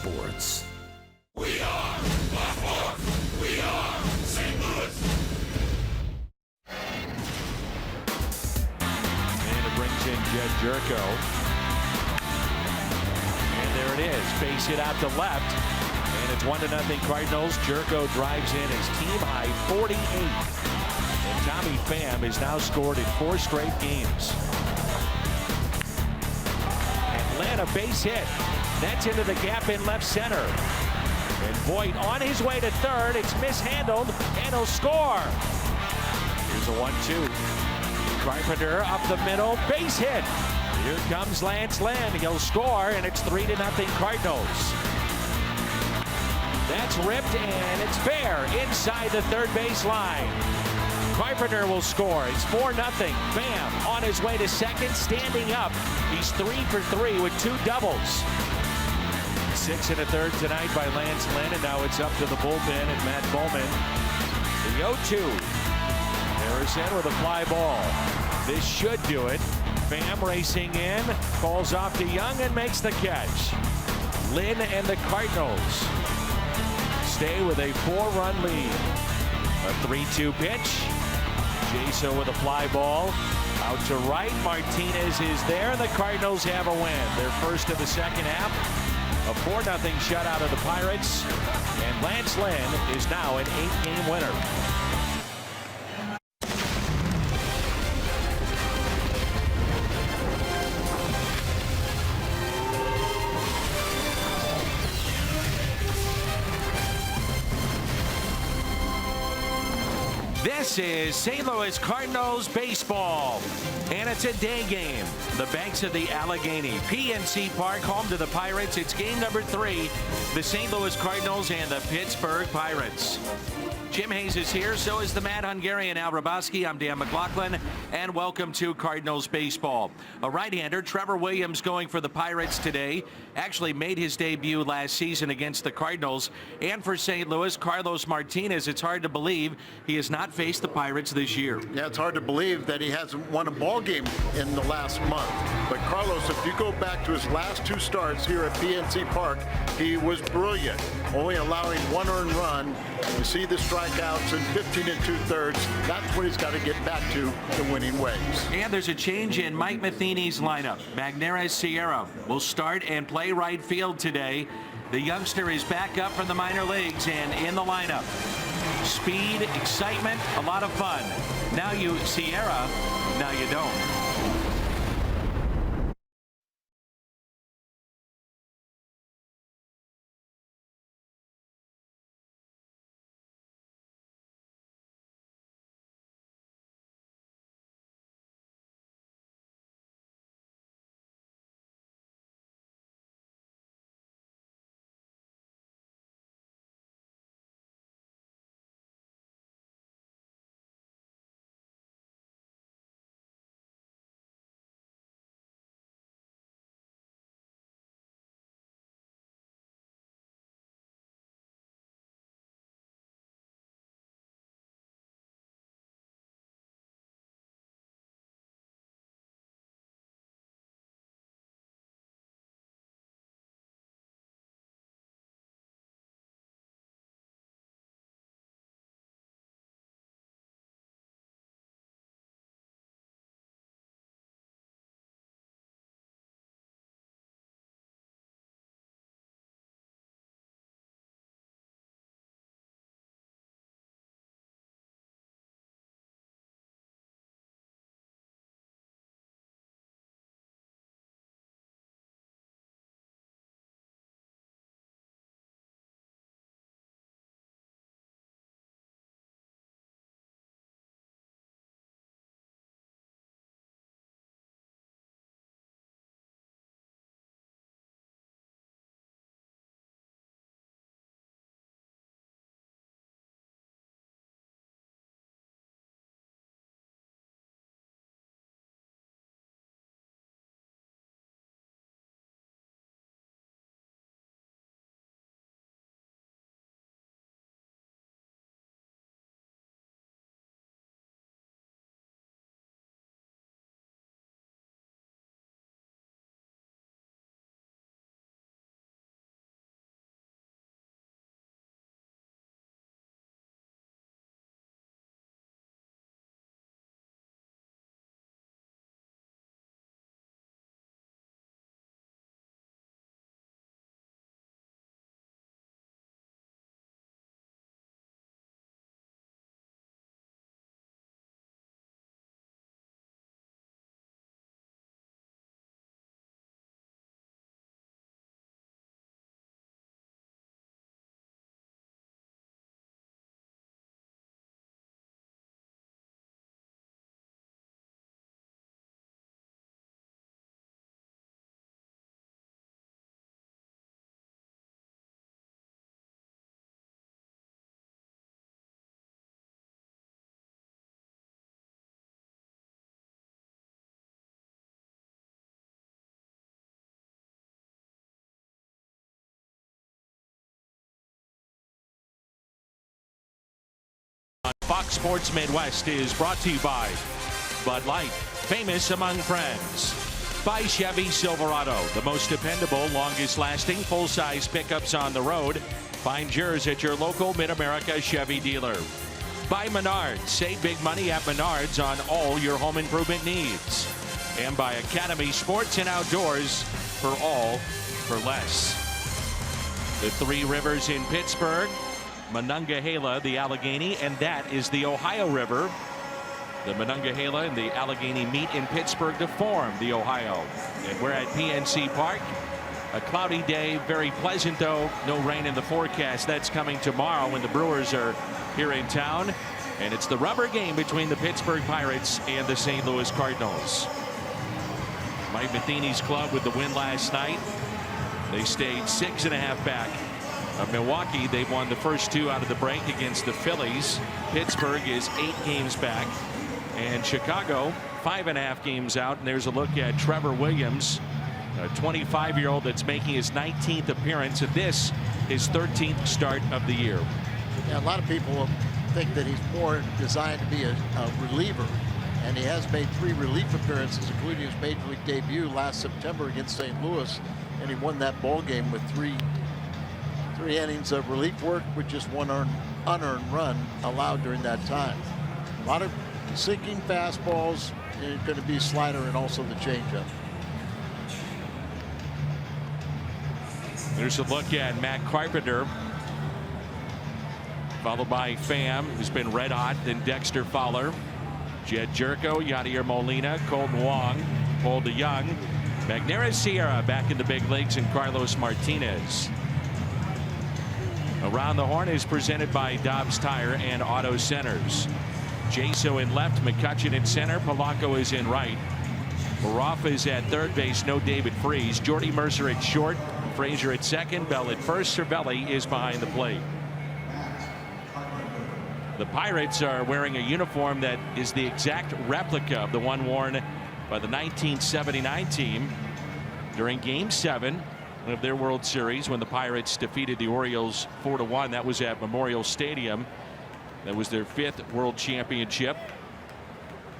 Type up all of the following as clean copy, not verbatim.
sports. We are Baltimore. We are St. Louis. And it brings in Jed Jerko. And there it is. Base hit out to left. And it's 1-0 Cardinals. Jerko drives in his team high 48. And Tommy Pham has now scored in 4 straight games. Atlanta base hit. That's into the gap in left center. And Voit on his way to third. It's mishandled, and he'll score. Here's a 1-2. Carpenter up the middle, base hit. Here comes Lance Lynn. He'll score, and it's 3-0 Cardinals. That's ripped, and it's fair inside the third base line. Carpenter will score. It's 4-0. Pham on his way to second, standing up. He's 3 for 3 with 2 doubles. 6 1/3 tonight by Lance Lynn, and now it's up to the bullpen and Matt Bowman. The 0-2. Harrison with a fly ball. This should do it. Pham racing in, falls off to Young and makes the catch. Lynn and the Cardinals stay with a 4-run lead. A 3-2 pitch. Jaso with a fly ball. Out to right. Martinez is there, and the Cardinals have a win. Their first of the second half. A 4-0 shutout of the Pirates. And Lance Lynn is now an 8-game winner. This is St. Louis Cardinals baseball, and it's a day game. The banks of the Allegheny, PNC Park, home to the Pirates. It's game number 3, the St. Louis Cardinals and the Pittsburgh Pirates. Jim Hayes is here, so is the Mad Hungarian Al Raboski. I'm Dan McLaughlin, and welcome to Cardinals baseball. A right-hander, Trevor Williams, going for the Pirates today. Actually made his debut last season against the Cardinals. And for St. Louis, Carlos Martinez. It's hard to believe he has not faced the Pirates this year. Yeah, it's hard to believe that he hasn't won a ball game in the last month. But Carlos, if you go back to his last 2 starts here at PNC Park, he was brilliant, only allowing 1 earned run. You see the strikeouts in 15 2/3. That's what he's got to get back to the winning ways. And there's a change in Mike Matheny's lineup. Magneuris Sierra will start and play right field today. The youngster is back up from the minor leagues and in the lineup. Speed, excitement, a lot of fun. Now you Sierra, now you don't. Fox Sports Midwest is brought to you by Bud Light, famous among friends. By Chevy Silverado, the most dependable, longest-lasting, full-size pickups on the road. Find yours at your local Mid-America Chevy dealer. By Menards, save big money at Menards on all your home improvement needs. And by Academy Sports and Outdoors, for all for less. The Three Rivers in Pittsburgh, Monongahela, the Allegheny, and that is the Ohio River. The Monongahela and the Allegheny meet in Pittsburgh to form the Ohio. And we're at PNC Park. A cloudy day, very pleasant though. No rain in the forecast. That's coming tomorrow when the Brewers are here in town. And it's the rubber game between the Pittsburgh Pirates and the St. Louis Cardinals. Mike Matheny's club with the win last night. They stayed 6.5 back of Milwaukee. They've won the first 2 out of the break against the Phillies. Pittsburgh is 8 games back. And Chicago 5.5 games out. And there's a look at Trevor Williams, a 25-year-old that's making his 19th appearance, and this his 13th start of the year. Yeah, a lot of people think that he's more designed to be a reliever, and he has made 3 relief appearances, including his major league debut last September against St. Louis, and he won that ball game with 3 innings of relief work with just 1 unearned run allowed during that time. A lot of sinking fastballs, and going to be slider and also the changeup. There's a look at Matt Carpenter, followed by Pham, who's been red hot, then Dexter Fowler, Jed Jerko, Yadier Molina, Colton Wong, Paul DeYoung, Magneuris Sierra back in the big leagues, and Carlos Martinez. Around the Horn is presented by Dobbs Tire and Auto Centers. Jaso in left, McCutcheon in center, Polanco is in right. Marafa is at third base, no David Freese. Jordy Mercer at short, Frazier at second, Bell at first, Cervelli is behind the plate. The Pirates are wearing a uniform that is the exact replica of the one worn by the 1979 team during Game 7 of their World Series when the Pirates defeated the Orioles 4-1. That was at Memorial Stadium. That was their 5th World Championship.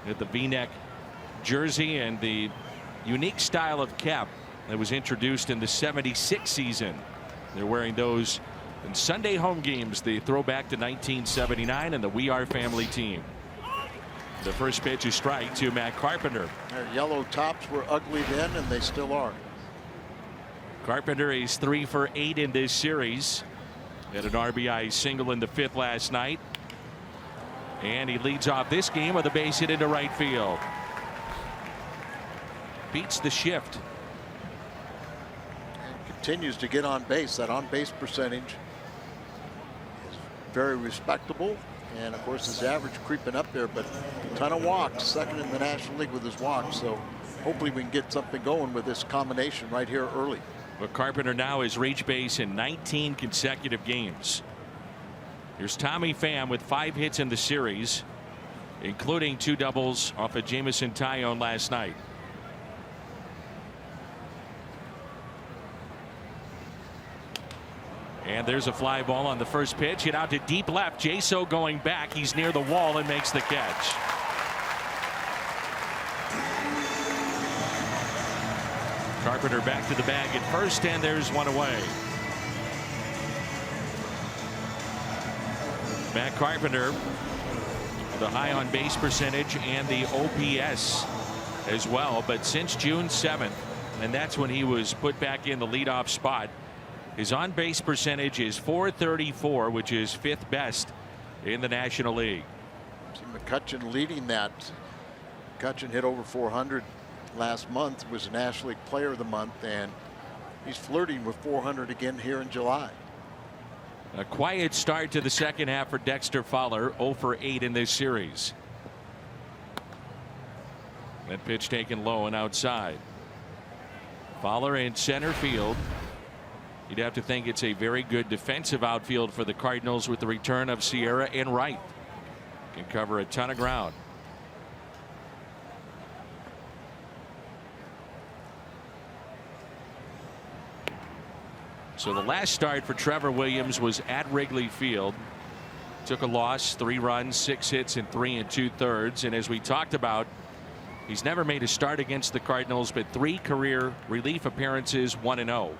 At the V-neck jersey and the unique style of cap that was introduced in the '76 season. They're wearing those in Sunday home games. The throwback to 1979 and the We Are Family team. The first pitch is strike to Matt Carpenter. Their yellow tops were ugly then, and they still are. Carpenter is 3 for 8 in this series. Had an RBI single in the 5th last night. And he leads off this game with a base hit into right field. Beats the shift. And continues to get on base. That on base percentage is very respectable. And of course his average creeping up there, but a ton of walks, 2nd in the National League with his walks. So hopefully we can get something going with this combination right here early. But Carpenter now has reached base in 19 consecutive games. Here's Tommy Pham with 5 hits in the series, including 2 doubles off of Jameson Taillon last night. And there's a fly ball on the first pitch. Hit out to deep left. Jaso going back. He's near the wall and makes the catch. Carpenter back to the bag at first, and there's one away. Matt Carpenter, the high on base percentage and the OPS as well. But since June 7th, and that's when he was put back in the leadoff spot, his on base percentage is .434, which is 5th best in the National League. See McCutcheon leading that. McCutcheon hit over 400 last month, was National League Player of the Month, and he's flirting with 400 again here in July. A quiet start to the second half for Dexter Fowler, 0 for 8 in this series. That pitch taken low and outside. Fowler in center field. You'd have to think it's a very good defensive outfield for the Cardinals with the return of Sierra in right. Can cover a ton of ground. So the last start for Trevor Williams was at Wrigley Field. took a loss, 3 runs, 6 hits in 3 2/3. And as we talked about, he's never made a start against the Cardinals, but 3 career relief appearances, 1-0.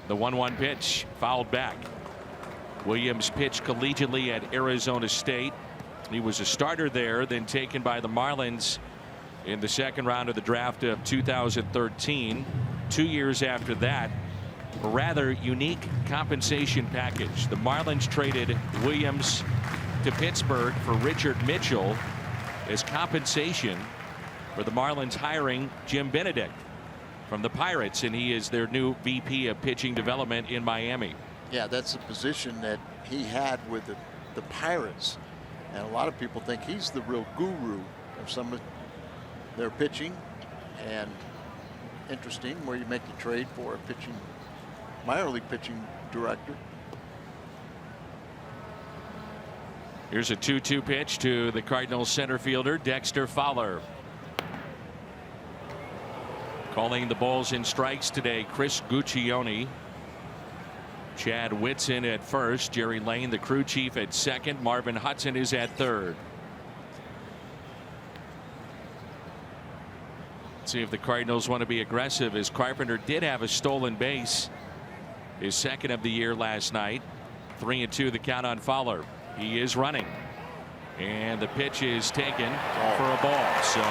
The 1-1 pitch fouled back. Williams pitched collegiately at Arizona State. He was a starter there, then taken by the Marlins in the second round of the draft of 2013. 2 years after that, a rather unique compensation package. The Marlins traded Williams to Pittsburgh for Richard Mitchell as compensation for the Marlins hiring Jim Benedict from the Pirates, and he is their new VP of pitching development in Miami. Yeah, that's a position that he had with the Pirates, and a lot of people think he's the real guru of some of their pitching. And interesting where you make the trade for a pitching minor league pitching director. Here's a 2-2 pitch to the Cardinals center fielder Dexter Fowler. Calling the balls and strikes today, Chris Guccione. Chad Whitson at first, Jerry Lane, the crew chief, at second. Marvin Hudson is at third. Let's see if the Cardinals want to be aggressive, as Carpenter did have a stolen base, his second of the year last night. 3-2 the count on Fowler. He is running, and the pitch is taken for a ball. So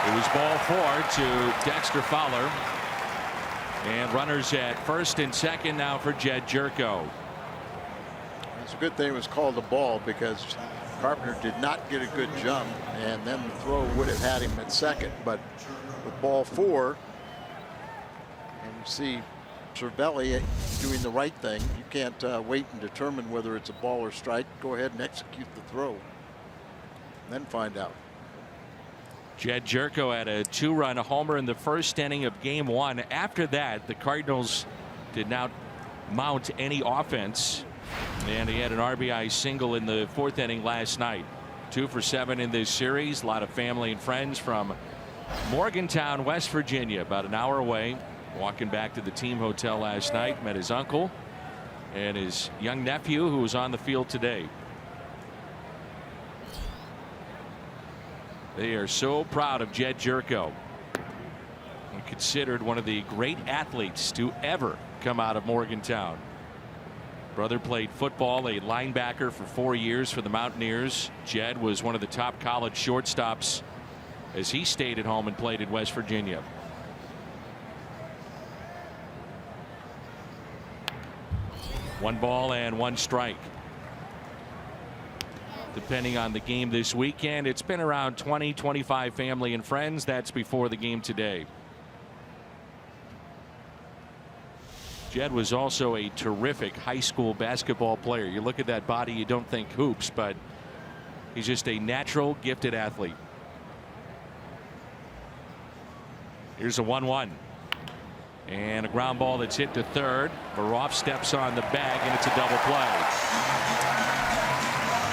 it was ball 4 to Dexter Fowler, and runners at first and second now for Jed Jerko. It's a good thing it was called a ball, because Carpenter did not get a good jump, and then the throw would have had him at second. But with ball 4, and you see Cervelli doing the right thing. You can't wait and determine whether it's a ball or strike. Go ahead and execute the throw, then find out. Jed Jerko had a 2-run homer in the first inning of Game 1. After that, the Cardinals did not mount any offense, and he had an RBI single in the 4th inning last night. 2 for 7 in this series. A lot of family and friends from Morgantown, West Virginia, about an hour away. Walking back to the team hotel last night, met his uncle and his young nephew, who was on the field today. They are so proud of Jed Jerko, and considered one of the great athletes to ever come out of Morgantown. Brother played football, a linebacker for 4 years for the Mountaineers. Jed was one of the top college shortstops as he stayed at home and played in West Virginia. One ball and 1 strike. Depending on the game this weekend, it's been around 20-25 family and friends. That's before the game today. Jed was also a terrific high school basketball player. You look at that body, you don't think hoops, but he's just a natural gifted athlete. Here's a 1-1. And a ground ball that's hit to third. Baroff steps on the bag, and it's a double play.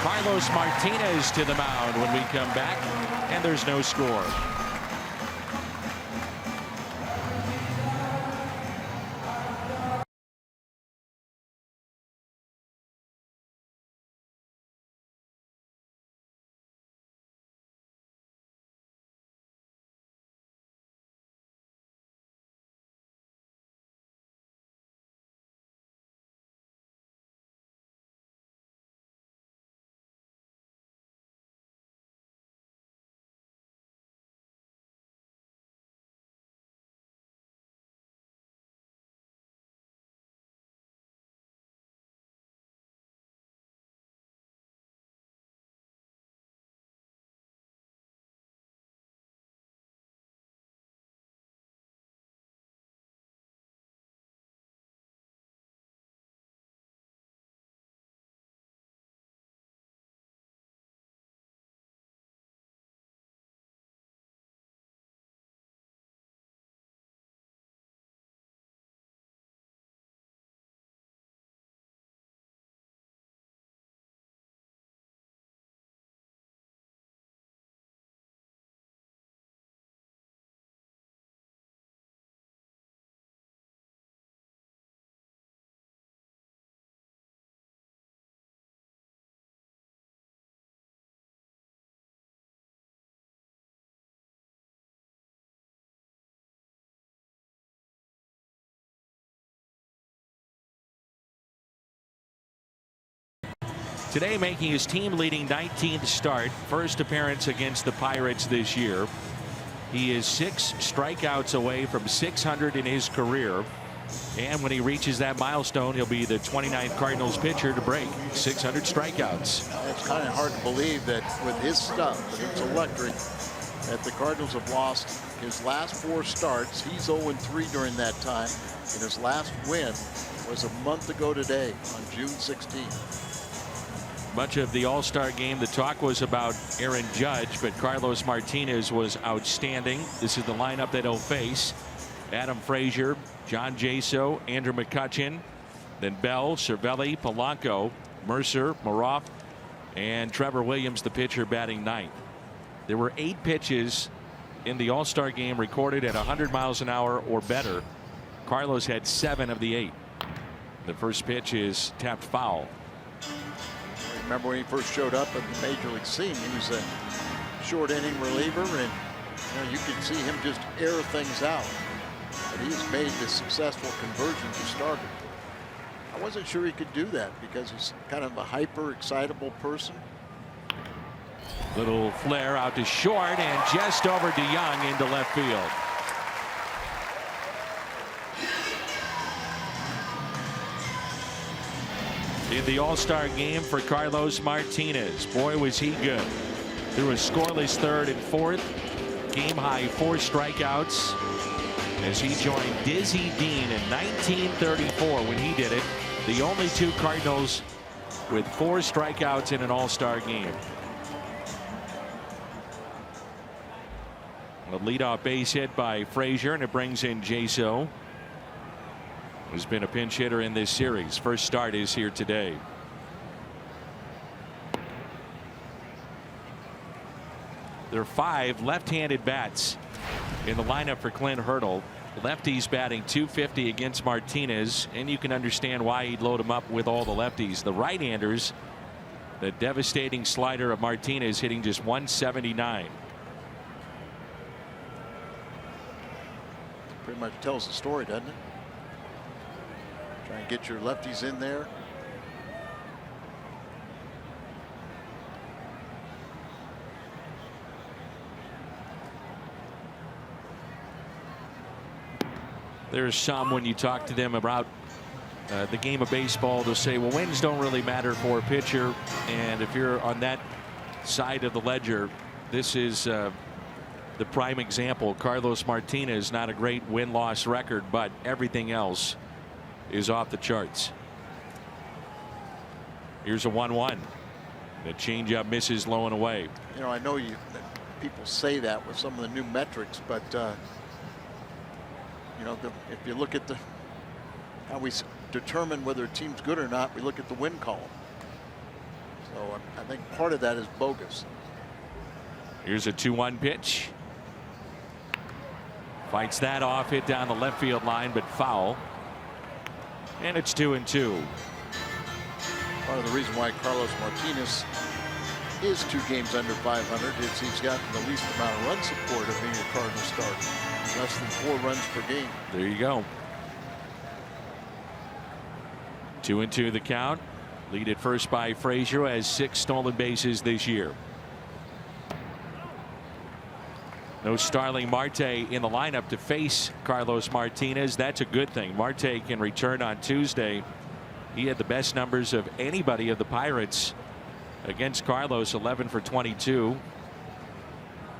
Carlos Martinez to the mound when we come back, and there's no score. Today making his team-leading 19th start, first appearance against the Pirates this year. He is 6 strikeouts away from 600 in his career. And when he reaches that milestone, he'll be the 29th Cardinals pitcher to break 600 strikeouts. It's kind of hard to believe that with his stuff, it's electric, that the Cardinals have lost his last 4 starts. He's 0-3 during that time, and his last win was a month ago today on June 16th. Much of the All-Star game, the talk was about Aaron Judge, but Carlos Martinez was outstanding. This is the lineup that he'll face. Adam Frazier, John Jaso, Andrew McCutchen, then Bell, Cervelli, Polanco, Mercer, Maroff, and Trevor Williams, the pitcher, batting 9th. There were 8 pitches in the All-Star game recorded at 100 miles an hour or better. Carlos had 7 of the 8. The first pitch is tapped foul. Remember when he first showed up at the major league scene, he was a short inning reliever, and you could see him just air things out. But he's made this successful conversion to starter. I wasn't sure he could do that because he's kind of a hyper excitable person. Little flare out to short and just over DeYoung into left field. In the All-Star game for Carlos Martinez, boy was he good. Through a scoreless 3rd and 4th, game high 4 strikeouts as he joined Dizzy Dean in 1934 when he did it. The only 2 Cardinals with 4 strikeouts in an All-Star game. A leadoff base hit by Frazier, and it brings in Jaso, who's been a pinch hitter in this series. First start is here today. There are 5 left-handed bats in the lineup for Clint Hurdle. Lefties batting .250 against Martinez, and you can understand why he'd load him up with all the lefties. The right-handers, the devastating slider of Martinez hitting just .179. Pretty much tells the story, doesn't it? Try and get your lefties in there. There's some, when you talk to them about the game of baseball, they'll say, well, wins don't really matter for a pitcher. And if you're on that side of the ledger, this is the prime example. Carlos Martinez, not a great win-loss record, but everything else is off the charts. Here's a 1-1. The changeup misses low and away. I know people say that with some of the new metrics, but if you look at how we determine whether a team's good or not, we look at the win column. So I think part of that is bogus. Here's a 2-1 pitch. Fights that off, hit down the left field line, but foul. And it's 2-2. Part of the reason why Carlos Martinez is 2 games under 500 is he's gotten the least amount of run support of being a Cardinal starter. Less than 4 runs per game. There you go. 2-2 the count. Lead at first by Frazier, who has 6 stolen bases this year. No Starling Marte in the lineup to face Carlos Martinez. That's a good thing. Marte can return on Tuesday. He had the best numbers of anybody of the Pirates against Carlos, 11 for 22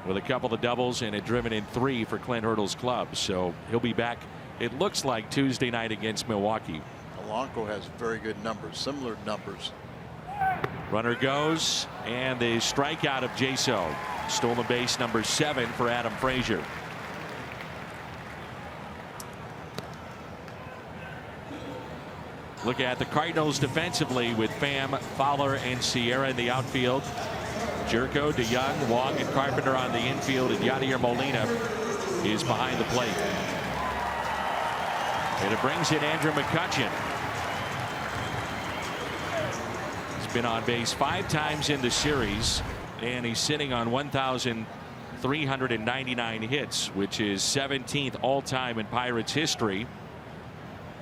with a couple of doubles and a driven in 3 for Clint Hurdle's club. So he'll be back, it looks like, Tuesday night against Milwaukee. Polanco has very good numbers, similar numbers. Runner goes, and the strikeout of Jaso. Stolen base number 7 for Adam Frazier. Look at the Cardinals defensively with Pham, Fowler, and Sierra in the outfield. Jerko, DeYoung, Wong, and Carpenter on the infield, and Yadier Molina is behind the plate. And it brings in Andrew McCutchen. He's been on base 5 times in the series, and he's sitting on 1,399 hits, which is 17th all-time in Pirates history.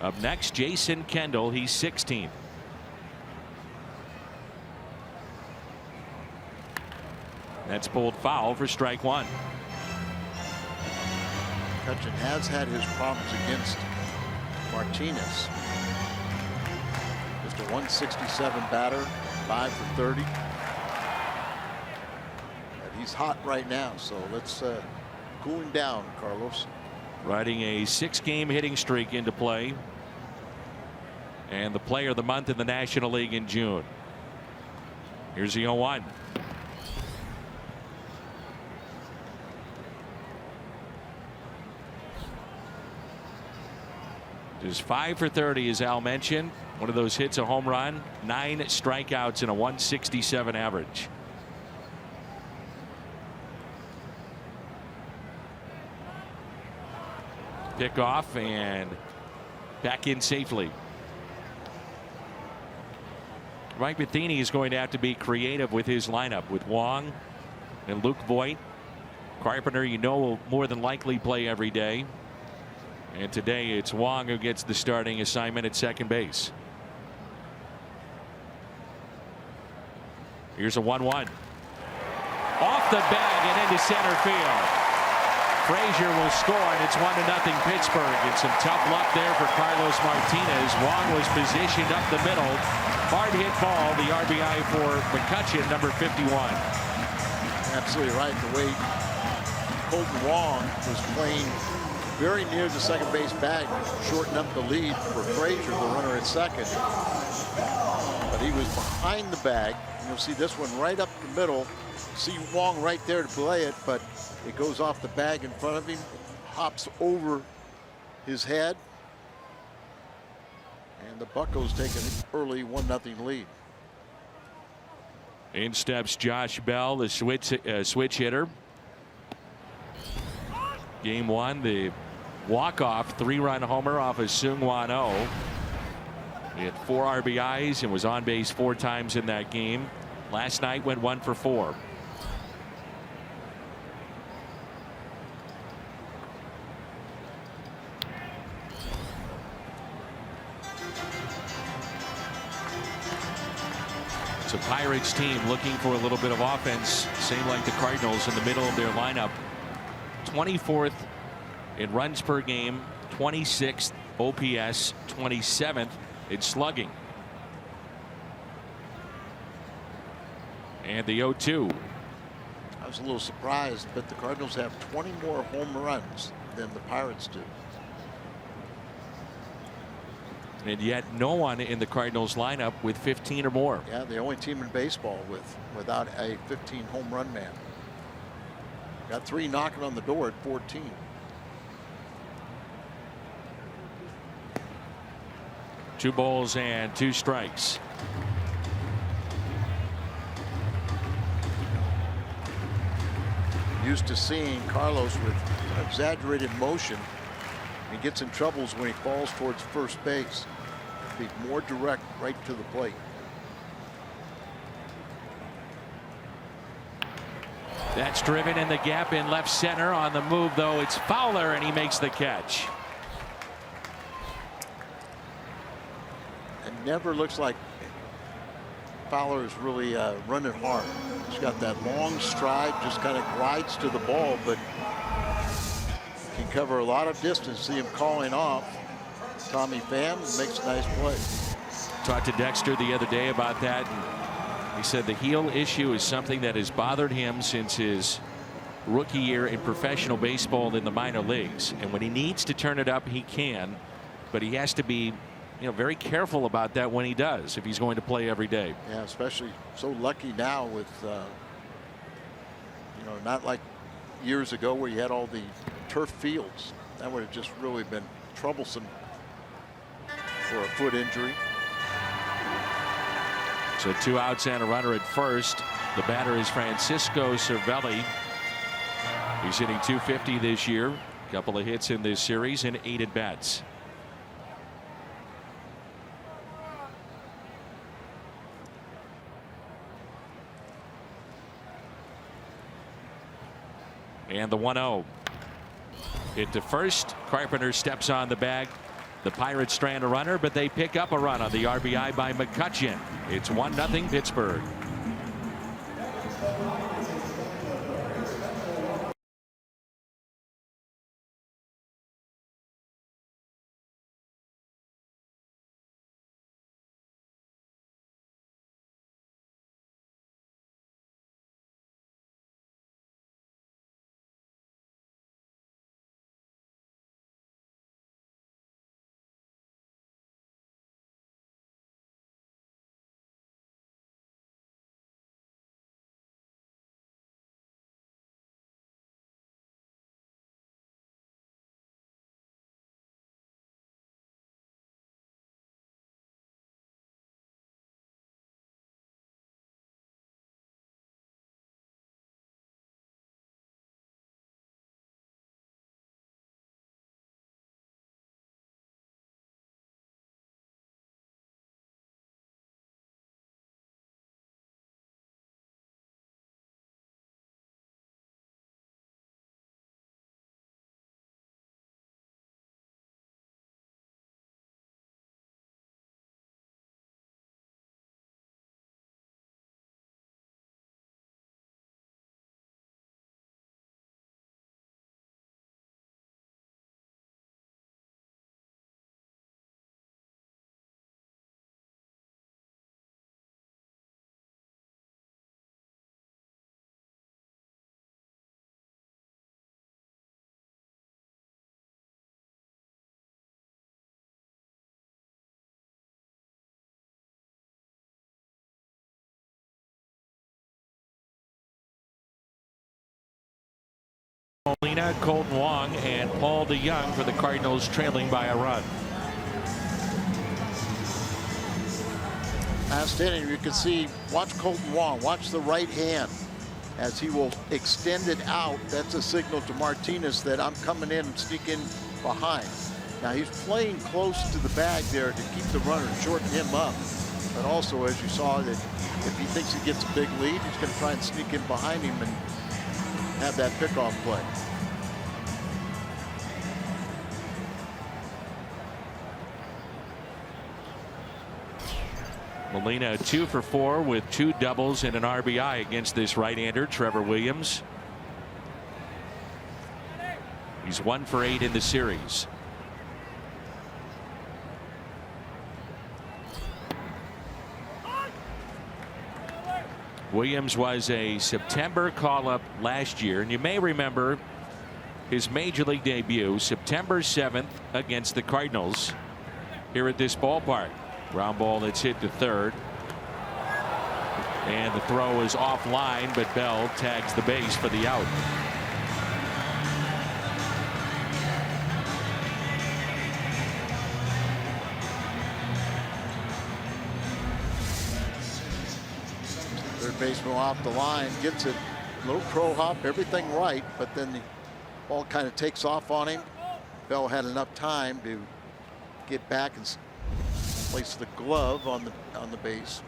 Up next, Jason Kendall. He's 16th. That's pulled foul for strike one. McCutchen has had his problems against Martinez. Just a 167 batter, 5 for 30. But he's hot right now, so let's cool him down, Carlos. Riding a 6-game hitting streak into play. And the player of the month in the National League in June. Here's the 0-1. Just 5 for 30, as Al mentioned. One of those hits, a home run, 9 strikeouts, and a 167 average. Pick off and back in safely. Mike Matheny is going to have to be creative with his lineup with Wong and Luke Voit. Carpenter, you know, will more than likely play every day. And today it's Wong who gets the starting assignment at second base. Here's a 1-1. Off the bag and into center field. Frazier will score, and it's 1-0 Pittsburgh. And some tough luck there for Carlos Martinez. Wong was positioned up the middle. Hard hit ball, the RBI for McCutchen, number 51. Absolutely right. The way Colton Wong was playing very near the second base bag, shorten up the lead for Frazier, the runner at second. But he was behind the bag. And you'll see this one right up the middle. See Wong right there to play it, but it goes off the bag in front of him, hops over his head, and the Buccos take an early 1-0 lead. In steps Josh Bell, the switch hitter. Game 1, the walk-off 3-run homer off of Seung-Hwan Oh. He had 4 RBIs and was on base 4 times in that game. Last night went 1 for 4. It's a Pirates team looking for a little bit of offense, same like the Cardinals in the middle of their lineup. 24th in runs per game, 26th OPS, 27th in slugging. And the 0-2. I was a little surprised, but the Cardinals have 20 more home runs than the Pirates do. And yet no one in the Cardinals lineup with 15 or more. Yeah, the only team in baseball without a 15 home run man. Got 3 knocking on the door at 14. Two balls and 2 strikes. Used to seeing Carlos with exaggerated motion. He gets in troubles when he falls towards first base. Be more direct right to the plate. That's driven in the gap in left center. On the move, though, it's Fowler, and he makes the catch. It never looks like Fowler is really running hard. He's got that long stride, just kind of glides to the ball, but can cover a lot of distance. See him calling off. Tommy Pham makes a nice play. Talked to Dexter the other day about that, and he said the heel issue is something that has bothered him since his rookie year in professional baseball in the minor leagues. And when he needs to turn it up, he can, but he has to be, you know, very careful about that when he does, if he's going to play every day. Yeah, especially so lucky now with, you know, not like years ago where you had all the turf fields. That would have just really been troublesome for a foot injury. So 2 outs and a runner at first. The batter is Francisco Cervelli. He's hitting .250 this year. A couple of hits in this series and 8 at bats. And the 1-0. Hit to first. Carpenter steps on the bag. The Pirates strand a runner, but they pick up a run on the RBI by McCutchen. It's 1-0 Pittsburgh. Molina, Colton Wong, and Paul DeYoung for the Cardinals, trailing by a run. Last inning, you can see, watch Colton Wong, watch the right hand as he will extend it out. That's a signal to Martinez that I'm coming in and sneak in behind. Now he's playing close to the bag there to keep the runner and shorten him up. But also, as you saw, that if he thinks he gets a big lead, he's going to try and sneak in behind him and have that pickoff play. Molina 2 for 4 with 2 doubles and an RBI against this right-hander, Trevor Williams. He's 1 for 8 in the series. Williams was a September call-up last year, and you may remember his major league debut September 7th against the Cardinals here at this ballpark. Ground ball that's hit to third, and the throw is offline, but Bell tags the base for the out. Third baseman off the line, gets it, little crow hop, everything right, but then the ball kind of takes off on him. Bell had enough time to get back and place the glove on the base.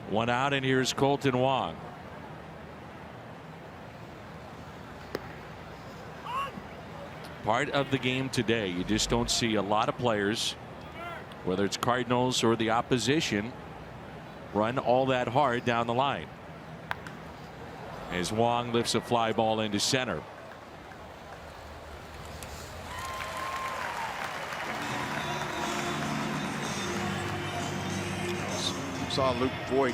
One out, and here's Colton Wong. Part of the game today, you just don't see a lot of players, whether it's Cardinals or the opposition, run all that hard down the line. As Wong lifts a fly ball into center. Saw Luke Voigt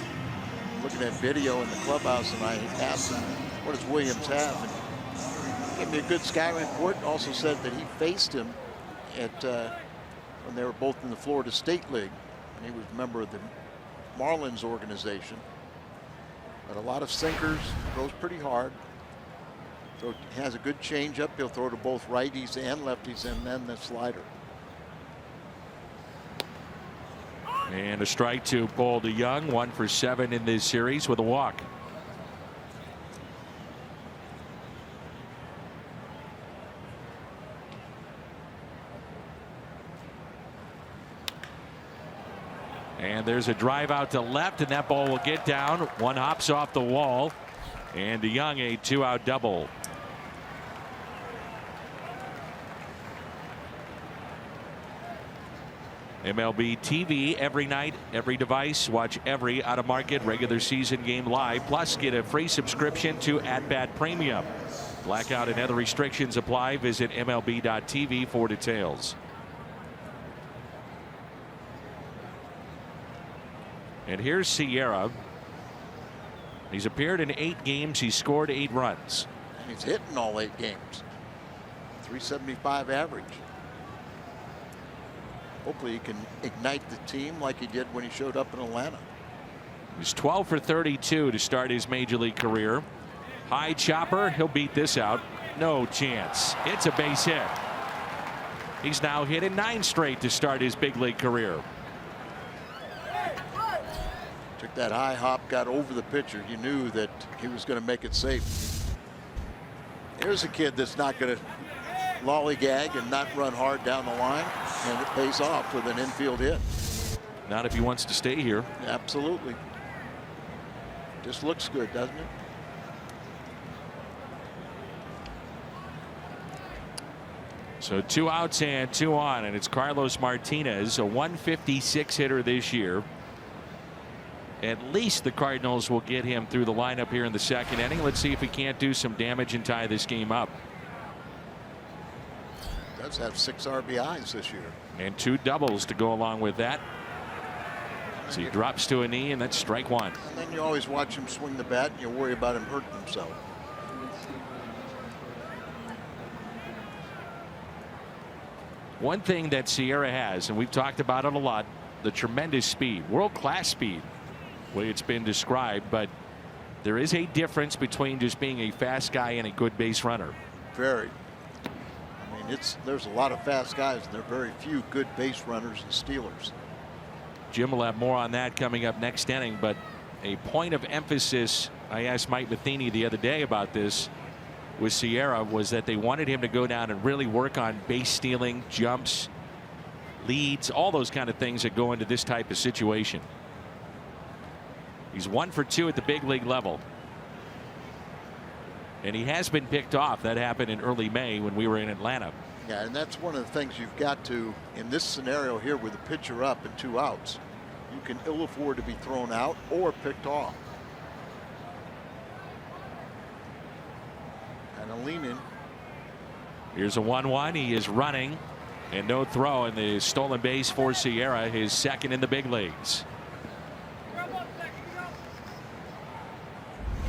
looking at video in the clubhouse, and I asked him, what does Williams have? And he gave me a good scouting report, and also said that he faced him at when they were both in the Florida State League, and he was a member of the Marlins organization. But a lot of sinkers, throws pretty hard. So he has a good changeup. He'll throw to both righties and lefties, and then the slider. And a strike to Paul DeYoung, 1 for 7 in this series with a walk. And there's a drive out to left, and that ball will get down. One hops off the wall, and DeYoung a 2-out double. MLB TV every night, every device. Watch every out-of-market regular season game live. Plus, get a free subscription to At Bat Premium. Blackout and other restrictions apply. Visit MLB.tv for details. And here's Sierra. He's appeared in 8 games. He's scored 8 runs. And he's hitting all 8 games. 375 average. Hopefully he can ignite the team like he did when he showed up in Atlanta. He's 12 for 32 to start his major league career. High chopper. He'll beat this out. No chance. It's a base hit. He's now hit in 9 straight to start his big league career. Took that high hop, got over the pitcher. You knew that he was going to make it safe. Here's a kid that's not going to lollygag and not run hard down the line, and it pays off with an infield hit. Not if he wants to stay here. Absolutely. Just looks good, doesn't it? So 2 outs and 2 on, and it's Carlos Martinez, a 156 hitter this year. At least the Cardinals will get him through the lineup here in the 2nd inning. Let's see if he can't do some damage and tie this game up. Does have 6 RBIs this year. And 2 doubles to go along with that. So he drops to a knee, and that's strike 1. And then you always watch him swing the bat, and you worry about him hurting himself. One thing that Sierra has, and we've talked about it a lot, the tremendous speed, world-class speed. way it's been described, but there is a difference between just being a fast guy and a good base runner. Very. I mean, there's a lot of fast guys, and there are very few good base runners and stealers. Jim will have more on that coming up next inning, but a point of emphasis, I asked Mike Matheny the other day about this with Sierra, was that they wanted him to go down and really work on base stealing, jumps, leads, all those kind of things that go into this type of situation. He's 1 for 2 at the big league level. And he has been picked off. That happened in early May when we were in Atlanta. Yeah, and that's one of the things you've got to, in this scenario here with the pitcher up and 2 outs, you can ill afford to be thrown out or picked off. And a lean in. Here's a 1-1. He is running and no throw, and the stolen base for Sierra, his second in the big leagues. You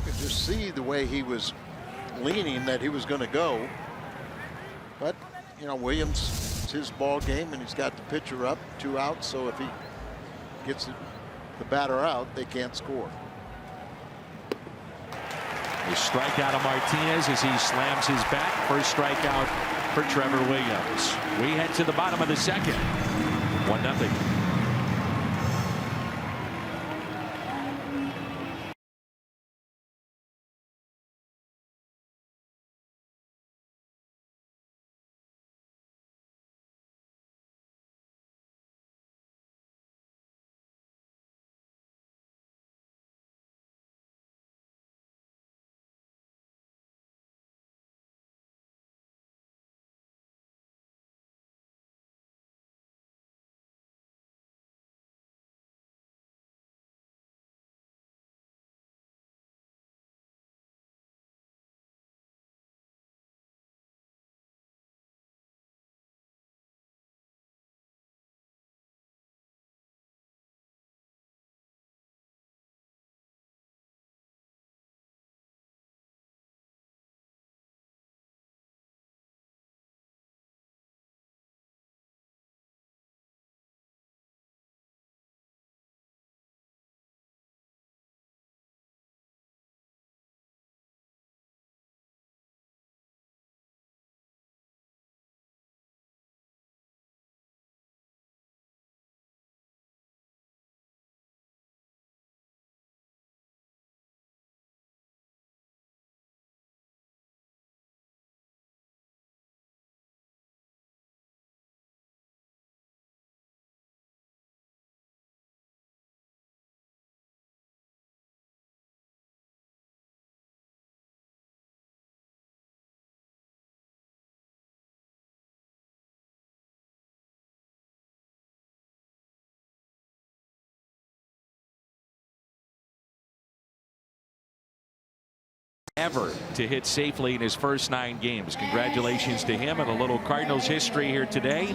could just see the way he was leaning that he was going to go. But, you know, Williams, it's his ball game, and he's got the pitcher up, 2 outs. So if he gets the batter out, they can't score. The strikeout of Martinez as he slams his bat. First strikeout for Trevor Williams. We head to the bottom of the second. 1-0. Ever to hit safely in his first 9 games. Congratulations to him, and a little Cardinals history here today.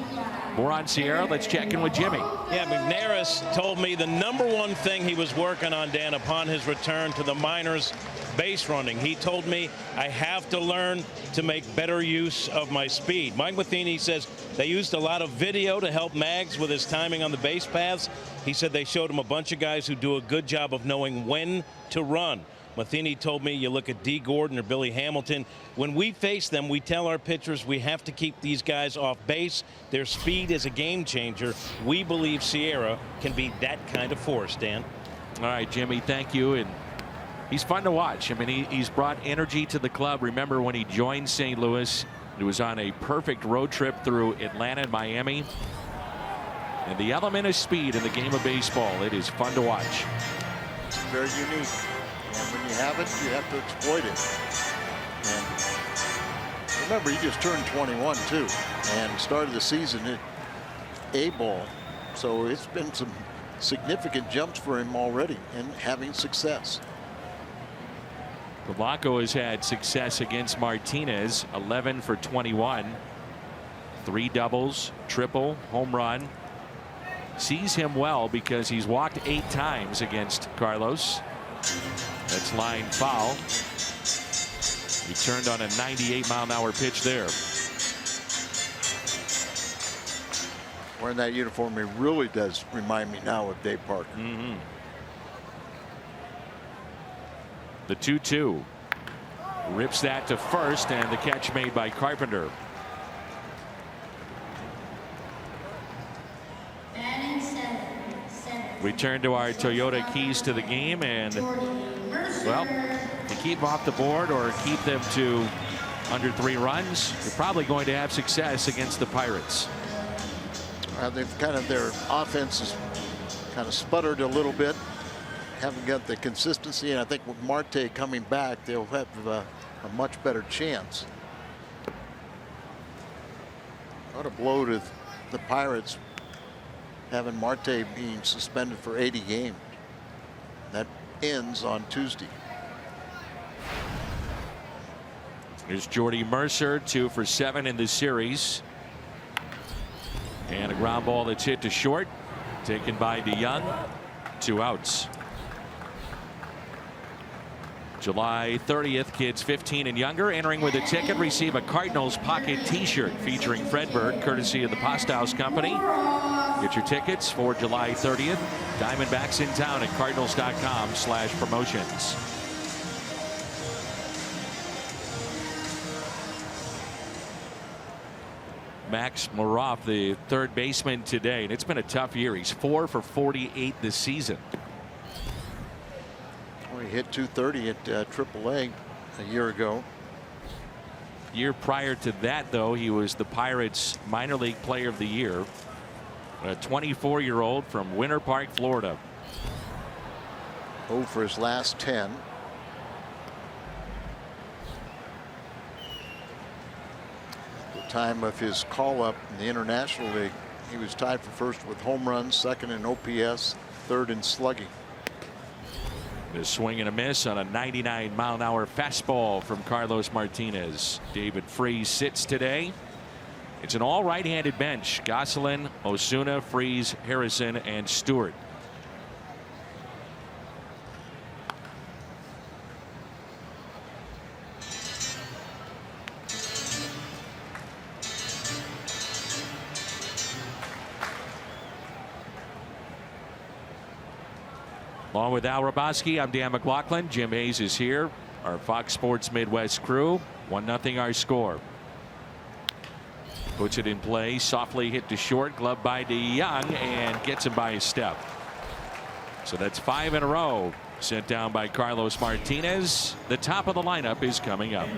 More on Sierra. Let's check in with Jimmy. Yeah, McNaris told me the #1 thing he was working on, Dan, upon his return to the minors, base running. He told me, I have to learn to make better use of my speed. Mike Matheny says they used a lot of video to help Mags with his timing on the base paths. He said they showed him a bunch of guys who do a good job of knowing when to run. Matheny told me, you look at D. Gordon or Billy Hamilton, when we face them, we tell our pitchers we have to keep these guys off base. Their speed is a game changer. We believe Sierra can be that kind of force, Dan. All right, Jimmy, thank you. And he's fun to watch. I mean, he's brought energy to the club. Remember when he joined St. Louis, it was on a perfect road trip through Atlanta and Miami. And the element of speed in the game of baseball, it is fun to watch. It's very unique. And when you have it, you have to exploit it. And remember, he just turned 21 too, and started the season at A-ball. So it's been some significant jumps for him already and having success. Blanco has had success against Martinez, 11 for 21, 3 doubles, triple, home run. Sees him well because he's walked 8 times against Carlos. That's line foul. He turned on a 98-mile-an-hour pitch there. Wearing that uniform, he really does remind me now of Dave Parker. The 2-2. Rips that to first, and the catch made by Carpenter. We turn to our Toyota keys to the game, and well, to keep them off the board or keep them to under 3 runs, you're probably going to have success against the Pirates. They've their offense has kind of sputtered a little bit. Haven't got the consistency, and I think with Marte coming back, they'll have a much better chance. What a blow to the Pirates, having Marte being suspended for 80 games. That ends on Tuesday. Here's Jordy Mercer, 2 for 7 in the series. And a ground ball that's hit to short, taken by DeYoung. 2 outs. July 30th, kids 15 and younger entering with a ticket receive a Cardinals pocket t-shirt featuring Fredberg, courtesy of the Posthouse Company. Get your tickets for July 30th. Diamondbacks in town at cardinals.com/promotions. Max Moroff, the third baseman today, and it's been a tough year. He's 4 for 48 this season. Well, he hit 230 at AAA a year ago. Year prior to that, though, he was the Pirates minor league player of the year. A 24-year-old from Winter Park, Florida. 0 for his last 10. The time of his call-up in the International League, he was tied for first with home runs, second in OPS, third in slugging. A swing and a miss on a 99-mile-an-hour fastball from Carlos Martinez. David Freese sits today. It's an all right-handed bench. Gosselin, Osuna, Freese, Harrison, and Stewart. Along with Al Raboski, I'm Dan McLaughlin. Jim Hayes is here. Our Fox Sports Midwest crew. 1-0 our score. Puts it in play. Softly hit to short. Glove by DeYoung and gets him by a step. So that's 5 in a row. Sent down by Carlos Martinez. The top of the lineup is coming up.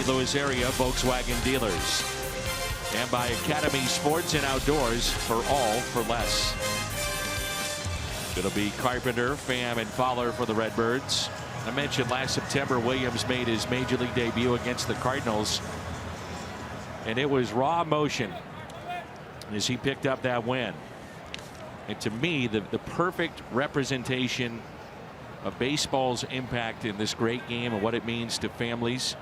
St. Louis area Volkswagen dealers, and by Academy Sports and Outdoors, for all for less. It'll be Carpenter, Pham, and Fowler for the Redbirds. I mentioned last September Williams made his major league debut against the Cardinals, and it was raw emotion as he picked up that win. And to me, the perfect representation of baseball's impact in this great game and what it means to families.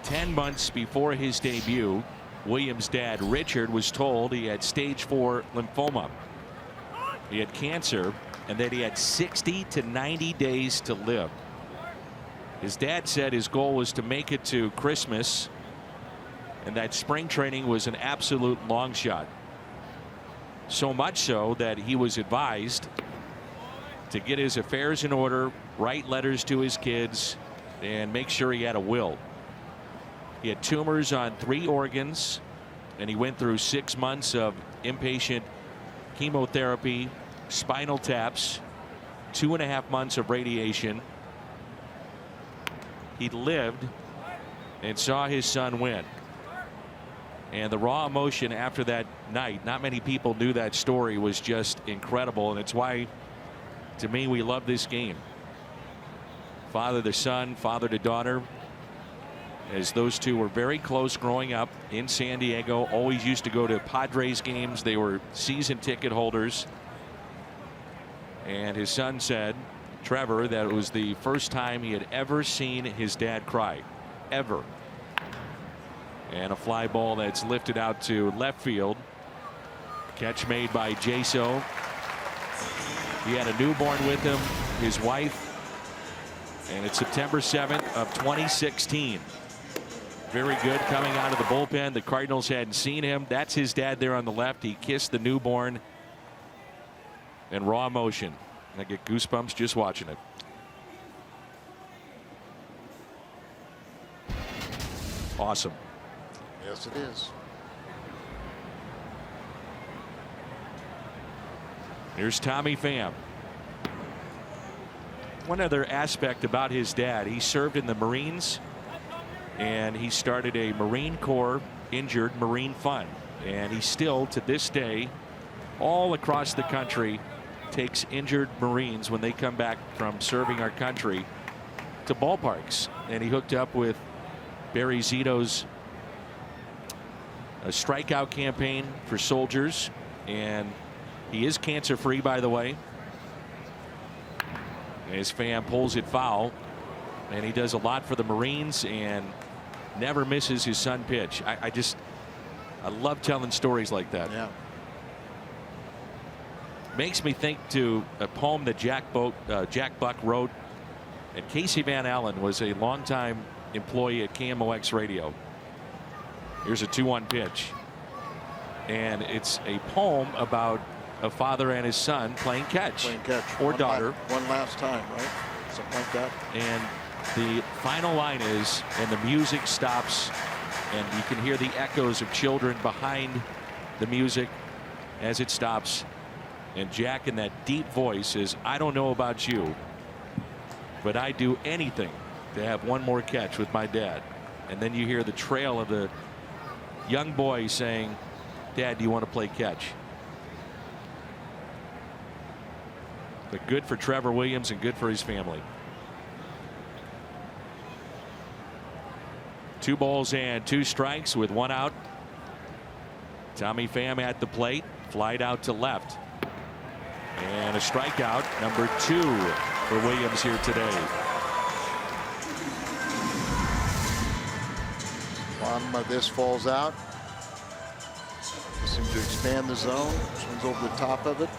10 months before his debut, Williams' dad, Richard, was told he had stage 4 lymphoma. He had cancer and that he had 60 to 90 days to live. His dad said his goal was to make it to Christmas, and that spring training was an absolute long shot. So much so that he was advised to get his affairs in order, write letters to his kids, and make sure he had a will. He had tumors on 3 organs, and he went through 6 months of inpatient chemotherapy, spinal taps, 2.5 months of radiation. He lived and saw his son win. And the raw emotion after that night, not many people knew that story, was just incredible. And it's why, to me, we love this game. Father to son, father to daughter, as those two were very close growing up in San Diego. Always used to go to Padres games. They were season ticket holders. And his son said, Trevor, that it was the first time he had ever seen his dad cry. Ever. And a fly ball that's lifted out to left field. Catch made by Jaso. He had a newborn with him, his wife. And it's September 7th of 2016. Very good coming out of the bullpen. The Cardinals hadn't seen him. That's his dad there on the left. He kissed the newborn. And raw emotion. I get goosebumps just watching it. Awesome. Yes, it is. Here's Tommy Pham. One other aspect about his dad, he served in the Marines, and he started a Marine Corps injured Marine fund, and he still to this day all across the country takes injured Marines when they come back from serving our country to ballparks. And he hooked up with Barry Zito's a strikeout campaign for soldiers, and he is cancer free, by the way. His Pham pulls it foul, and he does a lot for the Marines and never misses his son pitch. I love telling stories like that. Yeah. Makes me think to a poem that Jack Buck wrote. And Casey Van Allen was a longtime employee at KMOX Radio. Here's a 2-1 pitch, and it's a poem about a father and his son playing catch, or daughter. One last time, right? Something like that. And the final line is, and the music stops, and you can hear the echoes of children behind the music as it stops. And Jack, in that deep voice, says, I don't know about you, but I'd do anything to have one more catch with my dad. And then you hear the trail of the young boy saying, Dad, do you want to play catch? But good for Trevor Williams and good for his family. 2 balls and 2 strikes with 1 out. Tommy Pham at the plate, flied out to left. And a strikeout, number 2 for Williams here today. Bottom of this falls out. Seems to expand the zone. Swings over the top of it.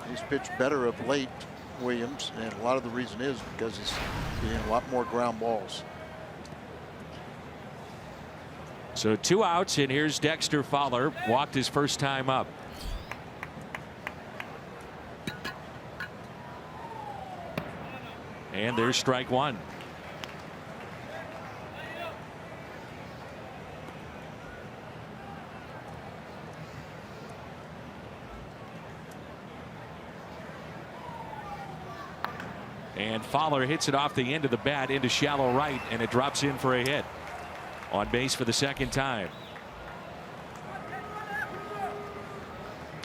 He's pitched better of late, Williams, and a lot of the reason is because he's getting a lot more ground balls. So 2 outs, and here's Dexter Fowler. Walked his first time up. And there's strike 1. And Fowler hits it off the end of the bat into shallow right, and it drops in for a hit. On base for the second time.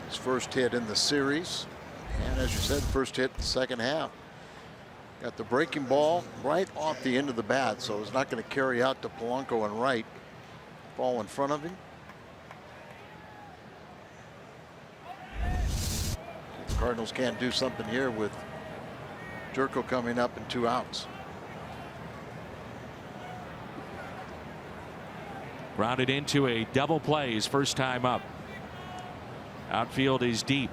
His first hit in the series, and as you said, first hit in the second half. Got the breaking ball right off the end of the bat, so it's not going to carry out to Polanco and right. Ball in front of him. Cardinals can't do something here with Jerko coming up and 2 outs. Grounded into a double play his first time up. Outfield is deep.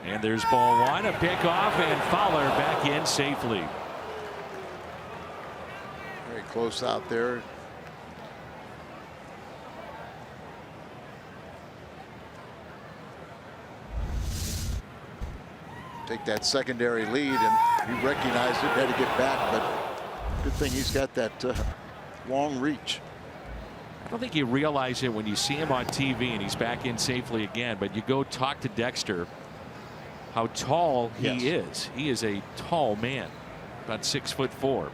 And there's ball 1, a pickoff, and Fowler back in safely. Very close out there. Take that secondary lead, and he recognized it, had to get back, but good thing he's got that long reach. I don't think you realize it when you see him on TV and he's back in safely again, but you go talk to Dexter, how tall he is. He is a tall man, about 6'4".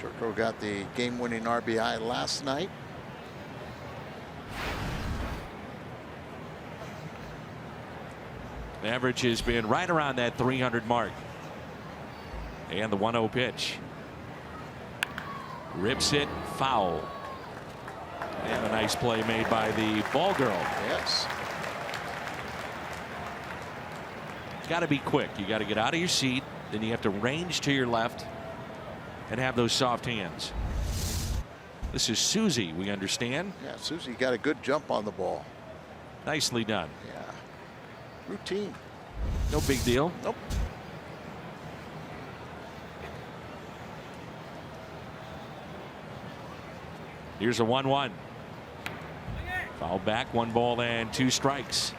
Jerko got the game-winning RBI last night. Average has been right around that 300 mark. And the 1-0 pitch. Rips it foul. And a nice play made by the ball girl. Yes. Got to be quick. You got to get out of your seat. Then you have to range to your left and have those soft hands. This is Susie, we understand. Yeah, Susie got a good jump on the ball. Nicely done. Yeah. Routine. No big deal. Nope. Here's a 1-1. Foul back, 1 ball and 2 strikes.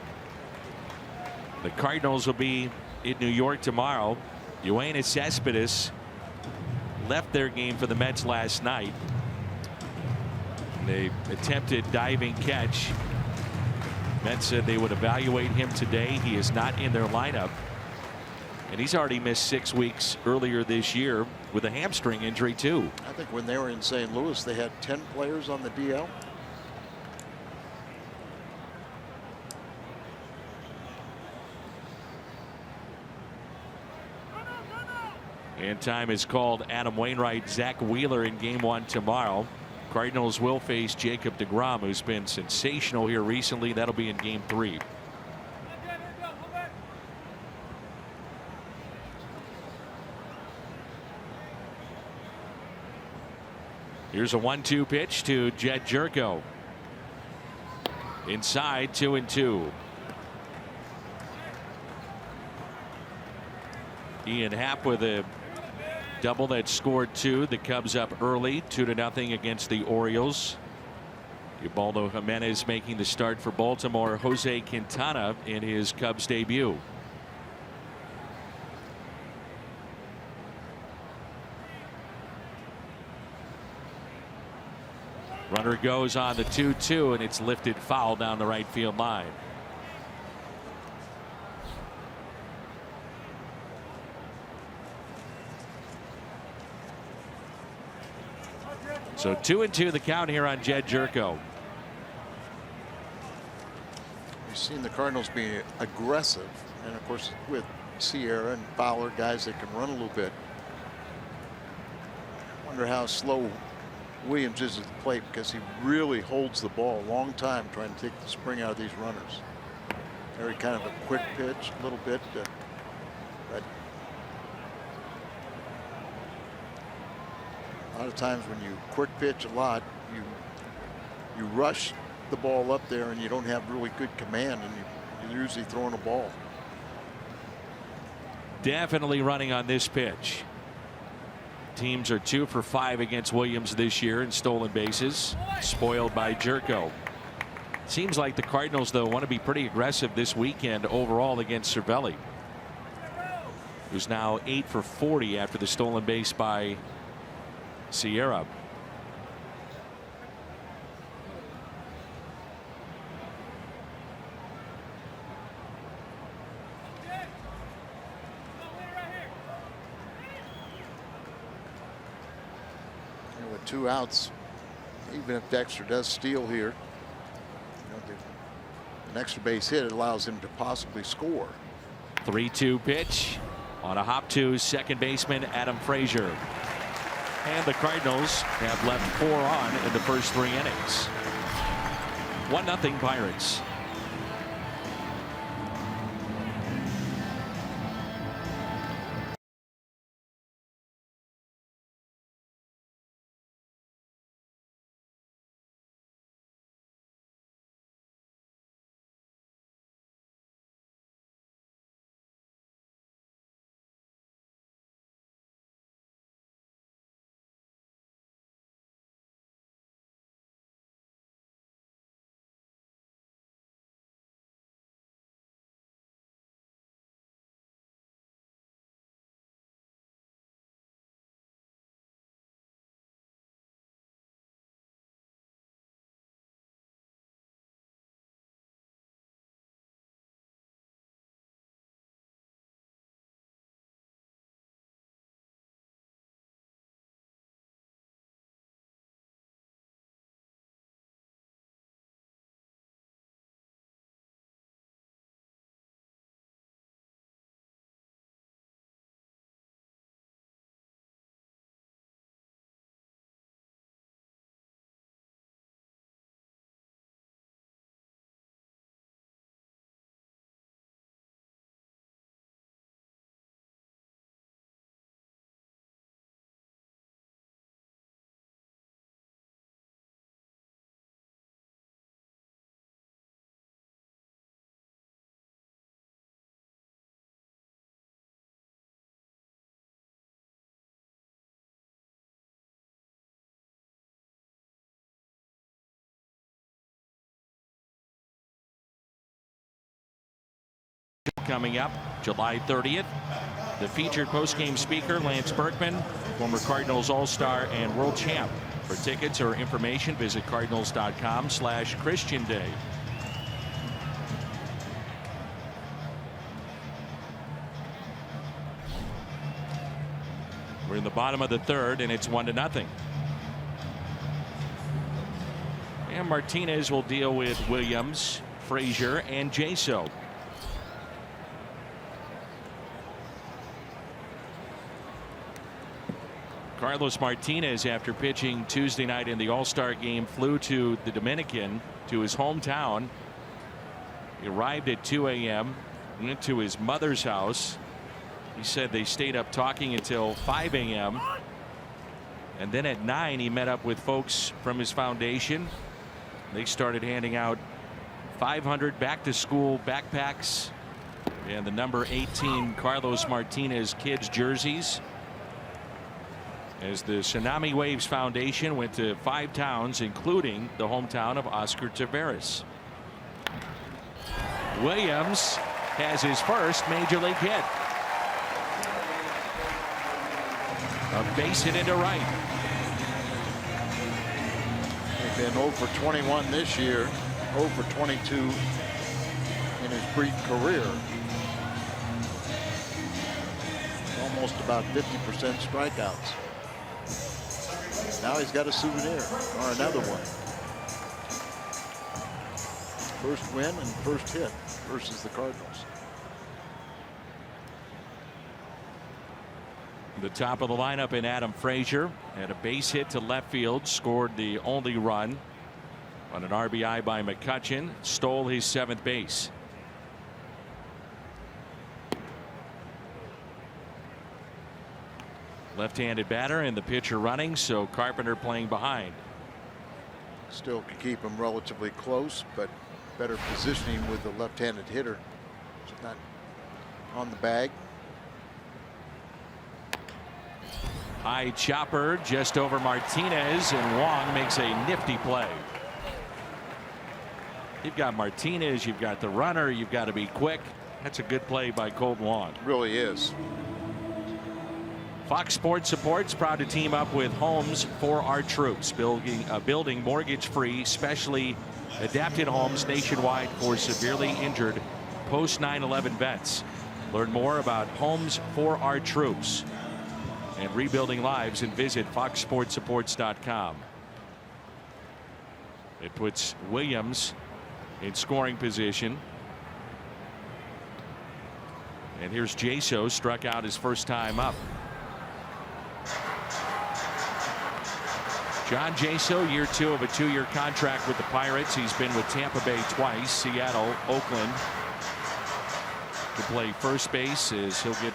The Cardinals will be in New York tomorrow. Yoenis Cespedes left their game for the Mets last night. They attempted diving catch. Mets said they would evaluate him today. He is not in their lineup. And he's already missed 6 weeks earlier this year with a hamstring injury too. I think when they were in St. Louis, they had 10 players on the DL. And time is called. Adam Wainwright, Zach Wheeler in game 1 tomorrow. Cardinals will face Jacob deGrom, who's been sensational here recently. That'll be in game 3. Here's a 1-2 pitch to Jed Jerko. Inside, 2-2. Ian Happ with a double that scored 2. The Cubs up early 2-0 against the Orioles. Ubaldo Jimenez making the start for Baltimore. Jose Quintana in his Cubs debut. Runner goes on the 2-2, and it's lifted foul down the right field line. So 2-2 the count here on Jed Jerko. You've seen the Cardinals be aggressive, and of course with Sierra and Fowler, guys that can run a little bit. I wonder how slow Williams is at the plate, because he really holds the ball a long time trying to take the spring out of these runners. Very kind of a quick pitch, a little bit, but a lot of times when you quick pitch a lot, you rush the ball up there and you don't have really good command, and you're usually throwing a ball. Definitely running on this pitch. Teams are 2 for 5 against Williams this year in stolen bases, spoiled by Jerko. Seems like the Cardinals, though, want to be pretty aggressive this weekend overall against Cervelli, who's now 8 for 40 after the stolen base by Sierra. With 2 outs, even if Dexter does steal here, an extra base hit allows him to possibly score. 3-2 pitch. On a hop to second baseman Adam Frazier. And the Cardinals have left 4 on in the first 3 innings. 1-0 Pirates. Coming up July 30th. The featured post-game speaker Lance Berkman, former Cardinals All-Star and World Champ. For tickets or information, visit cardinals.com/Christian Day. We're in the bottom of the third, and it's 1-0. And Martinez will deal with Williams, Frazier, and Jaso. Carlos Martinez, after pitching Tuesday night in the All-Star game, flew to the Dominican, to his hometown. He arrived at 2 a.m., went to his mother's house. He said they stayed up talking until 5 a.m. And then at 9 he met up with folks from his foundation. They started handing out 500 back-to-school backpacks and the number 18 Carlos Martinez kids jerseys, as the Tsunami Waves Foundation went to 5 towns, including the hometown of Oscar Taveras. Williams has his first major league hit. A base hit into right. They've been 0 for 21 this year, 0 for 22 in his brief career. Almost about 50% strikeouts. Now he's got a souvenir, or another one. First win and first hit versus the Cardinals. The top of the lineup in Adam Frazier had a base hit to left field, scored the only run on an RBI by McCutchen, stole his 7th base. Left-handed batter and the pitcher running, so Carpenter playing behind. Still can keep him relatively close, but better positioning with the left-handed hitter. It's not on the bag. High chopper just over Martinez, and Wong makes a nifty play. You've got Martinez, you've got the runner, you've got to be quick. That's a good play by Colt Wong. It really is. Fox Sports Support's proud to team up with Homes for Our Troops, building mortgage-free, specially adapted homes nationwide for severely injured post 9/11 vets. Learn more about Homes for Our Troops and rebuilding lives and visit foxsportsupports.com. It puts Williams in scoring position. And here's Jaso, struck out his first time up. John Jaso, year 2 of a 2-year contract with the Pirates. He's been with Tampa Bay twice, Seattle, Oakland. To play first base as he'll get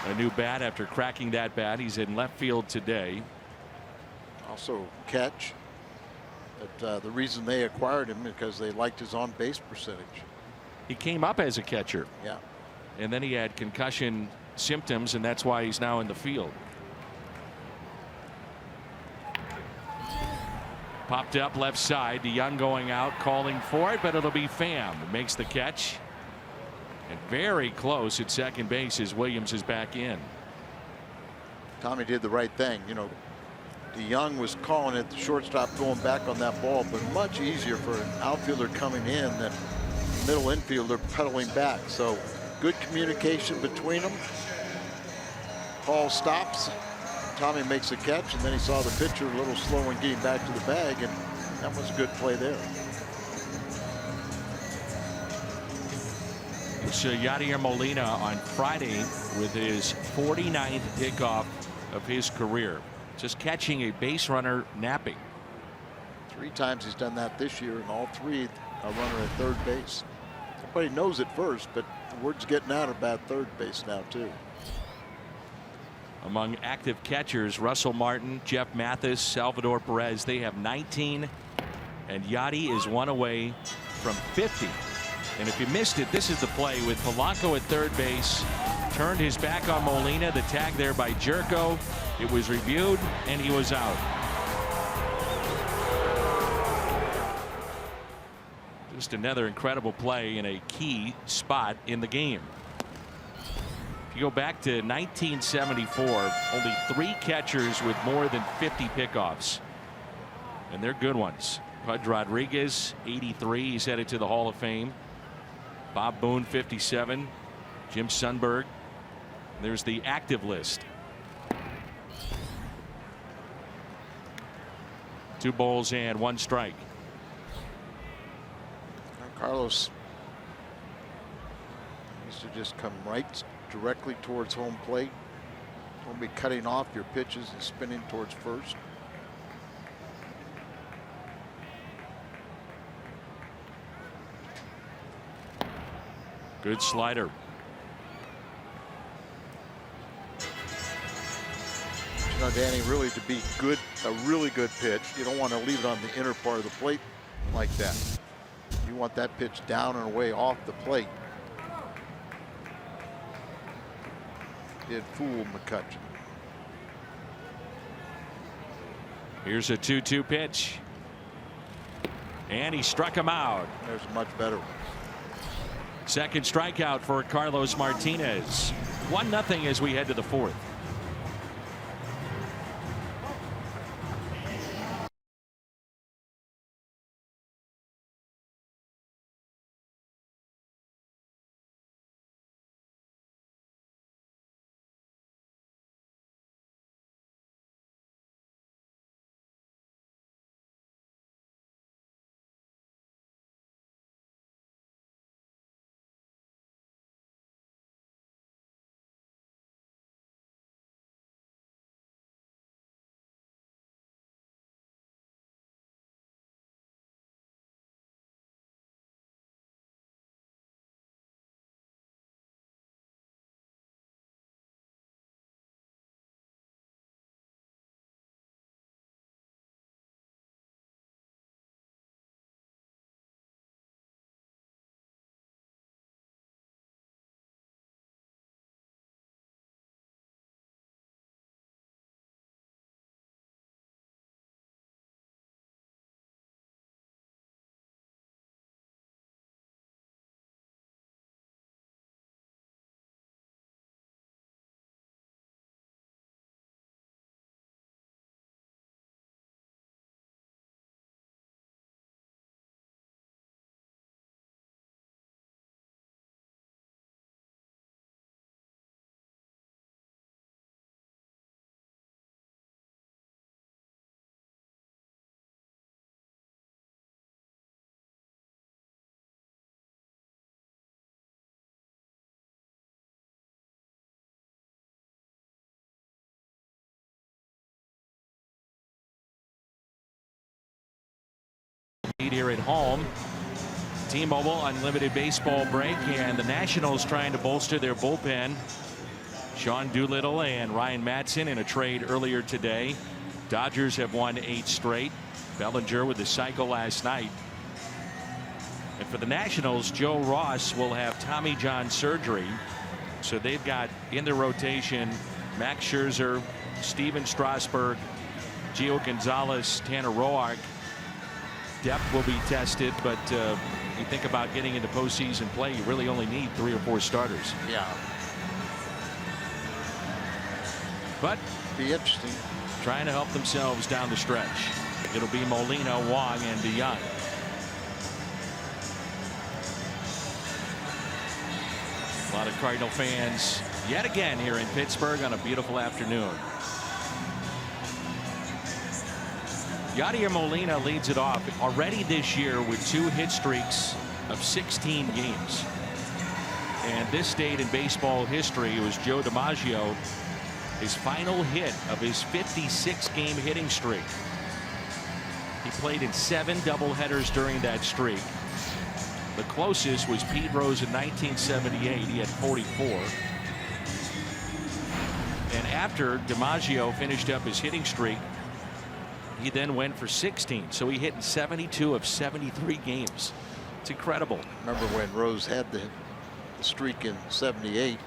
a new bat after cracking that bat. He's in left field today. Also catch. But the reason they acquired him because they liked his on base percentage. He came up as a catcher. Yeah. And then he had concussion symptoms, and that's why he's now in the field. Popped up left side. DeYoung going out, calling for it, but it'll be Pham. Makes the catch. And very close at second base as Williams is back in. Tommy did the right thing. You know, DeYoung was calling it, the shortstop going back on that ball, but much easier for an outfielder coming in than middle infielder pedaling back. So good communication between them. Paul stops. Tommy makes a catch, and then he saw the pitcher a little slow in getting back to the bag, and that was a good play there. It's Yadier Molina on Friday with his 49th pickoff of his career. Just catching a base runner napping. 3 times he's done that this year, and all 3 a runner at third base. Everybody knows it first, but the word's getting out about third base now too. Among active catchers, Russell Martin, Jeff Mathis, Salvador Perez, they have 19, and Yadi is 1 away from 50. And if you missed it, this is the play with Polanco at third base. Turned his back on Molina. The tag there by Jerko. It was reviewed, and he was out. Just another incredible play in a key spot in the game. If you go back to 1974, only 3 catchers with more than 50 pickoffs. And they're good ones. Pudge Rodriguez, 83. He's headed to the Hall of Fame. Bob Boone, 57. Jim Sundberg. There's the active list. 2 balls and 1 strike. Carlos needs to just come right directly towards home plate. Don't be cutting off your pitches and spinning towards first. Good slider. You know, Danny, really to be good, a really good pitch, you don't want to leave it on the inner part of the plate like that. You want that pitch down and away off the plate. Did fool McCutcheon. Here's a 2-2 pitch. And he struck him out. There's a much better one. Second strikeout for Carlos Martinez. 1-0 as we head to the 4th. here at home. T-Mobile unlimited baseball break, and the Nationals trying to bolster their bullpen. Sean Doolittle and Ryan Madson in a trade earlier today. Dodgers have won 8 straight. Bellinger with the cycle last night. And for the Nationals, Joe Ross will have Tommy John surgery. So they've got in their rotation Max Scherzer, Steven Strasburg, Gio Gonzalez, Tanner Roark. Depth will be tested, but you think about getting into postseason play, you really only need 3 or 4 starters. Yeah. But Be interesting. trying to help themselves down the stretch. It'll be Molina, Wong, and DeYoung. A lot of Cardinal fans yet again here in Pittsburgh on a beautiful afternoon. Yadier Molina leads it off already this year with 2 hit streaks of 16 games. And this date in baseball history was Joe DiMaggio, his final hit of his 56-game hitting streak. He played in 7 doubleheaders during that streak. The closest was Pete Rose in 1978. He had 44. And after DiMaggio finished up his hitting streak, he then went for 16. So he hit in 72 of 73 games. It's incredible. Remember when Rose had the streak in '78? It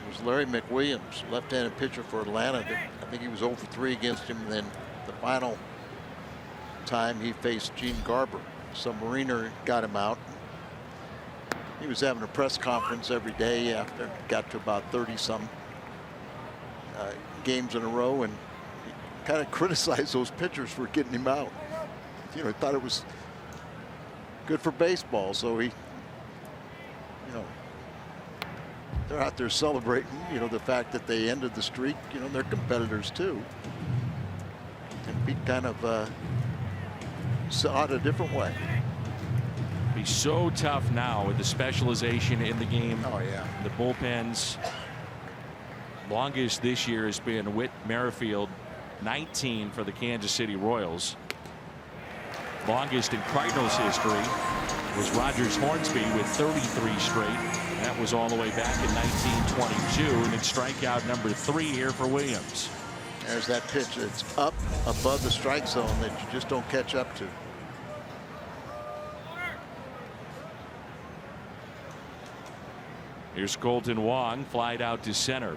was Larry McWilliams, left-handed pitcher for Atlanta. I think he was 0 for 3 against him. And then the final time he faced Gene Garber. Submariner got him out. He was having a press conference every day after it got to about 30-some games in a row, and he kind of criticized those pitchers for getting him out. You know, he thought it was good for baseball, so he, you know, they're out there celebrating, you know, the fact that they ended the streak. You know, they're competitors too. And Pete kind of saw it a different way. Be so tough now with the specialization in the game. Oh yeah. The bullpens. Longest this year has been Whit Merrifield, 19 for the Kansas City Royals. Longest in Cardinals history was Rogers Hornsby with 33 straight. That was all the way back in 1922. And then strikeout number 3 here for Williams. There's that pitch. It's up above the strike zone that you just don't catch up to. Here's Colton Wong, flied out to center.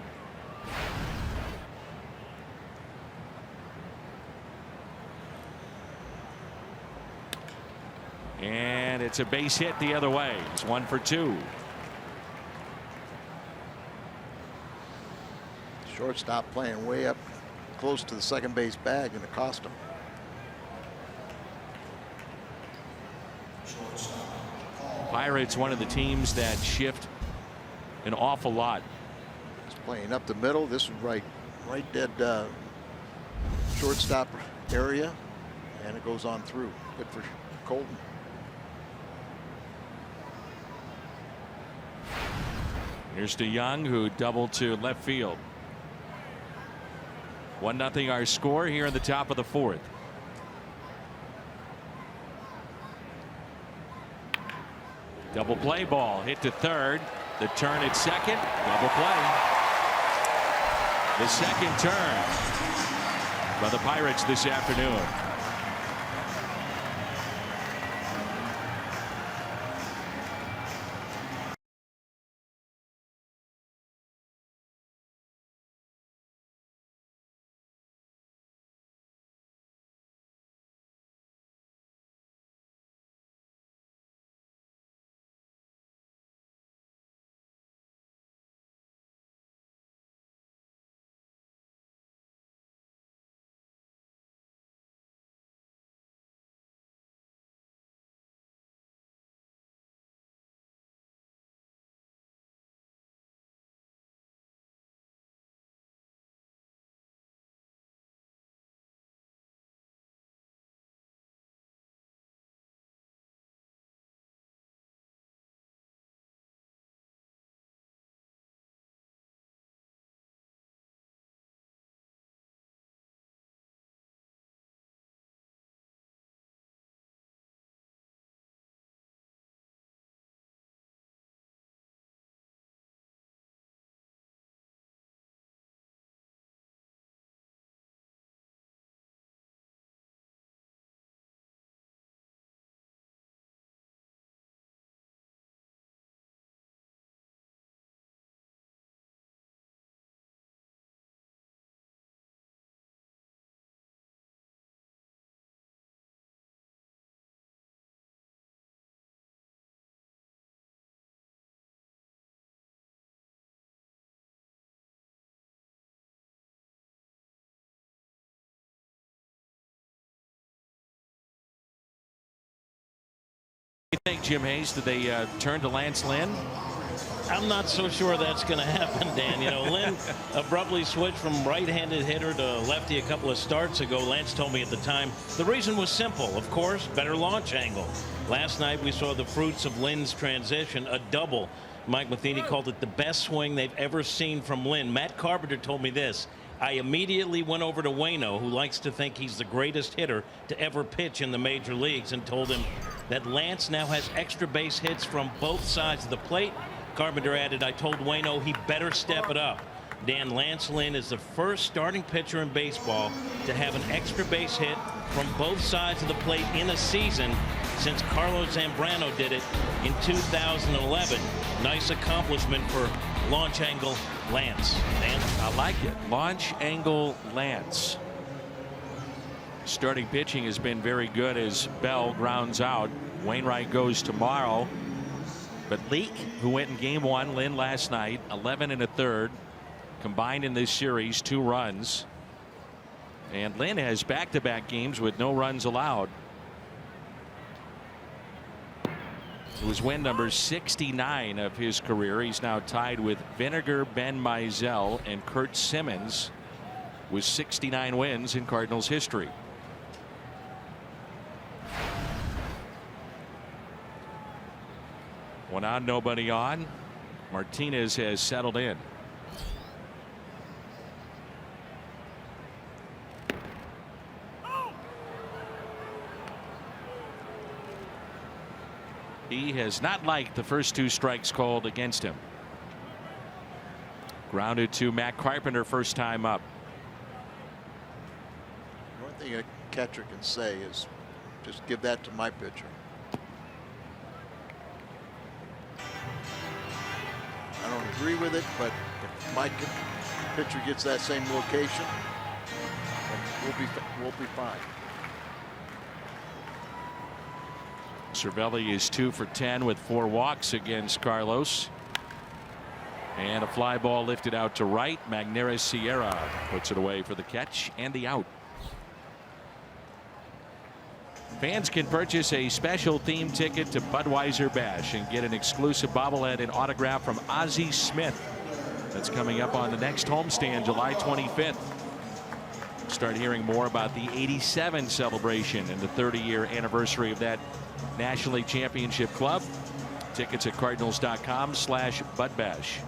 And it's a base hit the other way. It's 1 for 2. Shortstop playing way up close to the second base bag, and it cost him. Pirates, one of the teams that shift an awful lot. He's playing up the middle. This is right dead shortstop area, and it goes on through. Good for Colton. Here's DeYoung, who doubled to left field. 1-0 our score here in the top of the 4th. Double play ball hit to third. The turn at second. Double play. The second turn by the Pirates this afternoon. you think, Jim Hayes? Did they turn to Lance Lynn? I'm not so sure that's going to happen, Dan. You know, Lynn abruptly switched from right-handed hitter to lefty a couple of starts ago. Lance told me at the time the reason was simple, of course, better launch angle. Last night we saw the fruits of Lynn's transition, a double. Mike Matheny called it the best swing they've ever seen from Lynn. Matt Carpenter told me this: I immediately went over to Waino, who likes to think he's the greatest hitter to ever pitch in the major leagues, and told him that Lance now has extra base hits from both sides of the plate. Carpenter added, I told Waino he better step it up. Dan, Lance Lynn is the first starting pitcher in baseball to have an extra base hit from both sides of the plate in a season since Carlos Zambrano did it in 2011. Nice accomplishment for launch angle Lance. Dan? I like it. Launch angle Lance. Starting pitching has been very good as Bell grounds out. Wainwright goes tomorrow. But Leake, who went in game 1, Lynn last night, 11 1/3, combined in this series, 2 runs. And Lynn has back-to-back games with no runs allowed. It was win number 69 of his career. He's now tied with Vinegar, Ben Mizell, and Kurt Simmons with 69 wins in Cardinals history. One on, nobody on. Martinez has settled in. He has not liked the first 2 strikes called against him. Grounded to Matt Carpenter first time up. The only thing a catcher can say is just give that to my pitcher. I don't agree with it, but if my pitcher gets that same location, then we'll be fine. Cervelli is 2 for 10 with 4 walks against Carlos. And a fly ball lifted out to right. Magneuris Sierra puts it away for the catch and the out. Fans can purchase a special theme ticket to Budweiser Bash and get an exclusive bobblehead and autograph from Ozzie Smith. That's coming up on the next homestand, July 25th. Start hearing more about the '87 celebration and the 30-year anniversary of that National League Championship club. Tickets at cardinals.com/budbash.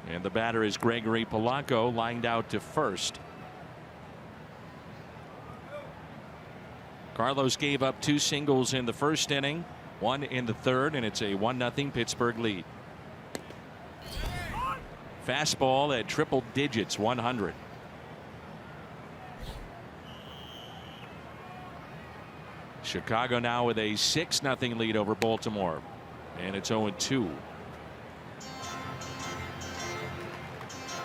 And the batter is Gregory Polanco, lined out to first. Carlos gave up 2 singles in the first inning, 1 in the third, and it's a 1-0 Pittsburgh lead. Fastball at triple digits, 100. Chicago now with a 6-0 lead over Baltimore, and it's 0-2.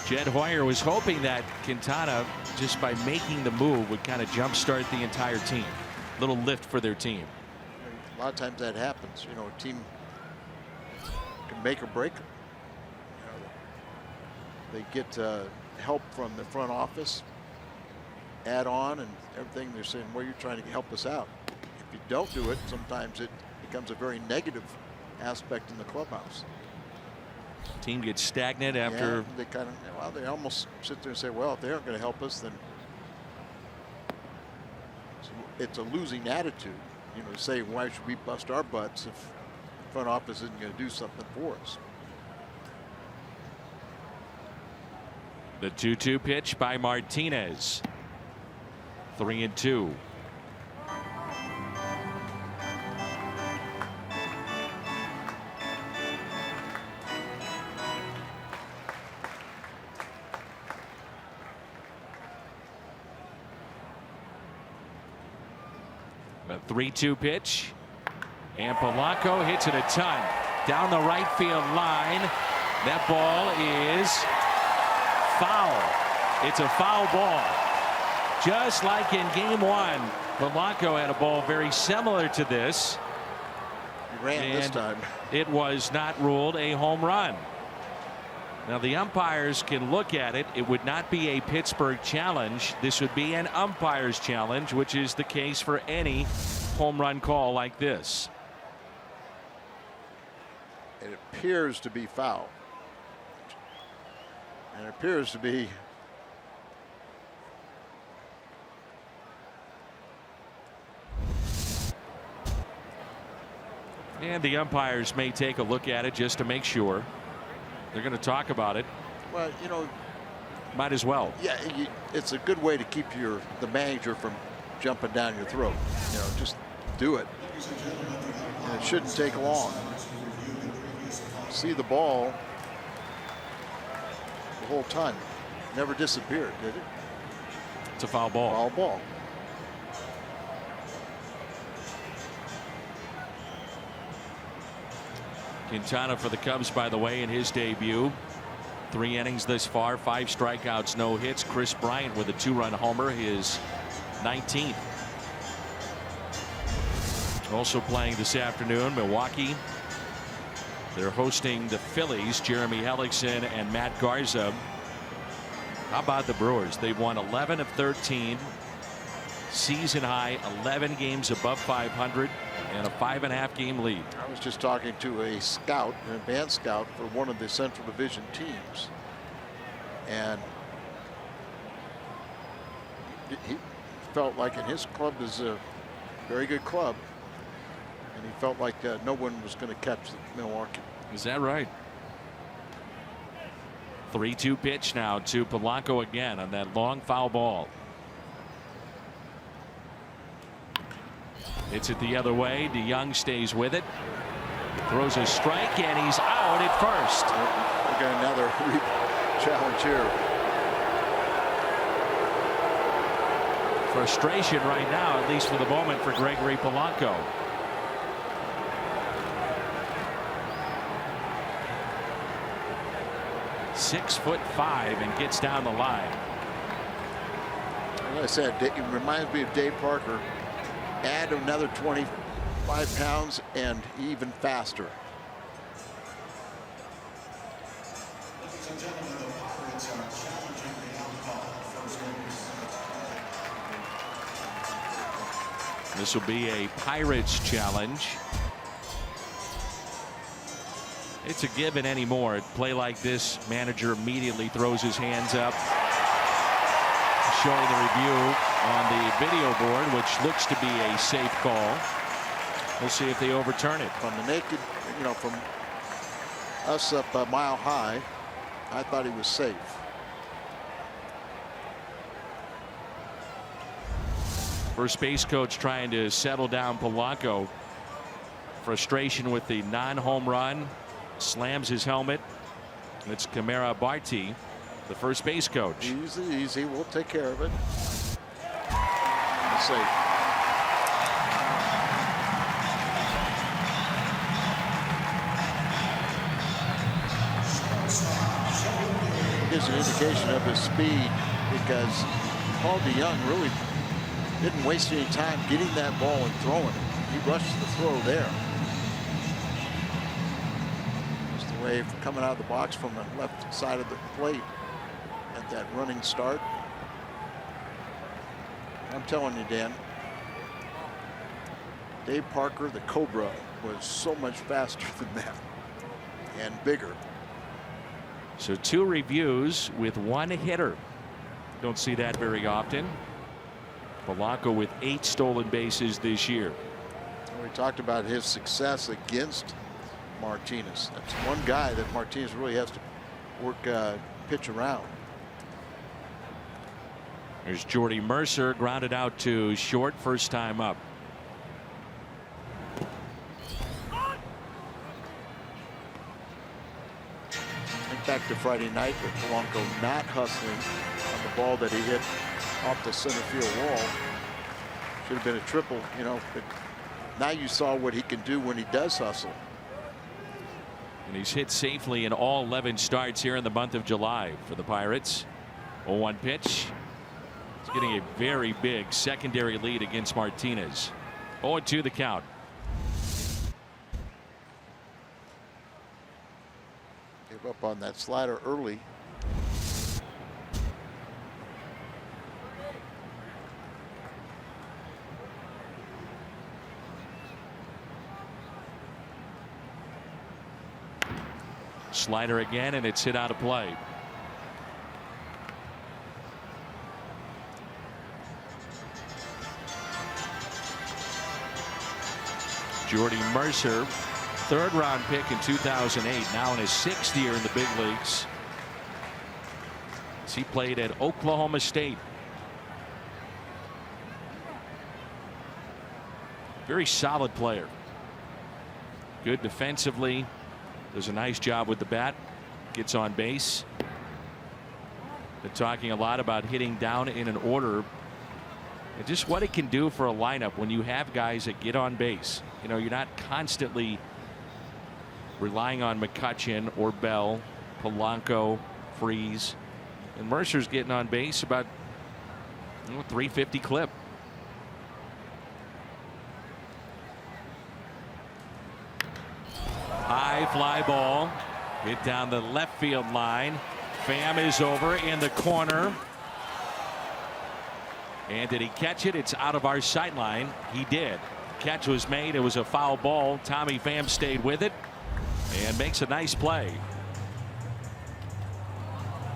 Jed Hoyer was hoping that Quintana, just by making the move, would kind of jumpstart the entire team. Little lift for their team. A lot of times that happens. You know, a team can make or break. You know, they get help from the front office, add on and everything. They're saying, well, you're trying to help us out. If you don't do it, sometimes it becomes a very negative aspect in the clubhouse. Team gets stagnant after. Yeah, they kind of, well, they almost sit there and say, well, if they aren't going to help us, then it's a losing attitude. You know, say, why should we bust our butts if the front office isn't going to do something for us? The 2-2 pitch by Martinez. 3-2. The 3-2 pitch, and Polanco hits it a ton down the right field line. That ball is foul. It's a foul ball. Just like in game 1, Polanco had a ball very similar to this. He ran this time. It was not ruled a home run. Now the umpires can look at it. It would not be a Pittsburgh challenge. This would be an umpire's challenge, which is the case for any home run call like this. It appears to be foul. And it appears to be and the umpires may take a look at it just to make sure. They're going to talk about it. Well, you know, might as well. Yeah, it's a good way to keep the manager from jumping down your throat. You know, just do it. And it shouldn't take long. See the ball the whole time. Never disappeared, did it? It's a foul ball. Foul ball. Quintana for the Cubs, by the way, in his debut. 3 innings this far, 5 strikeouts, no hits. Chris Bryant with a 2-run homer, his 19th. Also playing this afternoon, Milwaukee. They're hosting the Phillies, Jeremy Hellickson and Matt Garza. How about the Brewers? They've won 11 of 13. Season high 11 games above 500 and a 5.5 game lead. I was just talking to a scout, an advanced scout for one of the Central Division teams, and he felt like, and his club is a very good club, and he felt like no one was going to catch Milwaukee. Is that right? 3-2 pitch now to Polanco again on that long foul ball. It's it the other way. DeYoung stays with it. Throws a strike and he's out at first. We got another challenge here. Frustration right now, at least for the moment, for Gregory Polanco. .6'5" and gets down the line. As I said, it reminds me of Dave Parker. Add another 25 pounds and even faster. This will be a Pirates challenge. It's a given anymore. At play like this, manager immediately throws his hands up, showing the review on the video board, which looks to be a safe call. We'll see if they overturn it. From the naked, you know, from us up a mile high, I thought he was safe. First base coach trying to settle down Polanco. Frustration with the non-home run. Slams his helmet. It's Camara Barti, the first base coach. Easy, easy. We'll take care of it. Safe. Gives an indication of his speed, because Paul DeYoung really didn't waste any time getting that ball and throwing it. He rushed the throw there. Just the way coming out of the box from the left side of the plate at that running start. I'm telling you, Dan, Dave Parker, the Cobra, was so much faster than that and bigger. So 2 reviews with 1 hitter. Don't see that very often. Polanco with 8 stolen bases this year. We talked about his success against Martinez. That's one guy that Martinez really has to work, pitch around. There's Jordy Mercer, grounded out to short, first time up. Think back to Friday night with Polanco not hustling on the ball that he hit off the center field wall. Should have been a triple, you know, but now you saw what he can do when he does hustle. And he's hit safely in all 11 starts here in the month of July for the Pirates. 0-1 pitch. He's getting a very big secondary lead against Martinez. 0-2 the count. If Gave up on that slider early. Slider again, and it's hit out of play. Jordy Mercer, third-round pick in 2008, now in his 6th year in the big leagues. He played at Oklahoma State. Very solid player. Good defensively. Does a nice job with the bat. Gets on base. They're talking a lot about hitting down in an order. And just what it can do for a lineup when you have guys that get on base. You know, you're not constantly relying on McCutchen or Bell, Polanco, Freeze. And Mercer's getting on base about 350 clip. High fly ball hit down the left field line. Pham is over in the corner. And did he catch it? It's out of our sight line. He did. Catch was made. It was a foul ball. Tommy Pham stayed with it and makes a nice play.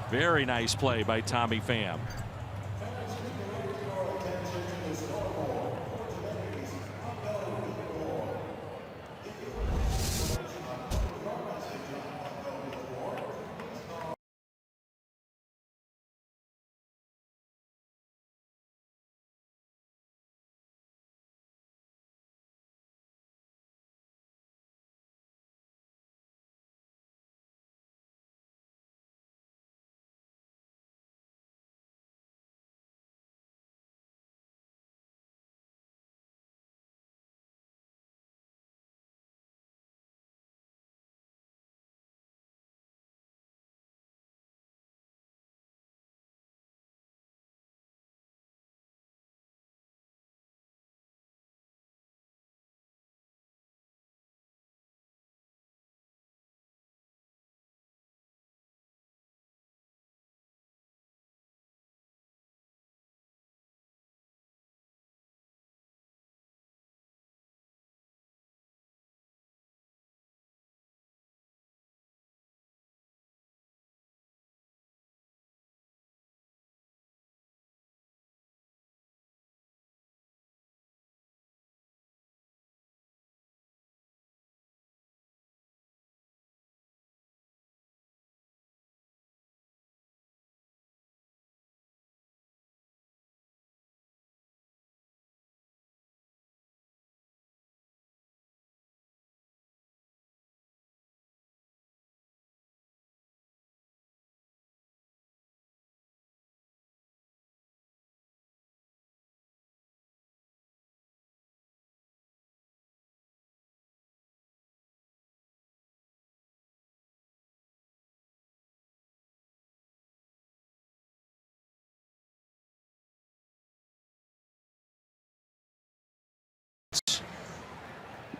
Very nice play by Tommy Pham.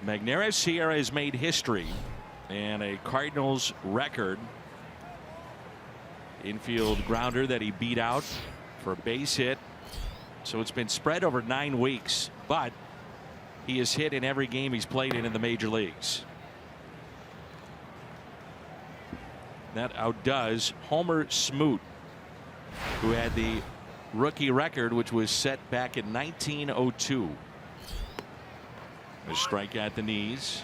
Magneuris Sierra has made history and a Cardinals record. Infield grounder that he beat out for a base hit. So it's been spread over 9 weeks, but he has hit in every game he's played in the major leagues. That outdoes Homer Smoot, who had the rookie record, which was set back in 1902. A strike at the knees.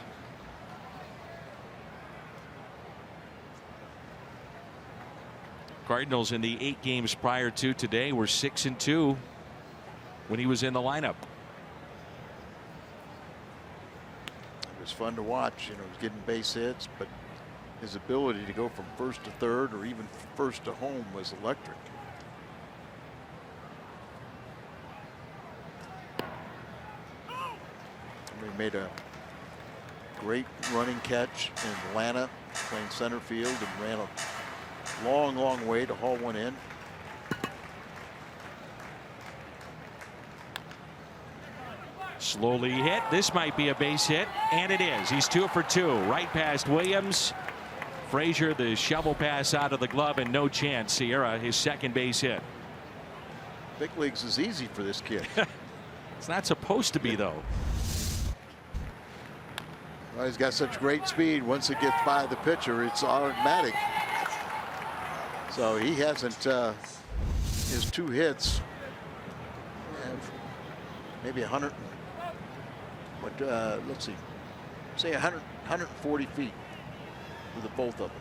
Cardinals in the 8 games prior to today were 6-2 when he was in the lineup. It was fun to watch. You know, he was getting base hits, but his ability to go from first to third or even first to home was electric. He made a great running catch in Atlanta, playing center field, and ran a long way to haul one in. Slowly hit. This might be a base hit, and it is. He's 2 for 2. Right past Williams. Frazier, the shovel pass out of the glove, and no chance. Sierra, his second base hit. Big leagues is easy for this kid. It's not supposed to be, though. Well, he's got such great speed. Once it gets by the pitcher, it's automatic. So he hasn't, his 2 hits, maybe 100, but let's see, say 140 feet with the both of them.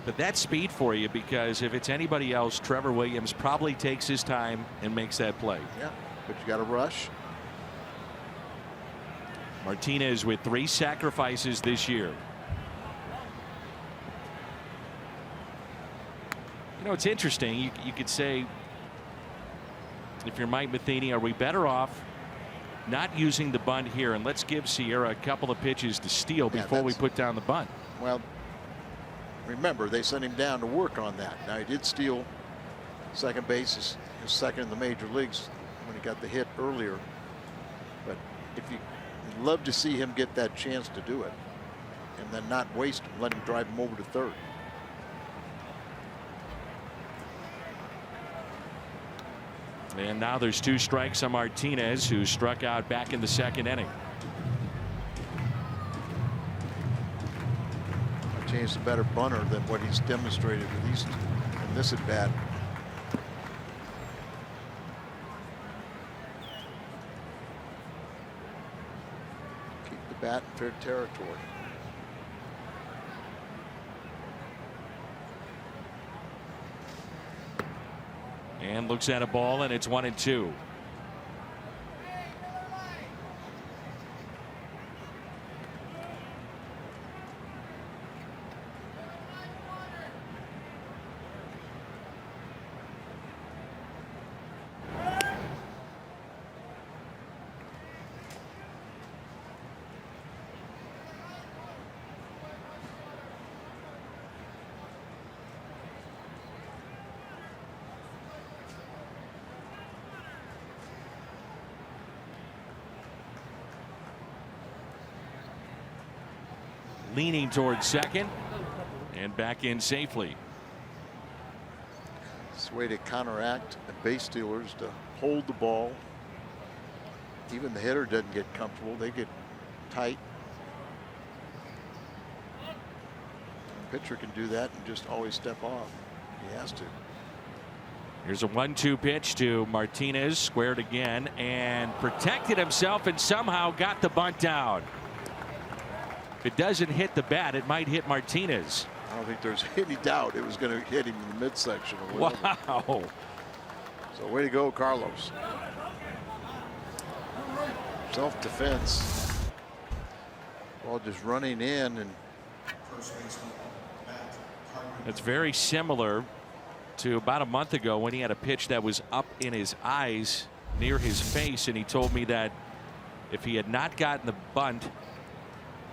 But that's speed for you, because if it's anybody else, Trevor Williams probably takes his time and makes that play. Yeah, but you got to rush. Martinez with 3 sacrifices this year. You know, it's interesting. You could say, if you're Mike Matheny, are we better off not using the bunt here, and let's give Sierra a couple of pitches to steal before we put down the bunt? Well, remember, they sent him down to work on that. Now, he did steal second base, his second in the major leagues when he got the hit earlier. But if you'd love to see him get that chance to do it and then not waste him, let him drive him over to third. And now there's 2 strikes on Martinez, who struck out back in the second inning. Martinez a better bunter than what he's demonstrated, at least in this at bat. Keep the bat in fair territory. And looks at a ball, and it's 1-2. Leaning towards second and back in safely. It's a way to counteract the base stealers, to hold the ball. Even the hitter doesn't get comfortable. They get tight. The pitcher can do that and just always step off. He has to. Here's a 1-2 pitch to Martinez, squared again, and protected himself and somehow got the bunt down. If it doesn't hit the bat, it might hit Martinez. I don't think there's any doubt it was going to hit him in the midsection. Wow. So way to go, Carlos. Self-defense. Ball just running in, and it's very similar to about a month ago when he had a pitch that was up in his eyes near his face, and he told me that if he had not gotten the bunt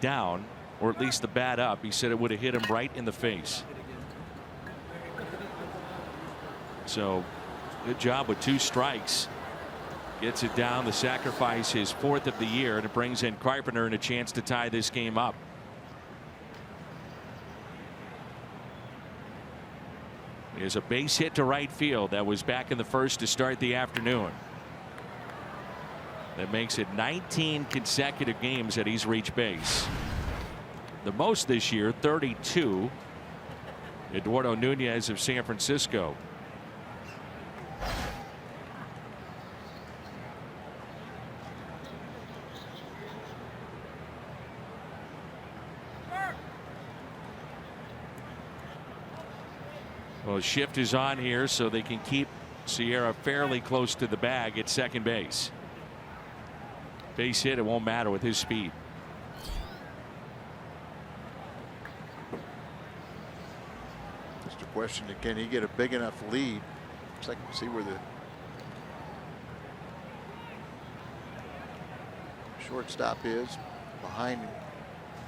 down, or at least the bat up, he said it would have hit him right in the face. So good job with 2 strikes. Gets it down. The sacrifice, his 4th of the year, and it brings in Carpenter and a chance to tie this game up. There's a base hit to right field that was back in the first to start the afternoon. That makes it 19 consecutive games that he's reached base. The most this year, 32. Eduardo Nunez of San Francisco. Well, shift is on here so they can keep Sierra fairly close to the bag at second base. Base hit, it won't matter with his speed. just a question, can he get a big enough lead? Looks like we'll see where the shortstop is behind him.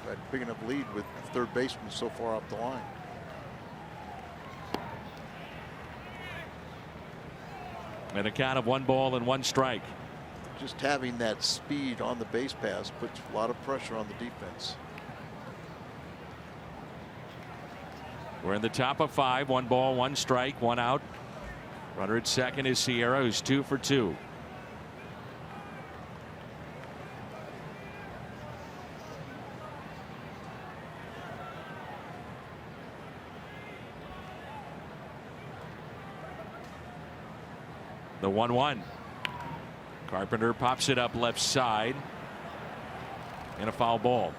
Got a big enough lead with the third baseman so far up the line. And a count of 1 ball and 1 strike. Just having that speed on the base pass puts a lot of pressure on the defense. We're in the top of 5. 1 ball, 1 strike, 1 out. Runner at second is Sierra, who's 2 for 2. The 1-1. Carpenter pops it up left side. And a foul ball.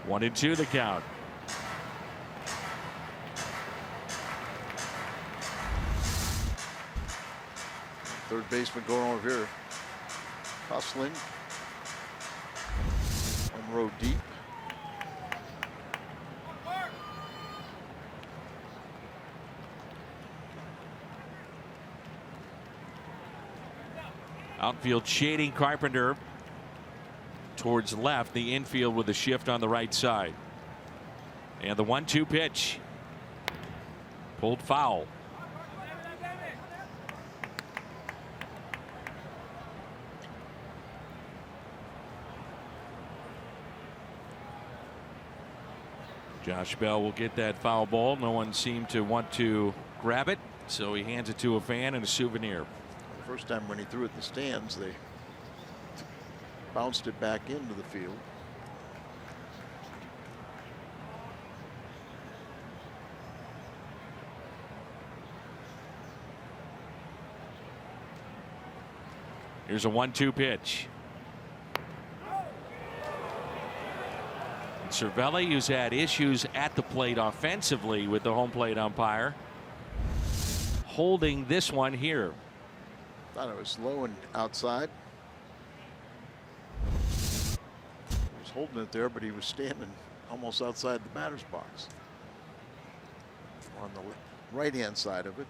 One and 2 the count. Third baseman going over here. Hustling. One row deep. Outfield shading Carpenter towards left. The infield with a shift on the right side. And the 1-2 pitch. Pulled foul. Josh Bell will get that foul ball. No one seemed to want to grab it, so he hands it to a fan and a souvenir. The first time when he threw it in the stands, they bounced it back into the field. Here's a 1-2 pitch. Cervelli, who's had issues at the plate offensively with the home plate umpire, holding this one here. Thought it was low and outside. He was holding it there, but he was standing almost outside the batter's box. On the right-hand side of it.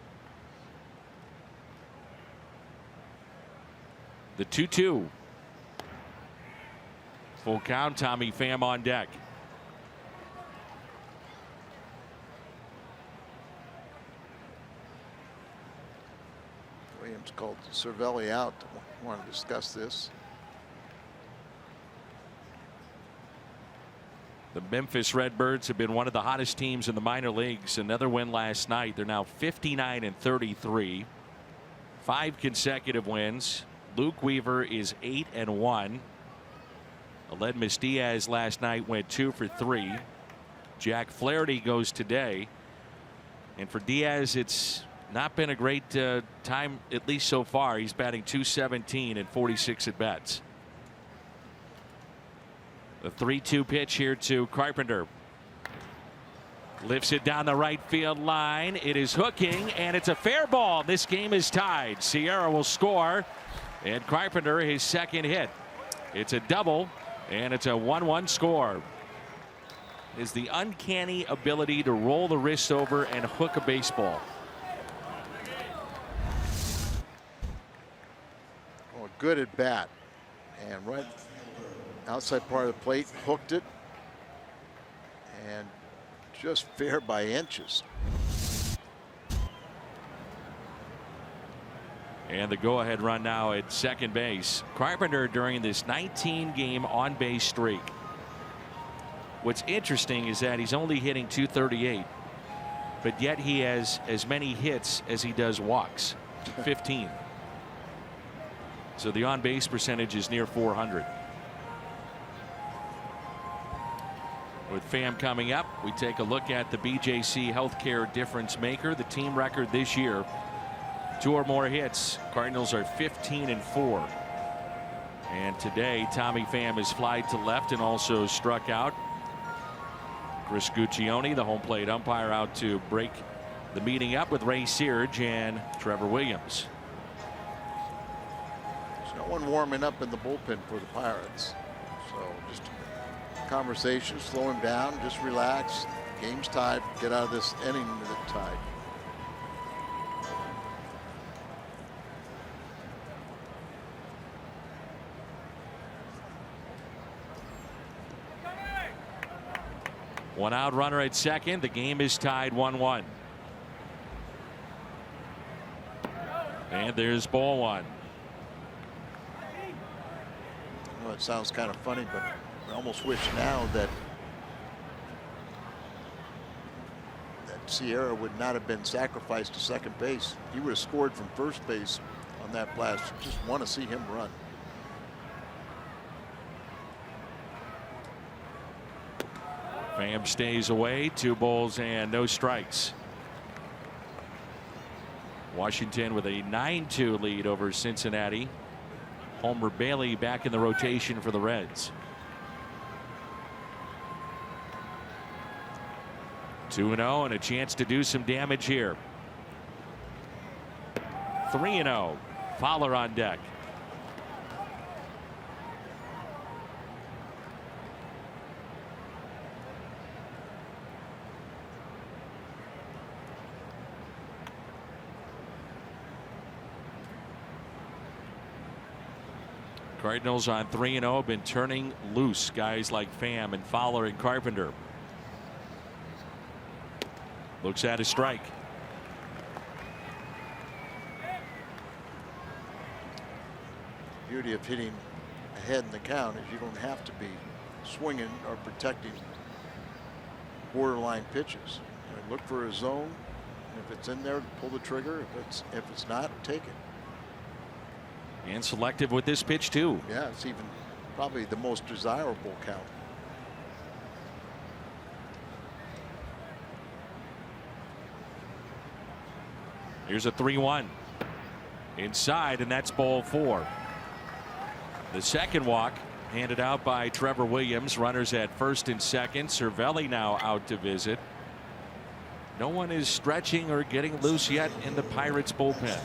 The 2-2. Full count. Tommy Pham on deck. Williams called Cervelli out. Want to discuss this. The Memphis Redbirds have been one of the hottest teams in the minor leagues. Another win last night. They're now 59-33. 5 consecutive wins. Luke Weaver is 8-1. Aledmus Diaz last night went 2 for 3. Jack Flaherty goes today. And for Diaz, it's not been a great time, at least so far. He's batting .217 in 46 at bats. The 3-2 pitch here to Carpenter. Lifts it down the right field line. It is hooking, and it's a fair ball. This game is tied. Sierra will score, and Carpenter his second hit. It's a double, and it's a 1-1 score. Is the uncanny ability to roll the wrist over and hook a baseball. Oh, good at bat, and right outside part of the plate, hooked it, and just fair by inches. And the go-ahead run now at second base. Carpenter during this 19-game on-base streak. What's interesting is that he's only hitting .238, but yet he has as many hits as he does walks, 15. So the on-base percentage is near .400. With Pham coming up, we take a look at the BJC Healthcare Difference Maker. The team record this year, 2 or more hits. Cardinals are 15-4. And today, Tommy Pham has flied to left and also struck out. Chris Guccione, the home plate umpire, out to break the meeting up with Ray Searage and Trevor Williams. There's no one warming up in the bullpen for the Pirates. So just conversation, slow him down, just relax. Game's tied. Get out of this inning that's tied. One out runner at second. The game is tied 1-1. And there's ball one. Well, it sounds kind of funny, but I almost wish now that Sierra would not have been sacrificed to second base. He would have scored from first base on that blast. Just want to see him run. Pham stays away. 2 balls and no strikes. Washington with a 9-2 lead over Cincinnati. Homer Bailey back in the rotation for the Reds. 2-0 and a chance to do some damage here. 3-0. Fowler on deck. Cardinals on 3-0 been turning loose guys like Pham and Fowler and Carpenter. Looks at a strike. Beauty of hitting ahead in the count is you don't have to be swinging or protecting borderline pitches. Look for a zone. If it's in there, pull the trigger. If it's not, take it. And selective with this pitch too. Yeah, it's even probably the most desirable count. Here's a 3-1 inside, and that's ball 4. The second walk handed out by Trevor Williams. Runners at first and second. Cervelli now out to visit. No one is stretching or getting loose yet in the Pirates bullpen.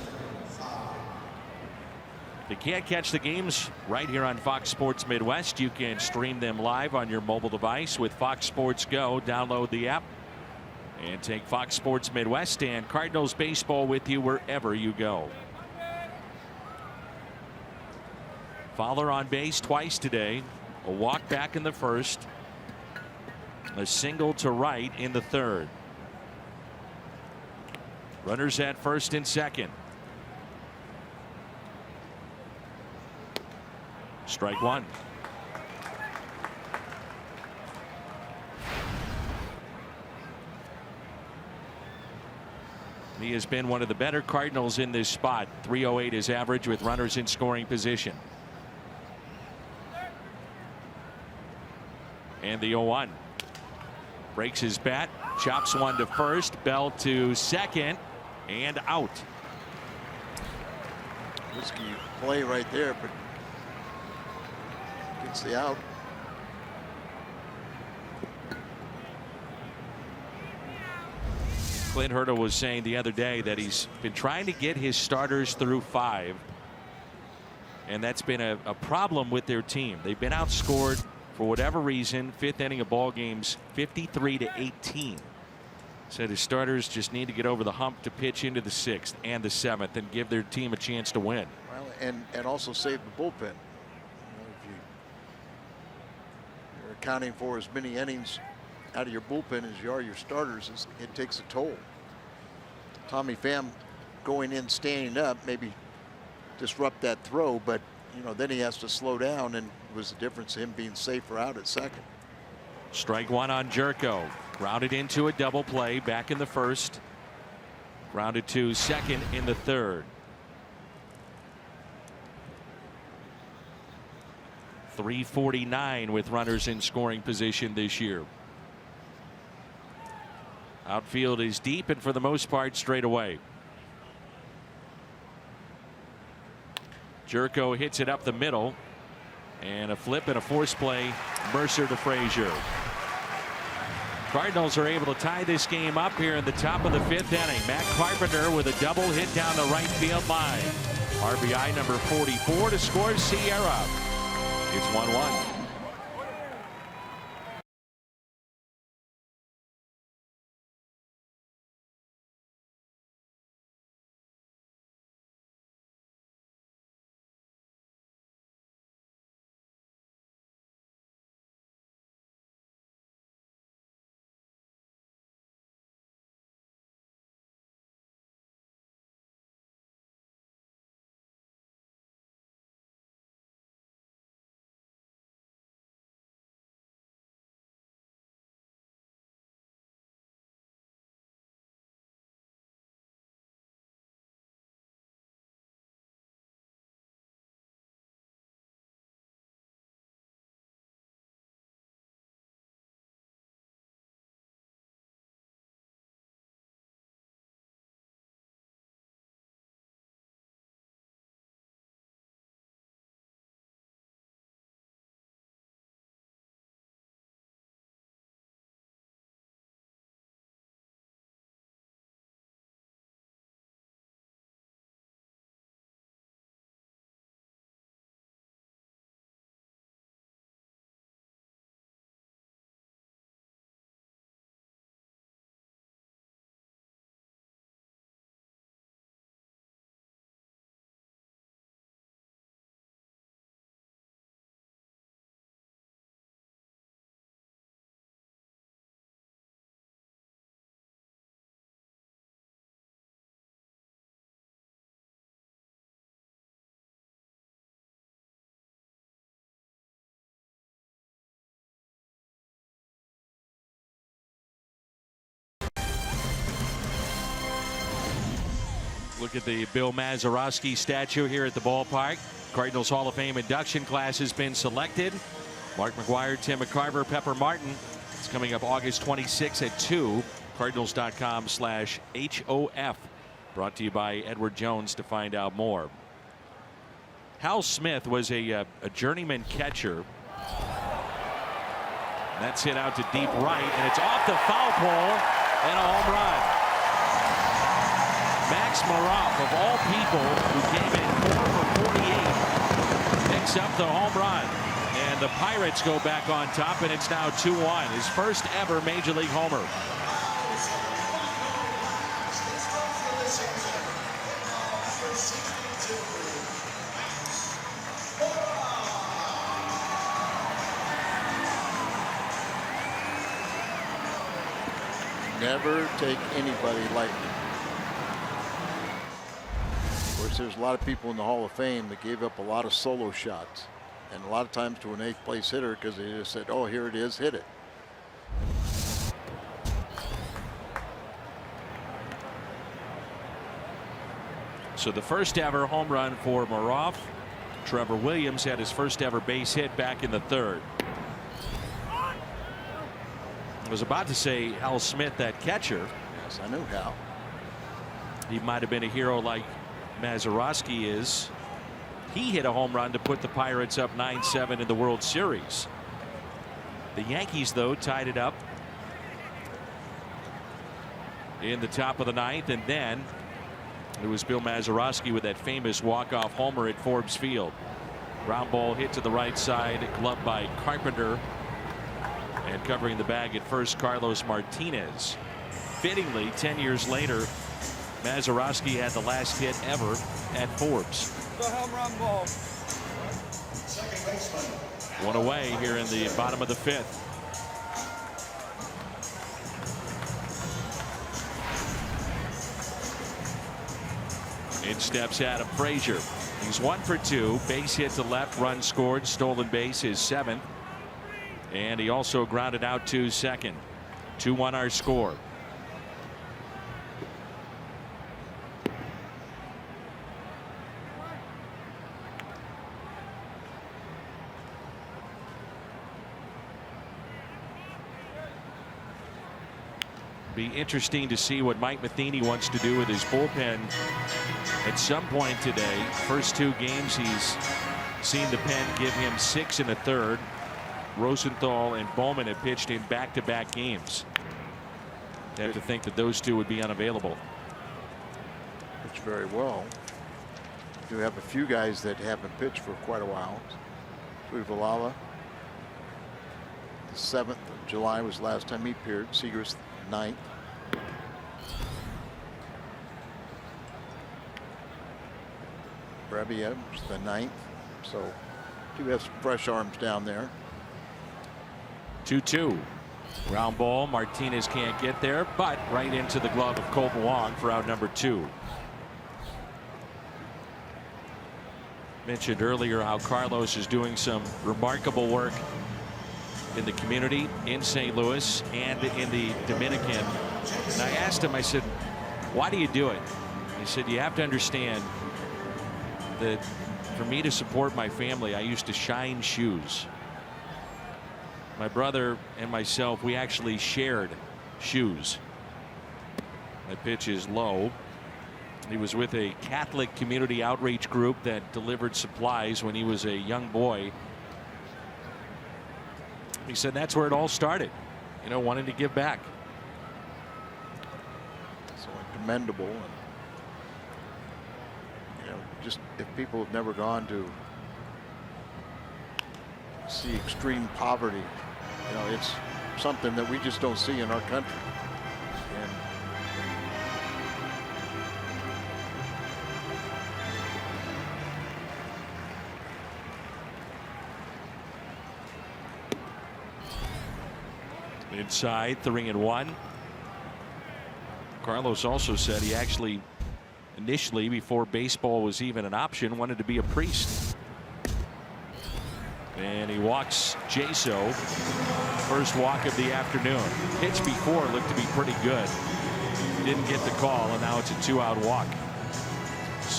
If you can't catch the games right here on Fox Sports Midwest, you can stream them live on your mobile device with Fox Sports Go. Download the app and take Fox Sports Midwest and Cardinals baseball with you wherever you go. Fowler on base twice today. A walk back in the first. A single to right in the third. Runners at first and second. Strike 1. He has been one of the better Cardinals in this spot. 308 is average with runners in scoring position. And the 0-1. Breaks his bat, chops one to first, Bell to second, and out. Risky play right there, but gets the out. Clint Hurdle was saying the other day that he's been trying to get his starters through 5, and that's been a problem with their team. They've been outscored for whatever reason, 5th inning of ball games, 53-18. Said his starters just need to get over the hump to pitch into the 6th and the 7th and give their team a chance to win. Well, and also save the bullpen. If you're accounting for as many innings out of your bullpen as you are your starters, it takes a toll. Tommy Pham going in, standing up, maybe disrupt that throw, but then he has to slow down, and it was the difference him being safer out at second. Strike 1 on Jerko. Grounded into a double play back in the first. Grounded to second in the third. 349 with runners in scoring position this year. Outfield is deep and for the most part straight away. Jerko hits it up the middle, and a flip and a force play. Mercer to Frazier. Cardinals are able to tie this game up here in the top of the 5th inning. Matt Carpenter with a double hit down the right field line. RBI number 44 to score Sierra. It's 1-1. Look at the Bill Mazeroski statue here at the ballpark. Cardinals Hall of Fame induction class has been selected. Mark McGwire, Tim McCarver, Pepper Martin. It's coming up August 26 at 2. Cardinals.com/HOF. Brought to you by Edward Jones to find out more. Hal Smith was a journeyman catcher. That's hit out to deep right, and it's off the foul pole and a home run. Max Maroff, of all people, who came in 4 for 48, picks up the home run. And the Pirates go back on top, and it's now 2-1. His first ever Major League homer. Never take anybody lightly. Of course, there's a lot of people in the Hall of Fame that gave up a lot of solo shots, and a lot of times to an 8th place hitter because they just said, oh, here it is, hit it. So the first ever home run for Maroff. Trevor Williams had his first ever base hit back in the 3rd. I was about to say Hal Smith, that catcher. Yes, I know Hal. He might have been a hero like Mazeroski is. He hit a home run to put the Pirates up 9-7 in the World Series. The Yankees, though, tied it up in the top of the 9th, and then it was Bill Mazeroski with that famous walk-off homer at Forbes Field. Ground ball hit to the right side, gloved by Carpenter. And covering the bag at first, Carlos Martinez. Fittingly, 10 years later, Mazeroski had the last hit ever at Forbes. The home run ball. One away here in the bottom of the 5th. In steps Adam Frazier. He's 1 for 2. Base hit to left, run scored, stolen base his 7th. And he also grounded out to second. 2-1 our score. Be interesting to see what Mike Matheny wants to do with his bullpen at some point today. First 2 games he's seen the pen give him 6 1/3. Rosenthal and Bowman have pitched in back-to-back games. You have to think that those 2 would be unavailable. Pitched very well. You have a few guys that haven't pitched for quite a while. Tuivalala, the 7th of July was the last time he appeared. Seager's 9th. Brebia was the 9th. So you have some fresh arms down there. 2-2. Ground ball. Martinez can't get there, but right into the glove of Colton Wong for out number 2. Mentioned earlier how Carlos is doing some remarkable work in the community in St. Louis and in the Dominican. And I asked him, I said, why do you do it? He said, you have to understand that for me to support my family, I used to shine shoes. My brother and myself, we actually shared shoes. My pitch is low. He was with a Catholic community outreach group that delivered supplies when he was a young boy. He said that's where it all started, you know, wanting to give back. So commendable. And, you know, just if people have never gone to see extreme poverty, you know, it's something that we just don't see in our country. And inside, 3-1. Carlos also said he actually initially, before baseball was even an option, wanted to be a priest. And he walks Jaso. First walk of the afternoon. Pitch before looked to be pretty good. Didn't get the call, and now it's a 2-out walk.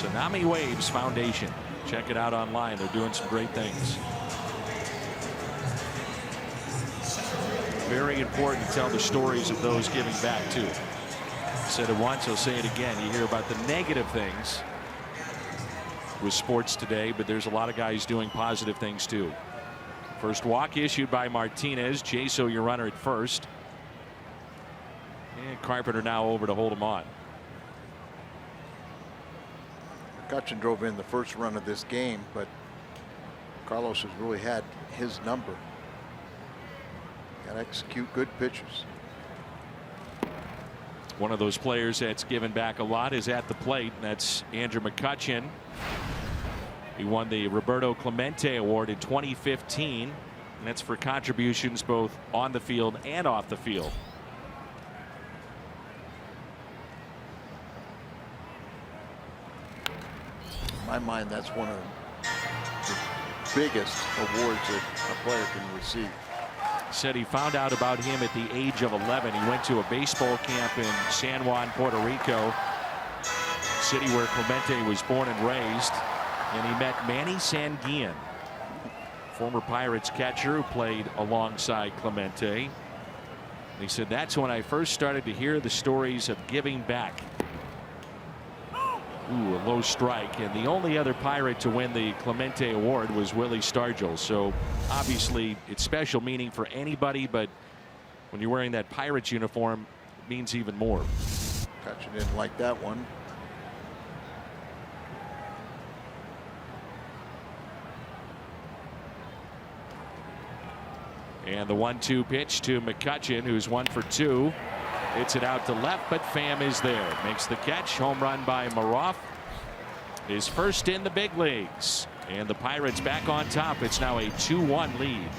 Tsunami Waves Foundation. Check it out online. They're doing some great things. Very important to tell the stories of those giving back too. Said it once, I'll say it again. You hear about the negative things with sports today, but there's a lot of guys doing positive things too. First walk issued by Martinez. Jaso, your runner at first. And Carpenter now over to hold him on. McCutchen drove in the first run of this game, but Carlos has really had his number. Got to execute good pitches. One of those players that's given back a lot is at the plate, and that's Andrew McCutchen. He won the Roberto Clemente Award in 2015, and that's for contributions both on the field and off the field. In my mind, that's one of the biggest awards that a player can receive. Said he found out about him at the age of 11. He went to a baseball camp in San Juan, Puerto Rico, city where Clemente was born and raised, and he met Manny Sanguillen, former Pirates catcher who played alongside Clemente. And he said, that's when I first started to hear the stories of giving back. Ooh, a low strike, and the only other Pirate to win the Clemente Award was Willie Stargell. So obviously it's special meaning for anybody, but when you're wearing that Pirates uniform, it means even more. Catcher didn't like that one. And the 1-2 pitch to McCutchen, who's 1 for 2. Hits it out to left, but Pham is there. Makes the catch. Home run by Maroff. His first in the big leagues. And the Pirates back on top. It's now a 2-1 lead.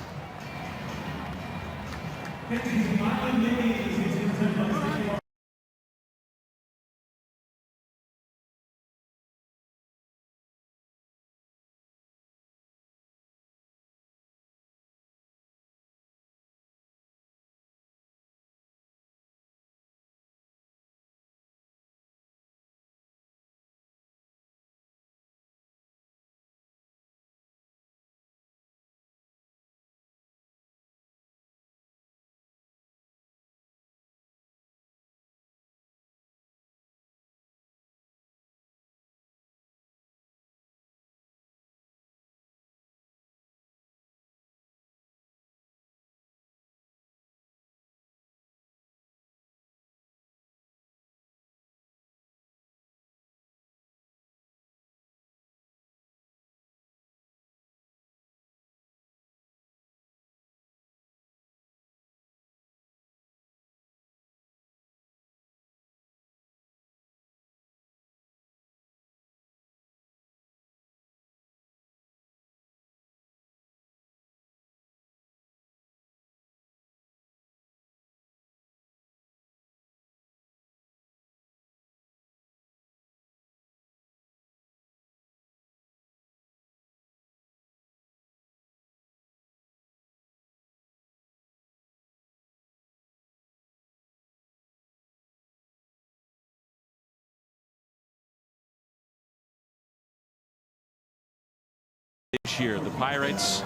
This year, the Pirates,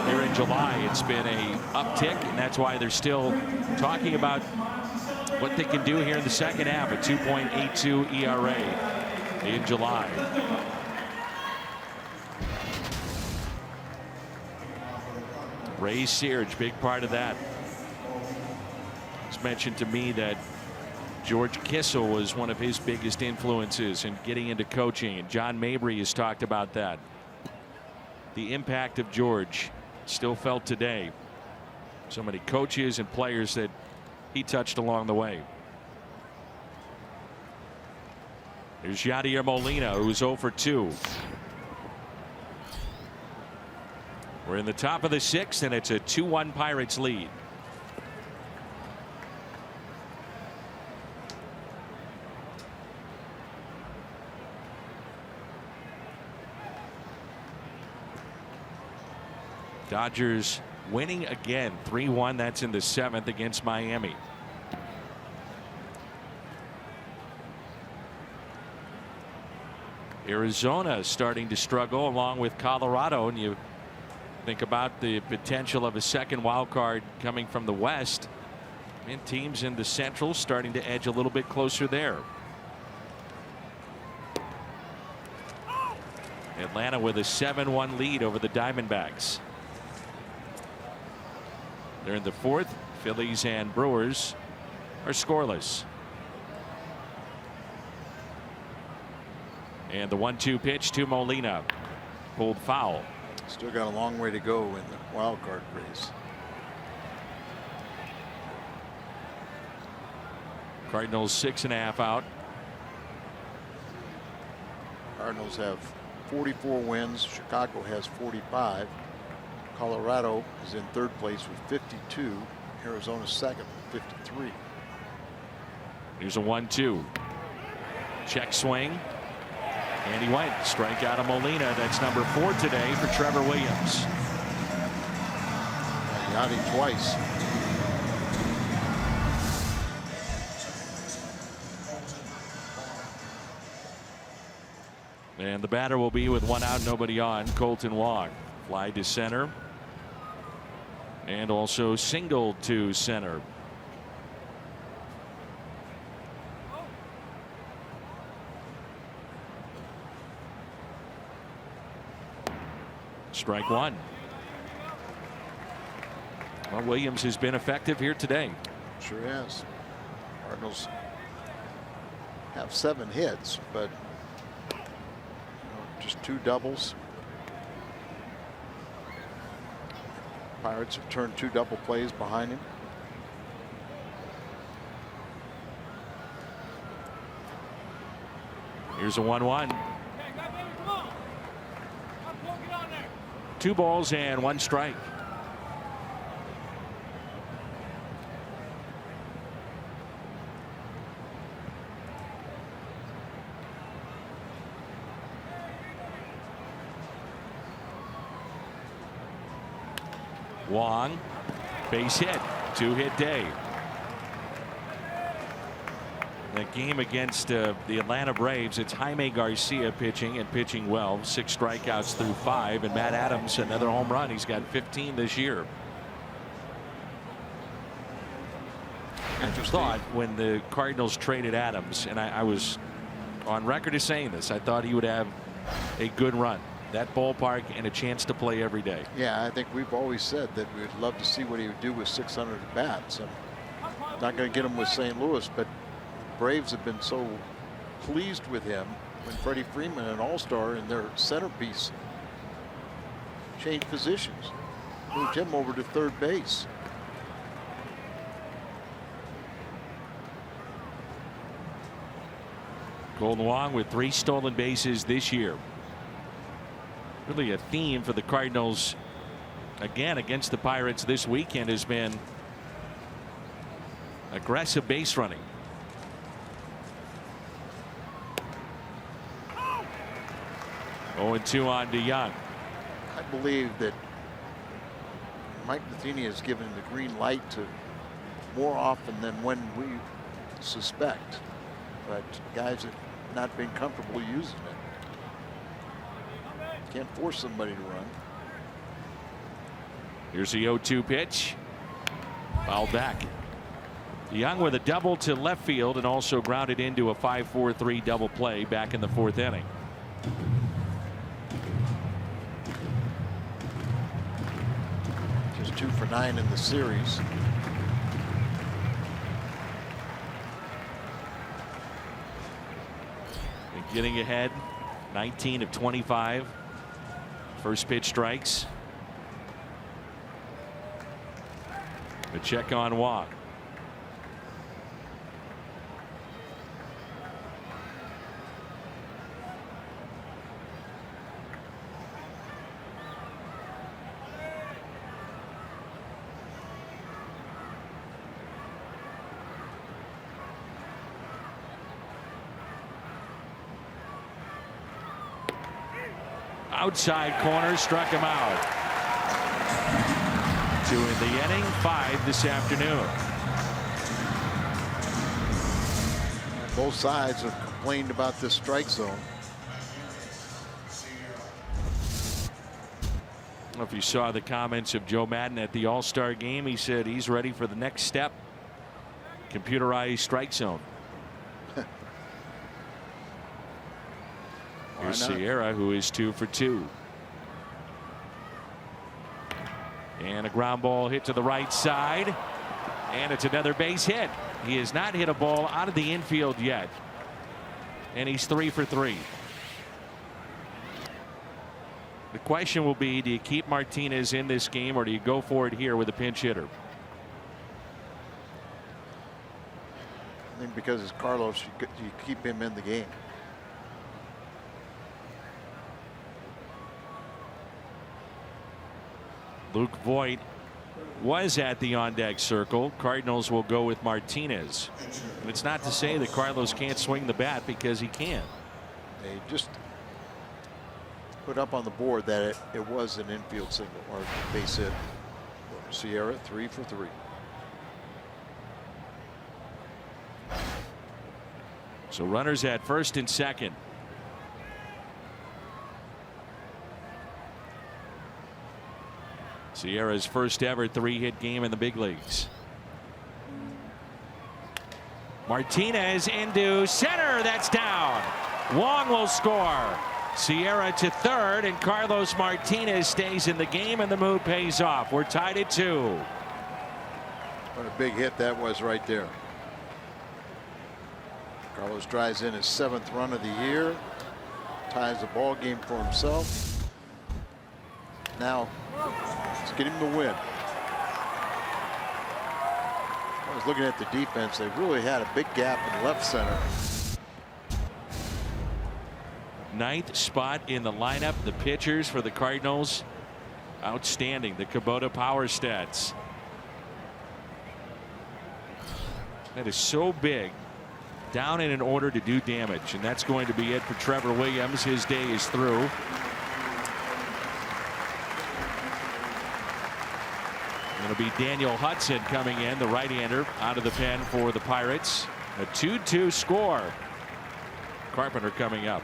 here in July, it's been a uptick, and that's why they're still talking about what they can do here in the second half. A 2.82 ERA in July. Ray Searage, big part of that. It's mentioned to me that George Kissel was one of his biggest influences in getting into coaching, and John Mabry has talked about that. The impact of George still felt today. So many coaches and players that he touched along the way. There's Yadier Molina, who's 0 for 2. We're in the top of the 6th, and it's a 2-1 Pirates lead. Dodgers winning again, 3-1. That's in the 7th against Miami. Arizona starting to struggle along with Colorado, and you think about the potential of a second wild card coming from the West, and teams in the Central starting to edge a little bit closer there. Atlanta with a 7-1 lead over the Diamondbacks. They're in the fourth. Phillies and Brewers are scoreless. And the 1-2 pitch to Molina. Pulled foul. Still got a long way to go in the wild card race. Cardinals 6.5 out. Cardinals have 44 wins. Chicago has 45. Colorado is in third place with 52. Arizona second with 53. Here's a 1-2. Check swing. And he went. Strikeout of Molina. That's number 4 today for Trevor Williams. He got him twice. And the batter will be with 1 out, nobody on. Colton Wong. Fly to center. And also single to center. Strike one. Well, Williams has been effective here today. Sure has. Cardinals have 7 hits, but just 2 doubles. Pirates have turned 2 double plays behind him. Here's a 1-1. 2 balls and 1 strike. Wong, base hit, 2-hit day. That game against the Atlanta Braves, it's Jaime Garcia pitching and pitching well. 6 strikeouts through 5, and Matt Adams another home run. He's got 15 this year. I just thought when the Cardinals traded Adams, and I was on record as saying this, I thought he would have a good run. That ballpark and a chance to play every day. Yeah, I think we've always said that we'd love to see what he would do with 600 at bats. I'm not going to get him with St. Louis, but Braves have been so pleased with him when Freddie Freeman, an all-star in their centerpiece, changed positions, moved him over to third base. Golden Wong with 3 stolen bases this year. Really a theme for the Cardinals again against the Pirates this weekend has been aggressive base running. Oh, 2 on DeYoung. I believe that Mike Matheny has given the green light to more often than when we suspect, but guys have not been comfortable using it. Can't force somebody to run. Here's the 0-2 pitch. Fouled back. Young with a double to left field and also grounded into a 5-4-3 double play back in the 4th inning. Just 2 for 9 in the series. And getting ahead, 19 of 25. First pitch strikes. A check on Wong. Outside corner, struck him out. 2 in the inning, 5 this afternoon. Both sides have complained about this strike zone. know if you saw the comments of Joe Madden at the All-Star game. He said he's ready for the next step. Computerized strike zone. Here's Sierra, who is 2 for 2. And a ground ball hit to the right side. And it's another base hit. He has not hit a ball out of the infield yet. And he's 3 for 3. The question will be, do you keep Martinez in this game or do you go for it here with a pinch hitter? I think because it's Carlos, you keep him in the game. Luke Voigt was at the on-deck circle. Cardinals will go with Martinez. And it's not to say that Carlos can't swing the bat, because he can. They just put up on the board that it was an infield single or base hit. Sierra 3 for 3. So runners at first and second. Sierra's first ever 3-hit game in the big leagues. Martinez into center. That's down. Wong will score. Sierra to third, and Carlos Martinez stays in the game, and the move pays off. We're tied at 2. What a big hit that was right there. Carlos drives in his 7th run of the year, ties the ball game for himself. Now let's get him the win. I was looking at the defense. They really had a big gap in left center. 9th spot in the lineup. The pitchers for the Cardinals, outstanding. The Kubota power stats. That is so big. Down in an order to do damage, and that's going to be it for Trevor Williams. His day is through. Going to be Daniel Hudson coming in, the right-hander, out of the pen for the Pirates. A 2-2 score. Carpenter coming up.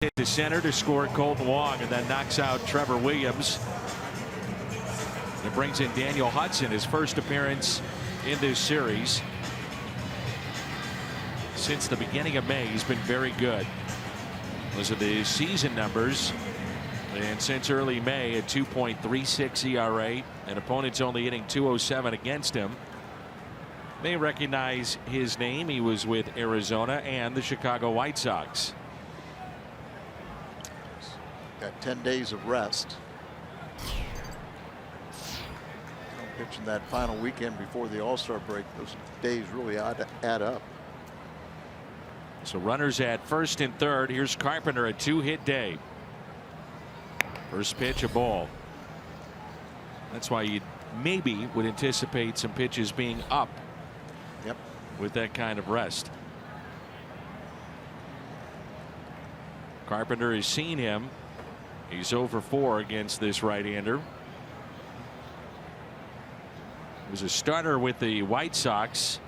Hit to center to score Colton Wong, and then knocks out Trevor Williams. It brings in Daniel Hudson, his first appearance in this series. Since the beginning of May, he's been very good. Those are the season numbers. And since early May, a 2.36 ERA, and opponents only hitting .207 against him. May recognize his name. He was with Arizona and the Chicago White Sox. Got 10 days of rest. Pitching that final weekend before the All-Star break, those days really add up. So runners at first and third. Here's Carpenter, a 2-hit day. First pitch, a ball. That's why you maybe would anticipate some pitches being up. Yep. With that kind of rest. Carpenter has seen him. He's 0 for 4 against this right-hander. He was a starter with the White Sox.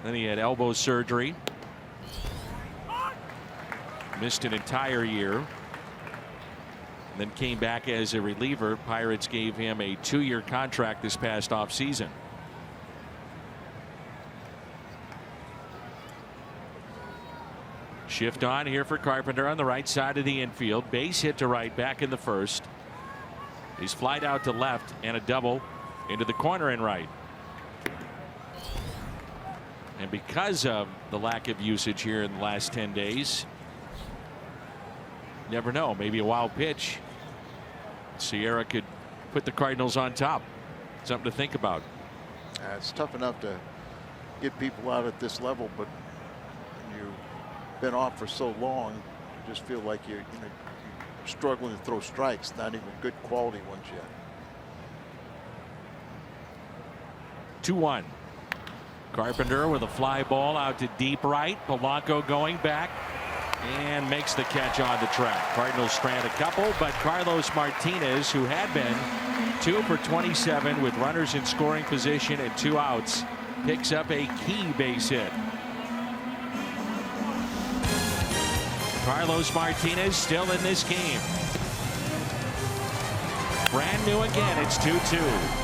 Then he had elbow surgery. Missed an entire year. And then came back as a reliever. Pirates gave him a 2-year contract this past offseason. Shift on here for Carpenter on the right side of the infield. Base hit to right, back in the first. He's flied out to left and a double into the corner and right. And because of the lack of usage here in the last 10 days, never know, maybe a wild pitch. Sierra could put the Cardinals on top. Something to think about. It's tough enough to get people out at this level, but when you've been off for so long, you just feel like you're struggling to throw strikes, not even good quality ones yet. 2-1. Carpenter with a fly ball out to deep right. Polanco going back and makes the catch on the track. Cardinals strand a couple, but Carlos Martinez, who had been 2 for 27 with runners in scoring position and 2 outs, picks up a key base hit. Carlos Martinez still in this game. Brand new again. It's 2-2.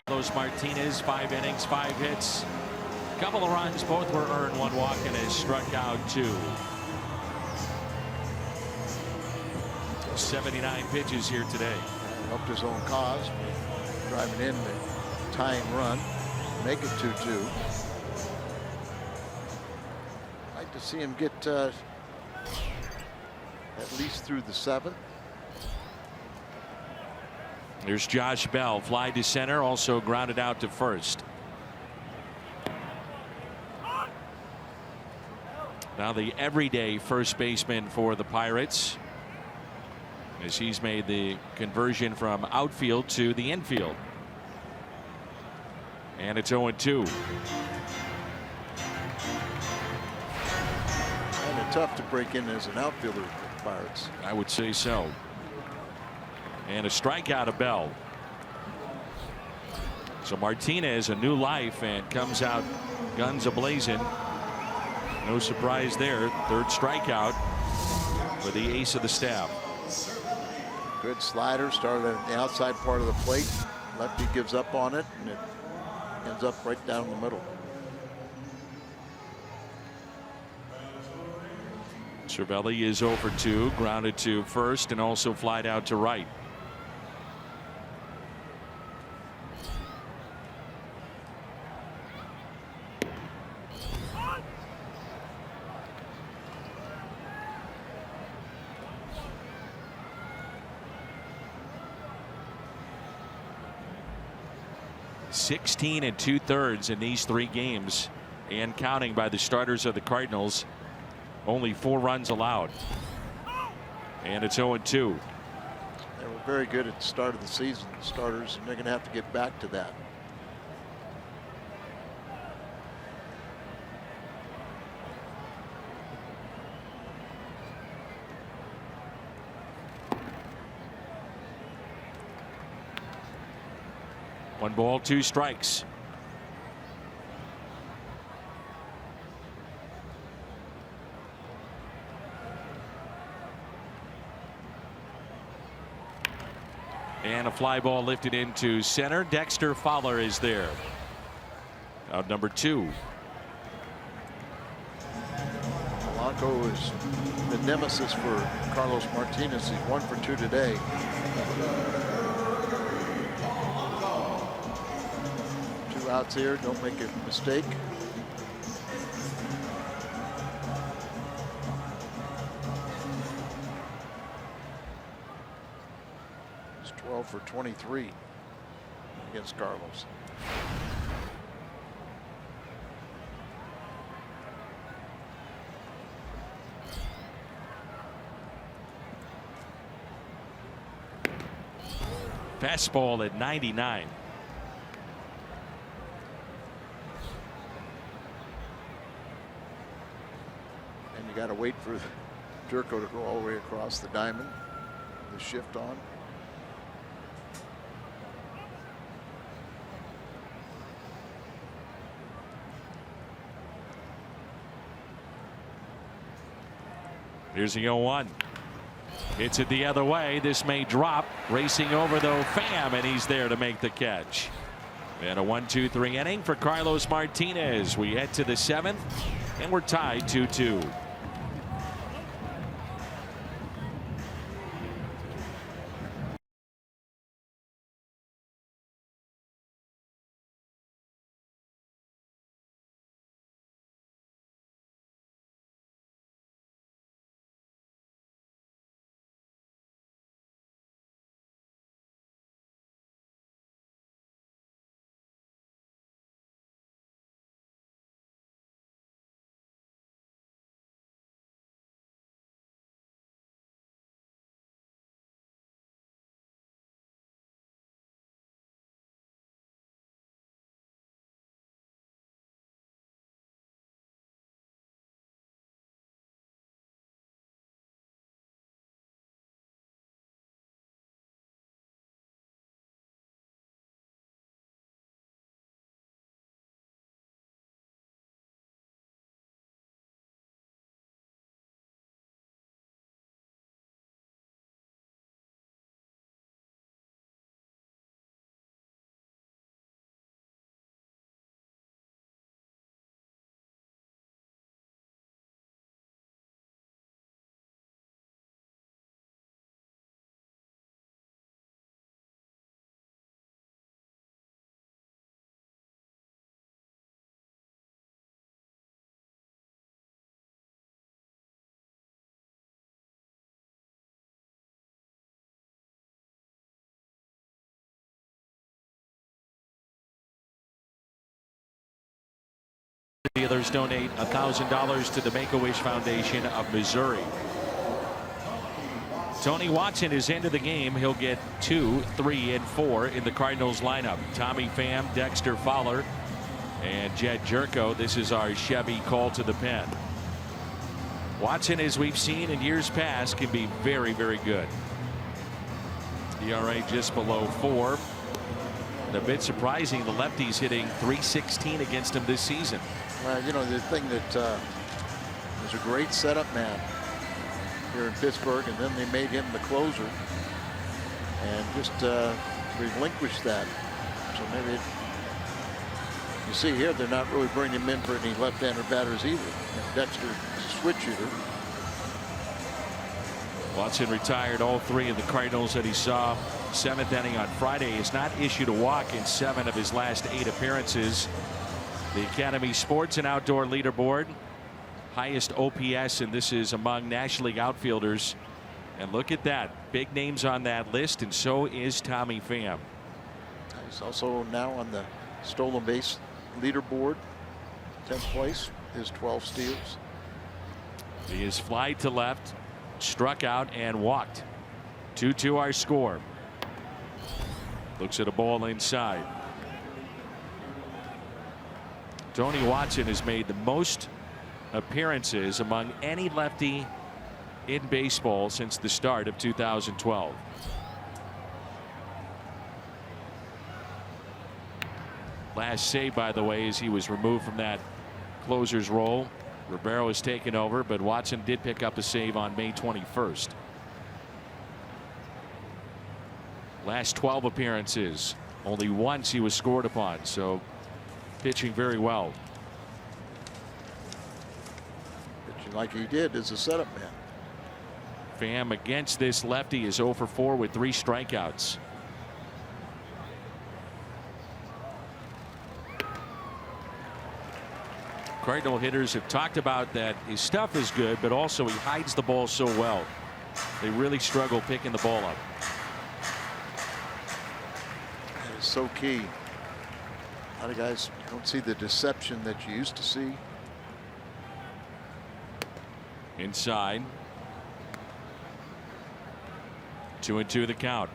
Carlos Martinez, 5 innings, 5 hits, couple of runs, both were earned, 1 walk, and has struck out 2. 79 pitches here today. Helped his own cause, driving in the tying run, make it 2-2. Like to see him get at least through the 7th. There's Josh Bell, fly to center, also grounded out to first. Now the everyday first baseman for the Pirates, as he's made the conversion from outfield to the infield. And it's 0-2. Kind of tough to break in as an outfielder for the Pirates. I would say so. And a strikeout of Bell. So Martinez, a new life, and comes out guns a-blazing. No surprise there. 3rd strikeout for the ace of the staff. Good slider, started at the outside part of the plate. Lefty gives up on it, and it ends up right down the middle. Cervelli is over 2, grounded to first and also flied out to right. $16 2/3 in these 3 games and counting by the starters of the Cardinals. Only 4 runs allowed. And it's 0-2. They were very good at the start of the season, the starters, and they're going to have to get back to that. One ball, 2 strikes. And a fly ball lifted into center. Dexter Fowler is there. Out number 2. Polanco is the nemesis for Carlos Martinez. He's 1 for 2 today. Two outs here. Don't make a mistake. He's 12 for 23 against Carlos. Fastball at 99. And you got to wait for Jerko to go all the way across the diamond. The shift on. Here's the 0-1. Hits it the other way. This may drop. Racing over though Pham, and he's there to make the catch. And a 1-2-3 inning for Carlos Martinez. We head to the 7th, and we're tied 2-2. Dealers donate $1,000 to the Make-A-Wish Foundation of Missouri. Tony Watson is into the game. He'll get 2, 3, and 4 in the Cardinals lineup. Tommy Pham, Dexter Fowler, and Jed Jerko. This is our Chevy call to the pen. Watson, as we've seen in years past, can be very, very good. ERA just below 4. And a bit surprising, the lefty's hitting .316 against him this season. Well, you know, the thing that was a great setup man here in Pittsburgh, and then they made him the closer and just relinquished that. So maybe you see here they're not really bringing him in for any left-hander batters either. And Dexter is a switch shooter. Watson retired all 3 of the Cardinals that he saw. 7th inning on Friday. Has not issued a walk in 7 of his last 8 appearances. The Academy Sports and Outdoor Leaderboard. Highest OPS, and this is among National League outfielders. And look at that. Big names on that list, and so is Tommy Pham. He's also now on the stolen base leaderboard. 10th place. His 12 steals. He is fly to left, struck out, and walked. 2-2 our score. Looks at a ball inside. Tony Watson has made the most appearances among any lefty in baseball since the start of 2012. Last save, by the way, as he was removed from that closer's role. Ribeiro has taken over, but Watson did pick up a save on May 21st. Last 12 appearances, only once he was scored upon, so pitching very well. Pitching like he did as a setup man. Pham against this lefty is 0 for 4 with 3 strikeouts. Cardinal hitters have talked about that his stuff is good, but also he hides the ball so well. They really struggle picking the ball up. That is so key. A lot of guys don't see the deception that you used to see. Inside. 2-2 the count.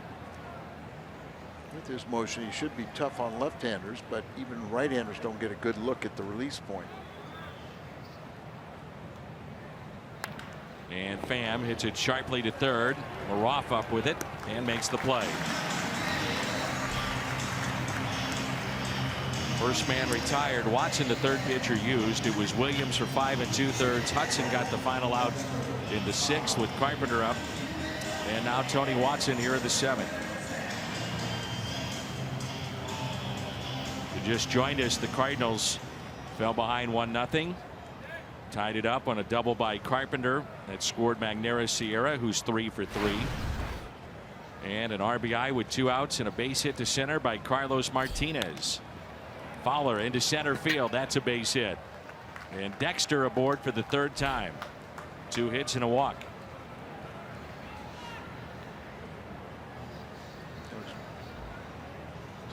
With his motion, he should be tough on left-handers, but even right-handers don't get a good look at the release point. And Pham hits it sharply to third. Maroff up with it and makes the play. First man retired. Watson, the third pitcher used. It was Williams for 5 2/3. Hudson got the final out in the 6th with Carpenter up. And now Tony Watson here in the 7th. Who just joined us, the Cardinals fell behind 1-0. Tied it up on a double by Carpenter that scored Magneuris Sierra, who's 3 for 3. And an RBI with 2 outs and a base hit to center by Carlos Martinez. Fowler into center field. That's a base hit. And Dexter aboard for the 3rd time. 2 hits and a walk.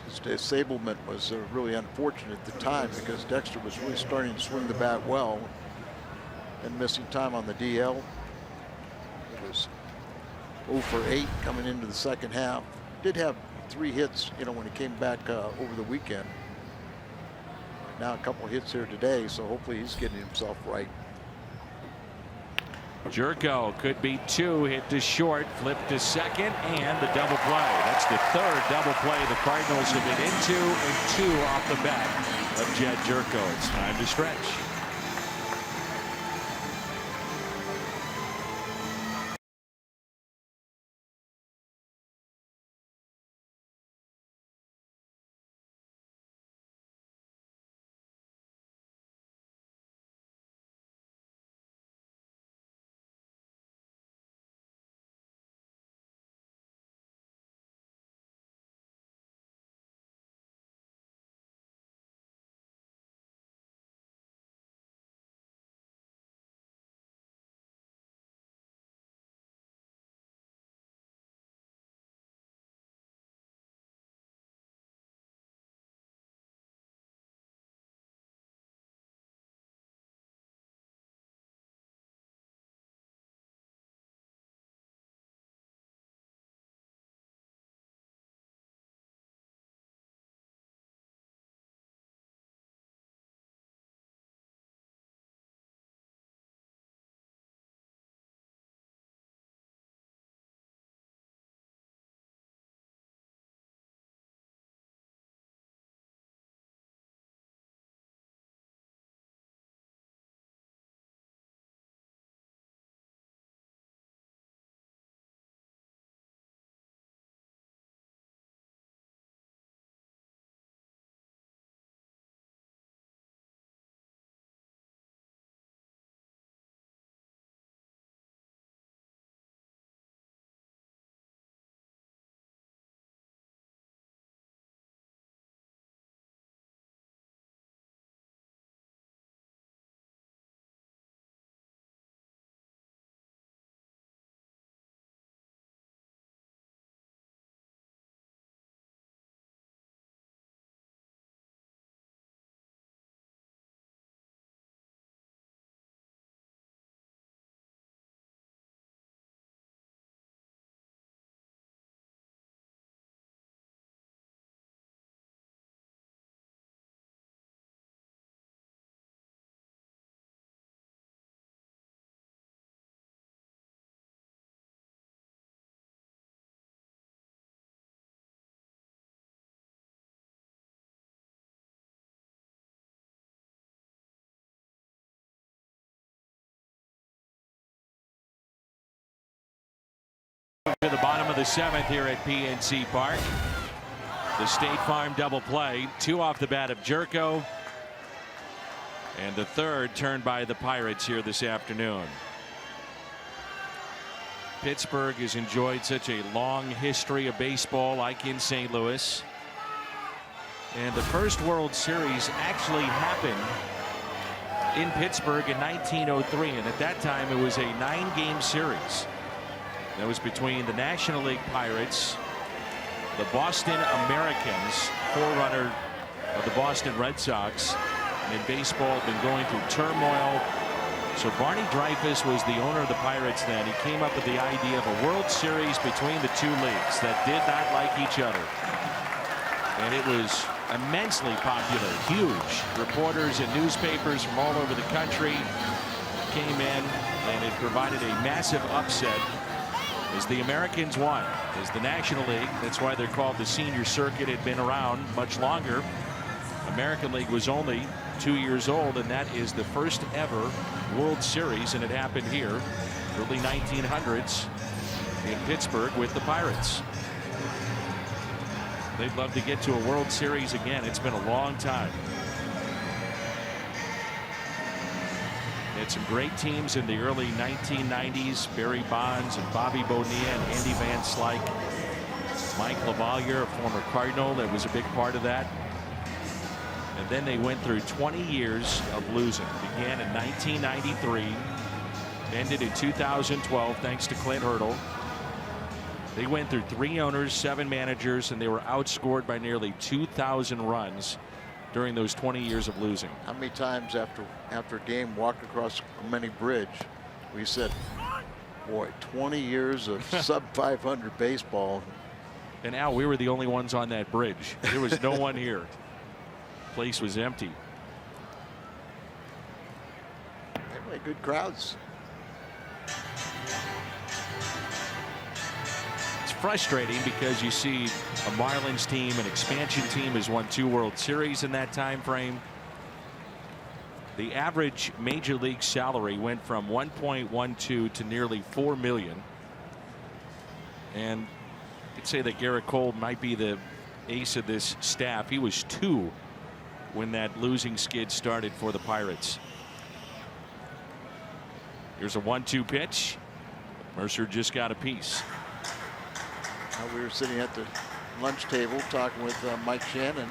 His disablement was really unfortunate at the time because Dexter was really starting to swing the bat well and missing time on the DL. It was 0 for 8 coming into the 2nd half. Did have 3 hits, when he came back over the weekend. Now a couple hits here today, so hopefully he's getting himself right. Jerko could be 2, hit to short, flip to second, and the double play. That's the 3rd double play the Cardinals have been into, and 2 off the bat of Jed Jerko. It's time to stretch. To the bottom of the 7th here at PNC Park. The State Farm double play. 2 off the bat of Jerko. And the 3rd turned by the Pirates here this afternoon. Pittsburgh has enjoyed such a long history of baseball, like in St. Louis. And the first World Series actually happened in Pittsburgh in 1903. And at that time, it was a 9-game series. That was between the National League Pirates, the Boston Americans, forerunner of the Boston Red Sox. And baseball had been going through turmoil. So Barney Dreyfuss was the owner of the Pirates then. He came up with the idea of a World Series between the 2 leagues that did not like each other. And it was immensely popular, huge. Reporters and newspapers from all over the country came in, and it provided a massive upset as the Americans won. As the National League, that's why they're called the senior circuit, had been around much longer. American League was only 2 years old, and that is the first ever World Series, and it happened here early 1900s in Pittsburgh with the Pirates. They'd love to get to a World Series again. It's been a long time. Had some great teams in the early 1990s. Barry Bonds and Bobby Bonilla and Andy Van Slyke. Mike LaValliere, a former Cardinal, that was a big part of that. And then they went through 20 years of losing. Began in 1993. Ended in 2012 thanks to Clint Hurdle. They went through 3 owners, 7 managers, and they were outscored by nearly 2,000 runs during those 20 years of losing. How many times after a game walked across Clemente Bridge, we said, boy, 20 years of sub 500 baseball. And Al, we were the only ones on that bridge. There was no one here. Place was empty. They had good crowds. It's frustrating because you see a Marlins team, an expansion team, has won 2 World Series in that time frame. The average major league salary went from 1.12 to nearly $4 million. And you'd say that Garrett Cole might be the ace of this staff. He was 2 when that losing skid started for the Pirates. Here's a 1-2 pitch. Mercer just got a piece. We were sitting at the lunch table talking with Mike Shannon,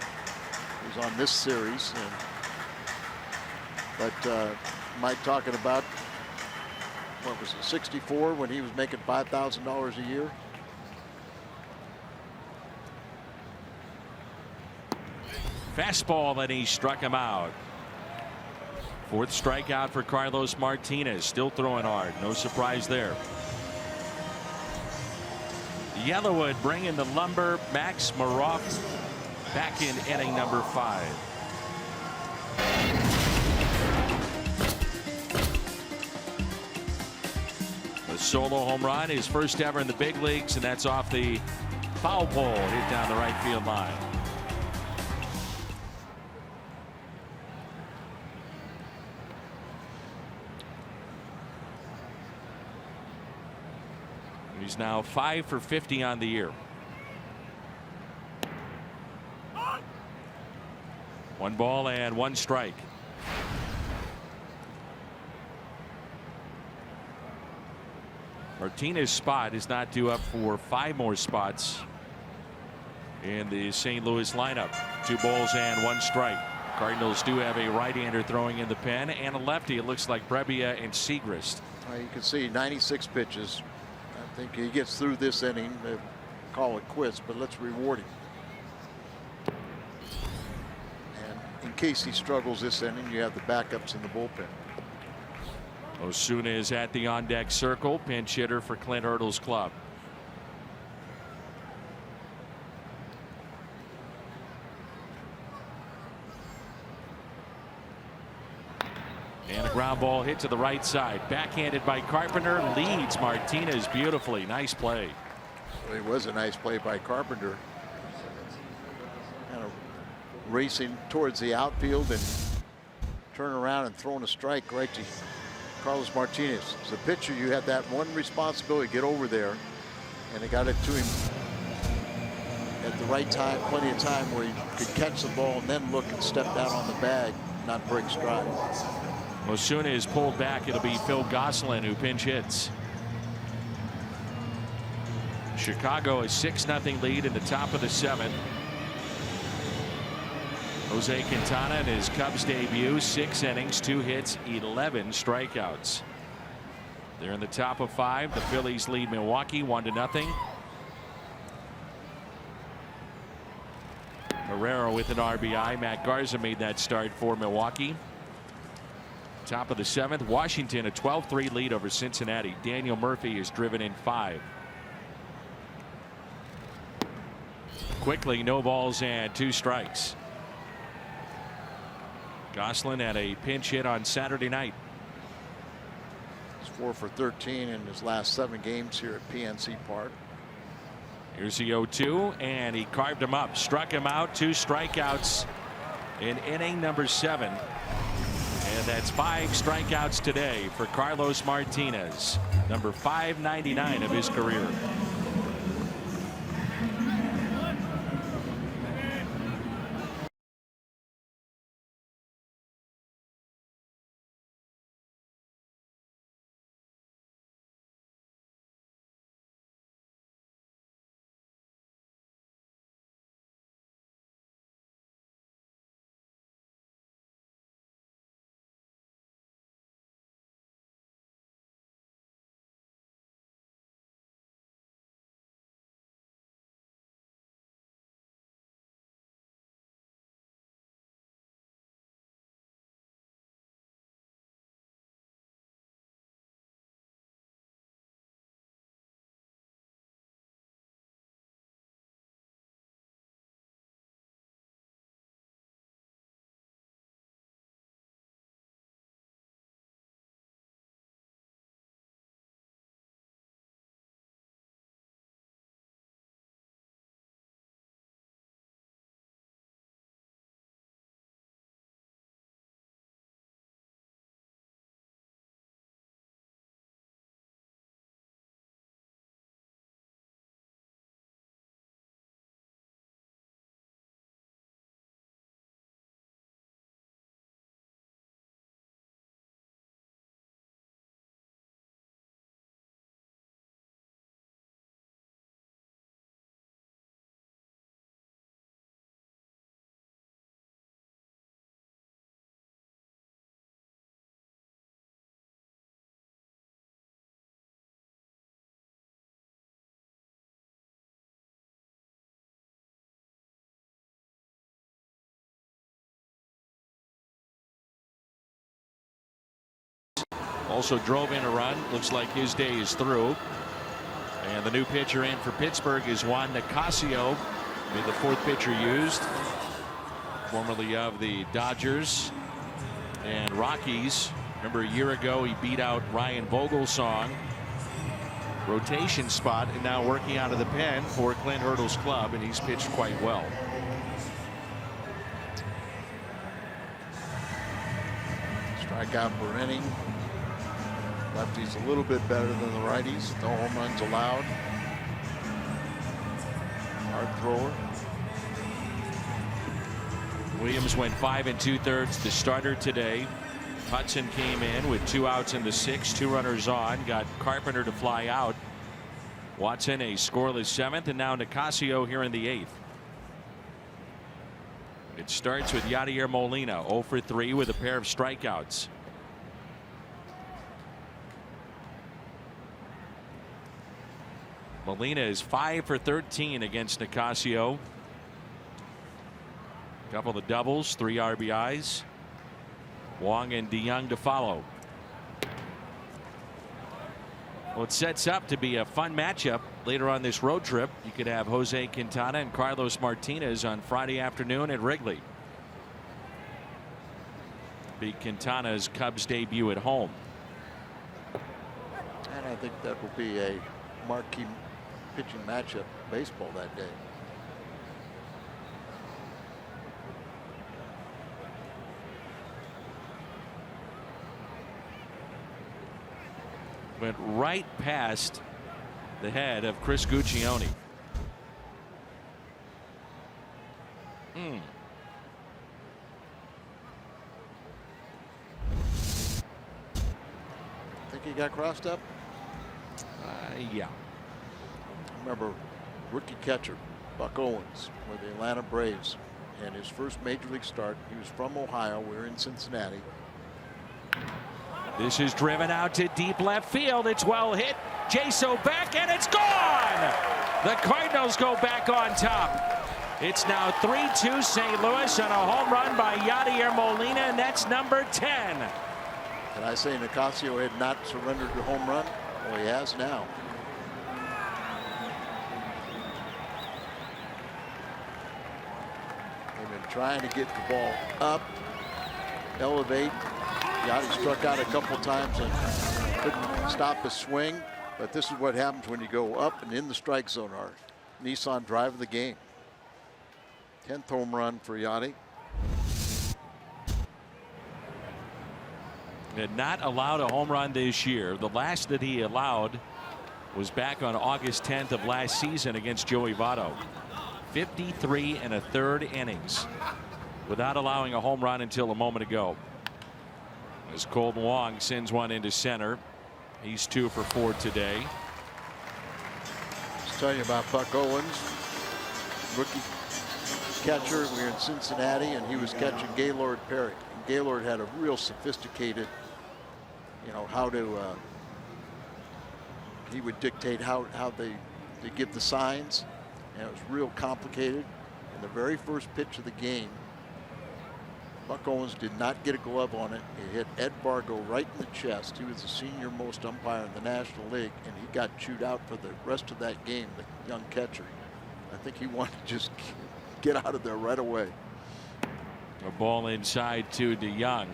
who's on this series. But Mike talking about, what was it, 64 when he was making $5,000 a year. Fastball, and he struck him out. 4th strikeout for Carlos Martinez. Still throwing hard. No surprise there. Yellowwood bringing the lumber. Max Maroff back in inning number 5. A solo home run, his first ever in the big leagues, and that's off the foul pole, hit down the right field line. He's now 5 for 50 on the year. 1 ball and 1 strike. Martinez's spot is not due up for 5 more spots in the St. Louis lineup. 2 balls and 1 strike. Cardinals do have a right-hander throwing in the pen and a lefty. It looks like Brebbia and Segrist. You can see 96 pitches. I think he gets through this inning. Call it quits, but let's reward him. And in case he struggles this inning, you have the backups in the bullpen. Osuna is at the on-deck circle, pinch hitter for Clint Hurdle's club. And a ground ball hit to the right side. Backhanded by Carpenter, leads Martinez beautifully. Nice play. Well, it was a nice play by Carpenter. Kind of racing towards the outfield and turn around and throwing a strike right to Carlos Martinez. As a pitcher, you have that one responsibility: get over there and they got it to him at the right time, plenty of time where he could catch the ball and then look and step down on the bag, not break stride. Osuna is pulled back. It'll be Phil Gosselin who pinch hits. Chicago a 6-0 lead in the top of the 7th. Jose Quintana in his Cubs debut, 6 innings, 2 hits, 11 strikeouts. They're in the top of 5. The Phillies lead Milwaukee 1-0. Herrera with an RBI. Matt Garza made that start for Milwaukee. Top of the 7th. Washington a 12-3 lead over Cincinnati. Daniel Murphy is driven in 5. Quickly, no balls and 2 strikes. Gosselin had a pinch hit on Saturday night. He's 4 for 13 in his last 7 games here at PNC Park. Here's the 0-2, and he carved him up, struck him out. 2 strikeouts in inning number 7. And that's 5 strikeouts today for Carlos Martinez, number 599 of his career. Also drove in a run. Looks like his day is through. And the new pitcher in for Pittsburgh is Juan Nicasio. Be the 4th pitcher used. Formerly of the Dodgers and Rockies. Remember a year ago he beat out Ryan Vogelsong. Rotation spot, and now working out of the pen for Clint Hurdle's club, and he's pitched quite well. Strikeout per inning. Lefty's a little bit better than the righties. No home runs allowed. Hard thrower. Williams went 5 2/3, the starter today. Hudson came in with 2 outs in the 6th, 2 runners on, got Carpenter to fly out. Watson a scoreless 7th, and now Nicasio here in the 8th. It starts with Yadier Molina, 0 for 3 with a pair of strikeouts. Molina is 5 for 13 against Nicasio. Couple of doubles, 3 RBIs. Wong and DeYoung to follow. Well, it sets up to be a fun matchup later on this road trip. You could have Jose Quintana and Carlos Martinez on Friday afternoon at Wrigley. Be Quintana's Cubs debut at home. And I think that will be a marquee pitching matchup in baseball that day. Went right past the head of Chris Guccione. Think he got crossed up? Yeah. Remember, rookie catcher Buck Owens with the Atlanta Braves, and his first major league start. He was from Ohio. We're in Cincinnati. This is driven out to deep left field. It's well hit. Jaso back, and it's gone. The Cardinals go back on top. It's now 3-2 St. Louis on a home run by Yadier Molina, and that's number 10. Did I say Nicasio had not surrendered the home run? Well, he has now. They've been trying to get the ball up, elevate. Yachty struck out a couple times and couldn't stop his swing. But this is what happens when you go up and in the strike zone. Our Nissan drive of the game. 10th home run for Yachty. Had not allowed a home run this year. The last that he allowed was back on August 10th of last season against Joey Votto. 53 1/3 innings without allowing a home run until a moment ago. As Colton Wong sends one into center. He's 2 for 4 today. Just telling you about Buck Owens, rookie catcher. We were in Cincinnati, and he was catching Gaylord Perry. And Gaylord had a real sophisticated, how to. He would dictate how they give the signs, and it was real complicated. And the very first pitch of the game, Buck Owens did not get a glove on it. It hit Ed Bargo right in the chest. He was the senior most umpire in the National League, and he got chewed out for the rest of that game, the young catcher. I think he wanted to just get out of there right away. A ball inside to DeYoung.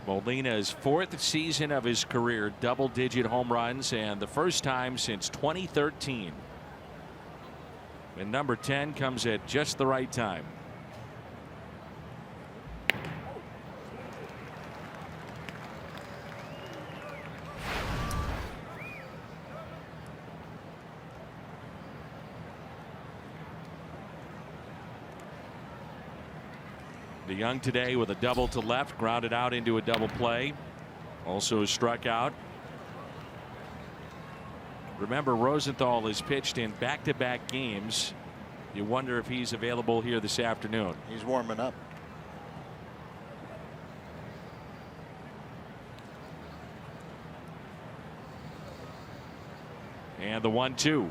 Molina's 4th season of his career, double-digit home runs, and the first time since 2013. And number 10 comes at just the right time. DeYoung today with a double to left, grounded out into a double play. Also struck out. Remember, Rosenthal has pitched in back-to-back games. You wonder if he's available here this afternoon. He's warming up. And the 1-2.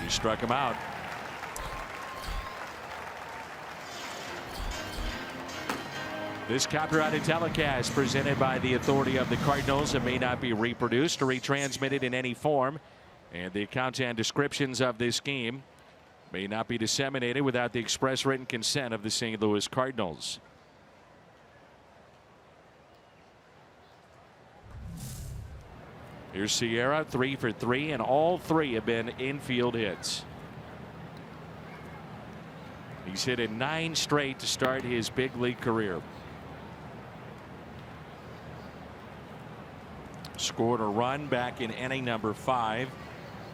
He struck him out. This copyrighted telecast presented by the authority of the Cardinals and may not be reproduced or retransmitted in any form. And the accounts and descriptions of this game may not be disseminated without the express written consent of the St. Louis Cardinals. Here's Sierra, 3 for 3, and all 3 have been infield hits. He's hit in 9 straight to start his big league career. Scored a run back in inning number 5.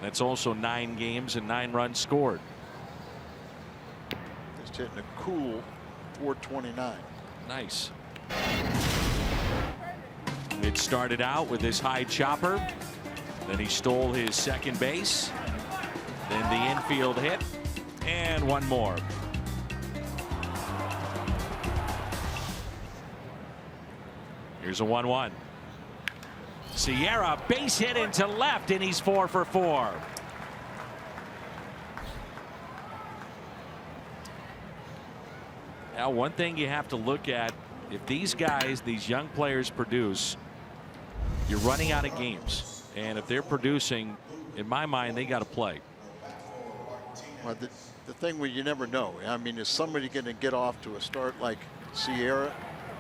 That's also 9 games and 9 runs scored. Just hitting a cool 429. Nice. It started out with this high chopper. Then he stole his second base. Then the infield hit. And one more. Here's a 1-1. Sierra base hit into left, and he's 4 for 4. Now, one thing you have to look at, if these guys, these young players produce, you're running out of games. And if they're producing, in my mind, they got to play. Well, the thing where you never know. I mean, is somebody going to get off to a start like Sierra?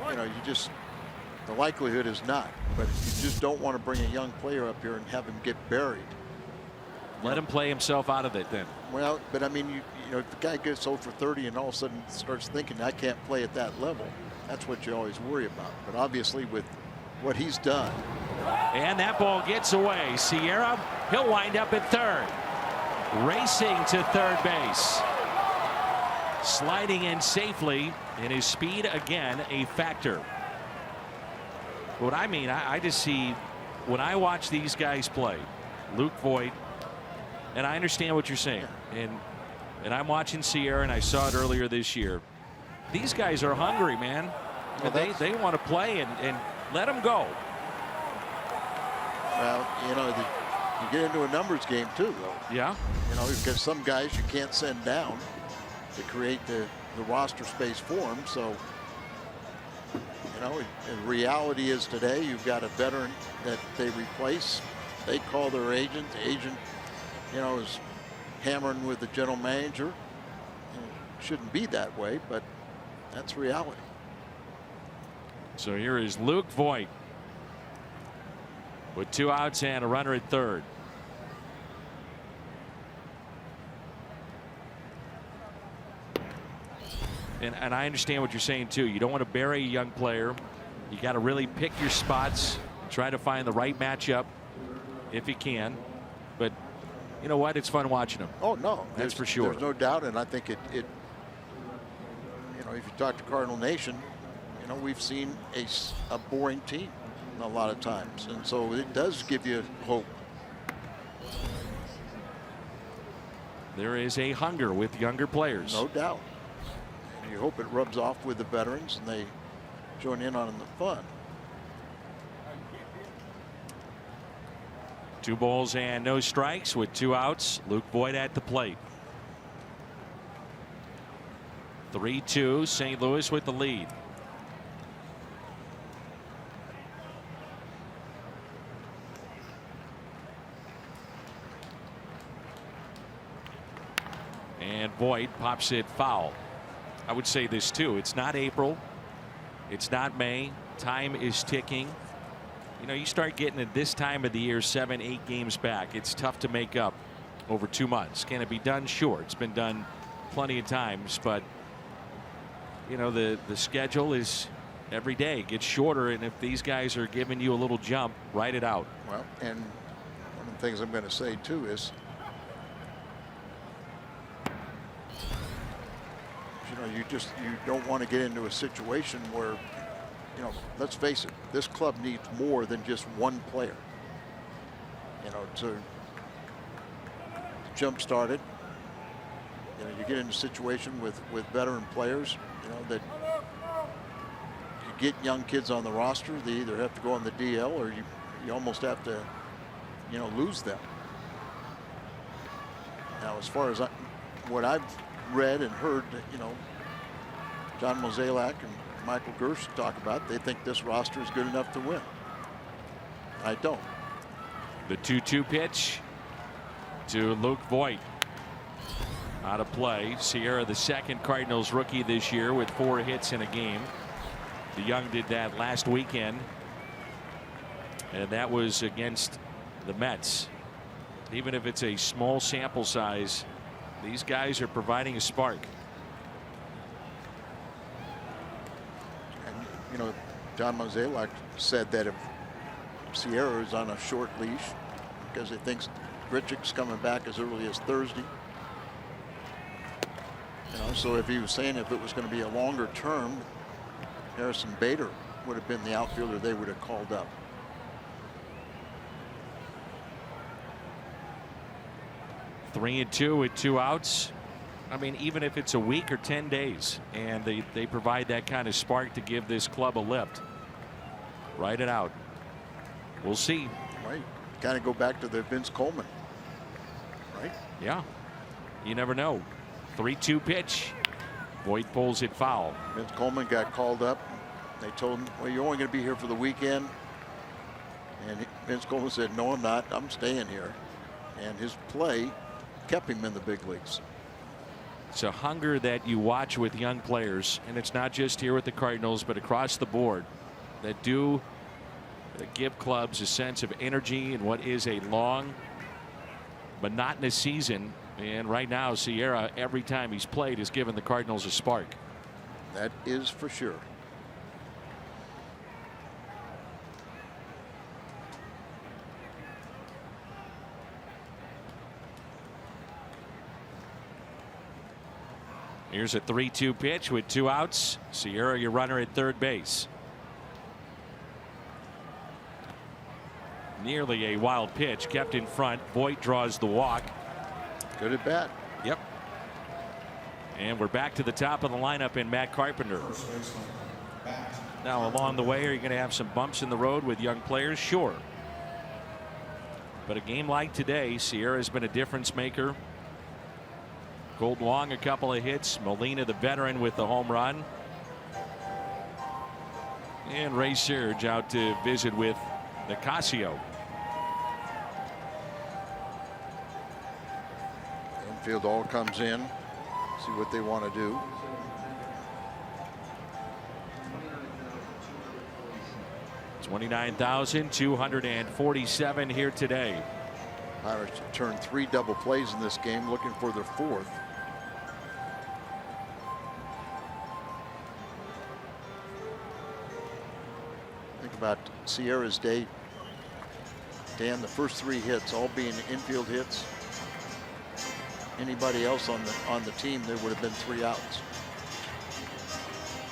You just, the likelihood is not. But you just don't want to bring a young player up here and have him get buried. Let him play himself out of it then. Well, but I mean, if the guy gets 0 for 30 and all of a sudden starts thinking, I can't play at that level, that's what you always worry about. But obviously with what he's done. And that ball gets away. Sierra He'll wind up at third. Racing to third base. Sliding in safely, and his speed again a factor. What I mean, I just see when I watch these guys play, Luke Voit, and I understand what you're saying, and I'm watching Sierra, and I saw it earlier this year. These guys are hungry, man. Well, they want to play and let them go. Well, you know, you get into a numbers game too, though. Yeah. You know, because some guys you can't send down to create the roster space for them. So, you know, the reality is today you've got a veteran that they replace. They call their agent. The agent, you know, is hammering with the general manager. It shouldn't be that way, but that's reality. So here is Luke Voit with 2 outs and a runner at third. And I understand what you're saying too. You don't want to bury a young player. You got to really pick your spots, try to find the right matchup if you can. But you know what? It's fun watching them. Oh no, that's for sure. There's no doubt, and I think it you know, if you talk to Cardinal Nation, you know, we've seen a boring team a lot of times, and so it does give you hope. There is a hunger with younger players. No doubt. And you hope it rubs off with the veterans and they join in on the fun. 2 balls and no strikes with 2 outs. Luke Voit at the plate. 3-2, St. Louis with the lead. And Voit pops it foul. I would say this too. It's not April. It's not May. Time is ticking. You know, you start getting at this time of the year 7-8 games back. It's tough to make up over 2 months. Can it be done? Sure. It's been done plenty of times, but you know, the schedule is every day gets shorter, and if these guys are giving you a little jump, write it out. Well, and one of the things I'm going to say too is, you know, you don't want to get into a situation where, you know, let's face it, this club needs more than just one player, you know, to jump start it. You know, you get into a situation with veteran players, you know, that you get young kids on the roster. They either have to go on the DL or you almost have to, you know, lose them. Now, as far as what I've read and heard, you know, John Mozeliak and Michael Gersh talk about, they think this roster is good enough to win. I don't. The 2-2 pitch to Luke Voit. Out of play. Sierra, the second Cardinals rookie this year with 4 hits in a game. DeYoung did that last weekend, and that was against the Mets. Even if it's a small sample size, these guys are providing a spark. And, you know, John Mozeliak said that if Sierra is on a short leash because he thinks Grichuk's coming back as early as Thursday. You know, so if he was saying if it was going to be a longer term, Harrison Bader would have been the outfielder they would have called up. Three and 2 with 2 outs. I mean, even if it's a week or 10 days, and they provide that kind of spark to give this club a lift. Write it out. We'll see. Right. Kind of go back to the Vince Coleman. Right. Yeah. You never know. 3-2 pitch. Voit pulls it foul. Vince Coleman got called up. They told him, well, you're only going to be here for the weekend. And Vince Coleman said, no, I'm not. I'm staying here. And his play kept him in the big leagues. It's a hunger that you watch with young players, and it's not just here with the Cardinals, but across the board, that do give clubs a sense of energy in what is a long, monotonous season. And right now, Sierra, every time he's played, has given the Cardinals a spark. That is for sure. Here's a 3-2 pitch with 2 outs. Sierra, your runner at third base. Nearly a wild pitch, kept in front. Voit draws the walk. Good at bat. Yep. And we're back to the top of the lineup in Matt Carpenter. Now, along the way, are you going to have some bumps in the road with young players? Sure. But a game like today, Sierra's been a difference maker. Gold Long, a couple of hits. Molina, the veteran, with the home run. And Ray Serge out to visit with Nicasio. Infield all comes in. See what they want to do. $29,247 here today. Pirates turned 3 double plays in this game, looking for their 4th. Think about Sierra's day, Dan. The first 3 hits all being infield hits. Anybody else on the team, there would have been 3 outs.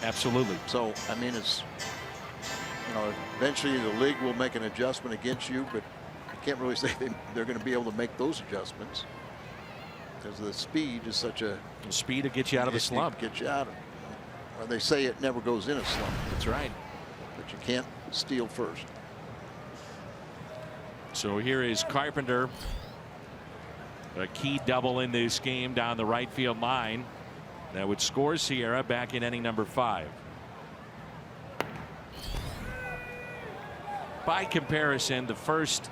Absolutely. So I mean, it's, you know, eventually the league will make an adjustment against you, but you can't really say they're going to be able to make those adjustments because the speed is such a. The speed to get you out of a slump. Get you out of. Or they say it never goes in a slump. That's right. But you can't steal first. So here is Carpenter. A key double in this game down the right field line that would score Sierra back in inning number 5. By comparison, the first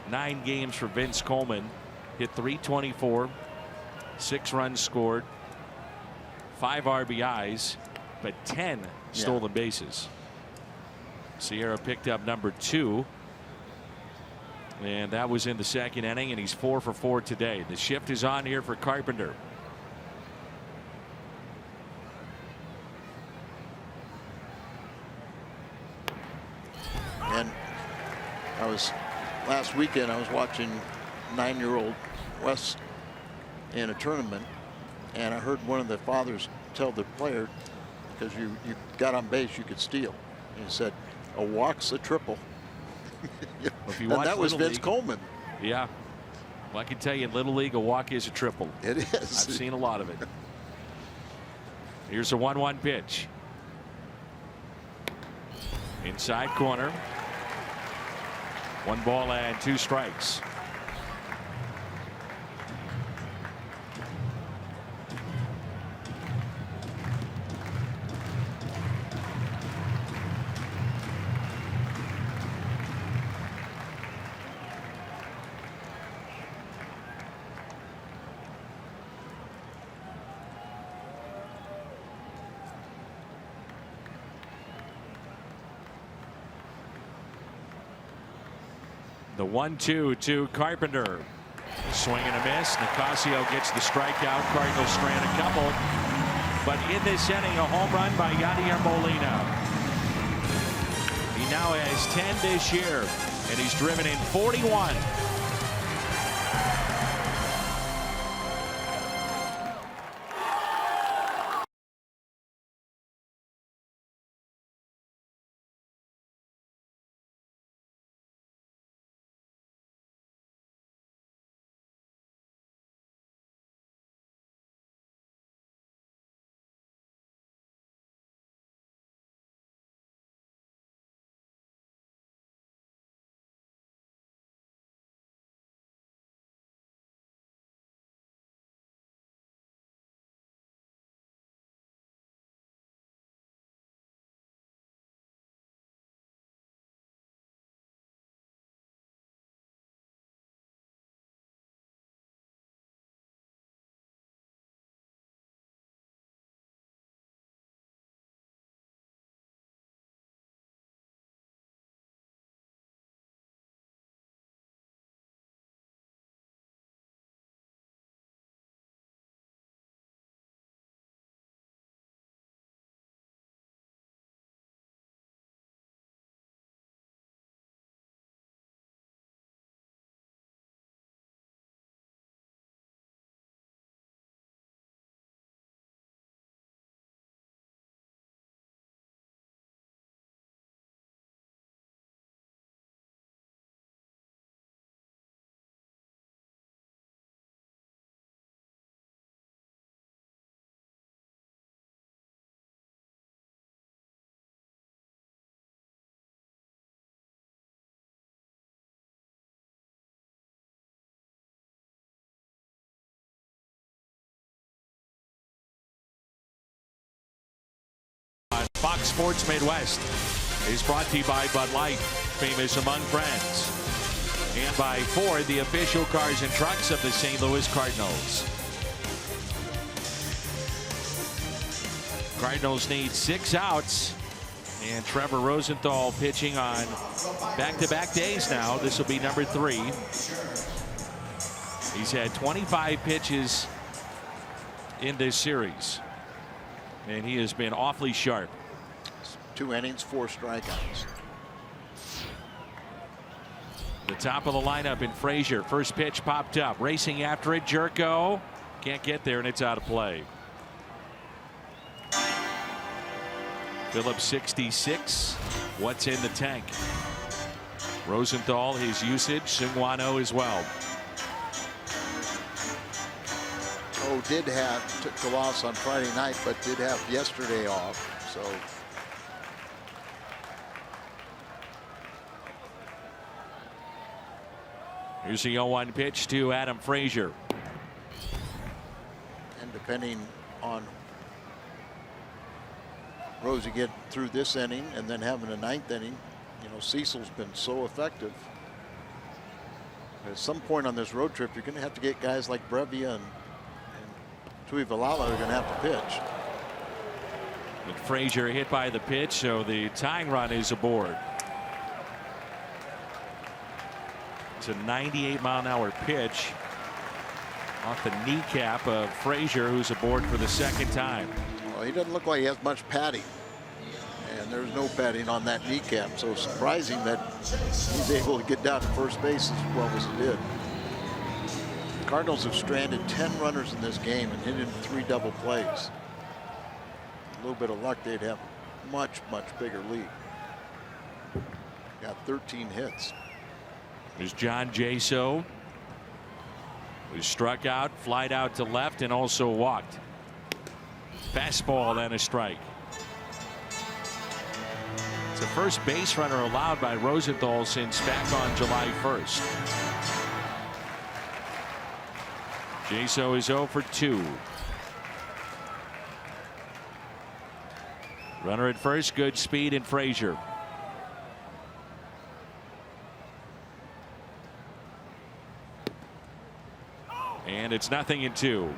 9 games for Vince Coleman, hit .324, 6 runs scored, 5 RBIs, but 10 stolen bases. Sierra picked up number 2. And that was in the 2nd inning, and he's 4 for 4 today. The shift is on here for Carpenter. And last weekend I was watching 9-year-old Wes in a tournament, and I heard one of the fathers tell the player, because you got on base, you could steal. And he said, a walk's a triple. If you and watch that was Little Vince League, Coleman. Yeah. Well, I can tell you in Little League, a walk is a triple. It is. I've seen a lot of it. Here's a 1-1 pitch. Inside corner. 1 ball and 2 strikes. The 1-2 to Carpenter. Swing and a miss. Nicasio gets the strikeout. Cardinals strand a couple. But in this inning, a home run by Yadier Molina. He now has 10 this year, and he's driven in 41. Fox Sports Midwest is brought to you by Bud Light, famous among friends, and by Ford, the official cars and trucks of the St. Louis Cardinals. Cardinals need 6 outs, and Trevor Rosenthal pitching on back-to-back days now. This will be number 3. He's had 25 pitches in this series, and he has been awfully sharp. 2 innings, 4 strikeouts. The top of the lineup in Frazier. First pitch popped up, racing after it. Jerko can't get there, and it's out of play. Phillips 66. What's in the tank? Rosenthal, his usage. Sungwano as well. Took the loss on Friday night, but did have yesterday off. So here's the 0-1 pitch to Adam Frazier. And depending on Rosie get through this inning and then having a 9th inning, you know, Cecil's been so effective. At some point on this road trip, you're going to have to get guys like Brevia and Tuivalala are going to have to pitch. And Frazier hit by the pitch, so the tying run is aboard. It's a 98-mile-an-hour pitch off the kneecap of Frazier, who's aboard for the 2nd time. Well, he doesn't look like he has much padding, and there's no padding on that kneecap, so surprising that he's able to get down to first base as well as he did. The Cardinals have stranded 10 runners in this game and hit in 3 double plays. A little bit of luck, they'd have a much bigger lead. Got 13 hits. There's John Jaso, who struck out, flied out to left, and also walked. Fastball, then a strike. It's the first base runner allowed by Rosenthal since back on July 1st. Jaso is 0 for 2. Runner at first, good speed in Frazier. And it's 0-2.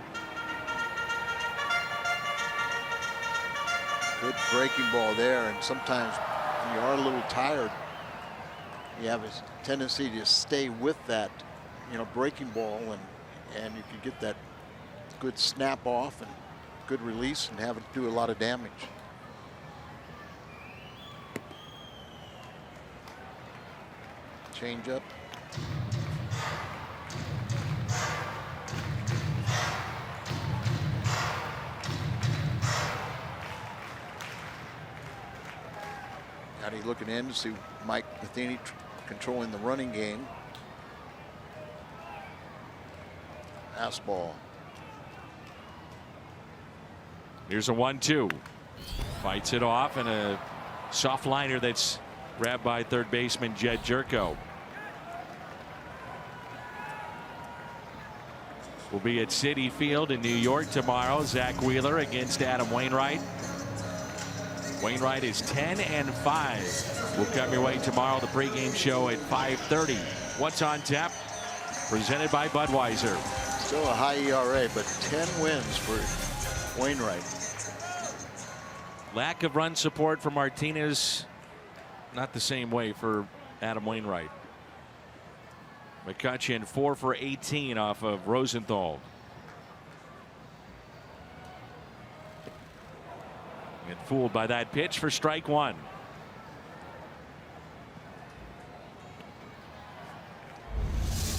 Good breaking ball there, and sometimes when you are a little tired, you have a tendency to stay with that, you know, breaking ball, and you can get that good snap off and good release and have it do a lot of damage. Change up. Now he's looking in to see Mike Matheny controlling the running game. Fastball. Here's a 1-2. Fights it off, and a soft liner that's grabbed by third baseman Jed Jerko. We'll be at Citi Field in New York tomorrow. Zach Wheeler against Adam Wainwright. Wainwright is 10-5. We'll come your way tomorrow. The pregame show at 5:30. What's on tap? Presented by Budweiser. Still a high ERA, but 10 wins for Wainwright. Lack of run support for Martinez. Not the same way for Adam Wainwright. McCutchen 4 for 18 off of Rosenthal. And fooled by that pitch for strike 1.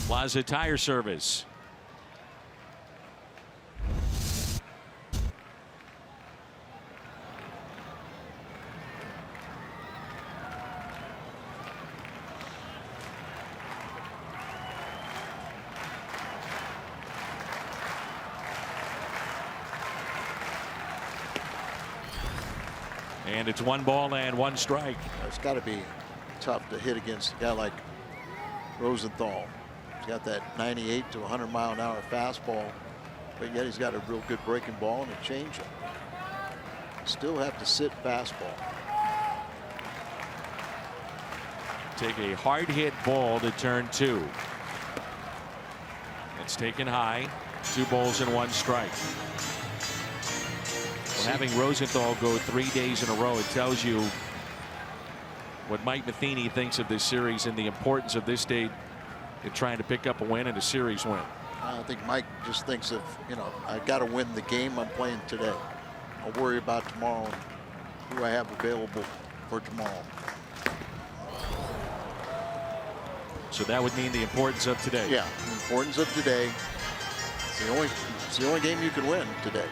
Plaza Tire Service. And it's 1 ball and 1 strike. It's got to be tough to hit against a guy like Rosenthal. He's got that 98 to 100 mile an hour fastball, but yet he's got a real good breaking ball and a changeup. Still have to sit fastball. Take a hard hit ball to turn 2. It's taken high. 2 balls and 1 strike. Well, having Rosenthal go 3 days in a row, it tells you what Mike Matheny thinks of this series and the importance of this day in trying to pick up a win and a series win. I think Mike just thinks of, I got to win the game I'm playing today. I'll worry about tomorrow and who I have available for tomorrow. So that would mean the importance of today. Yeah, the importance of today. It's the only game you can win today.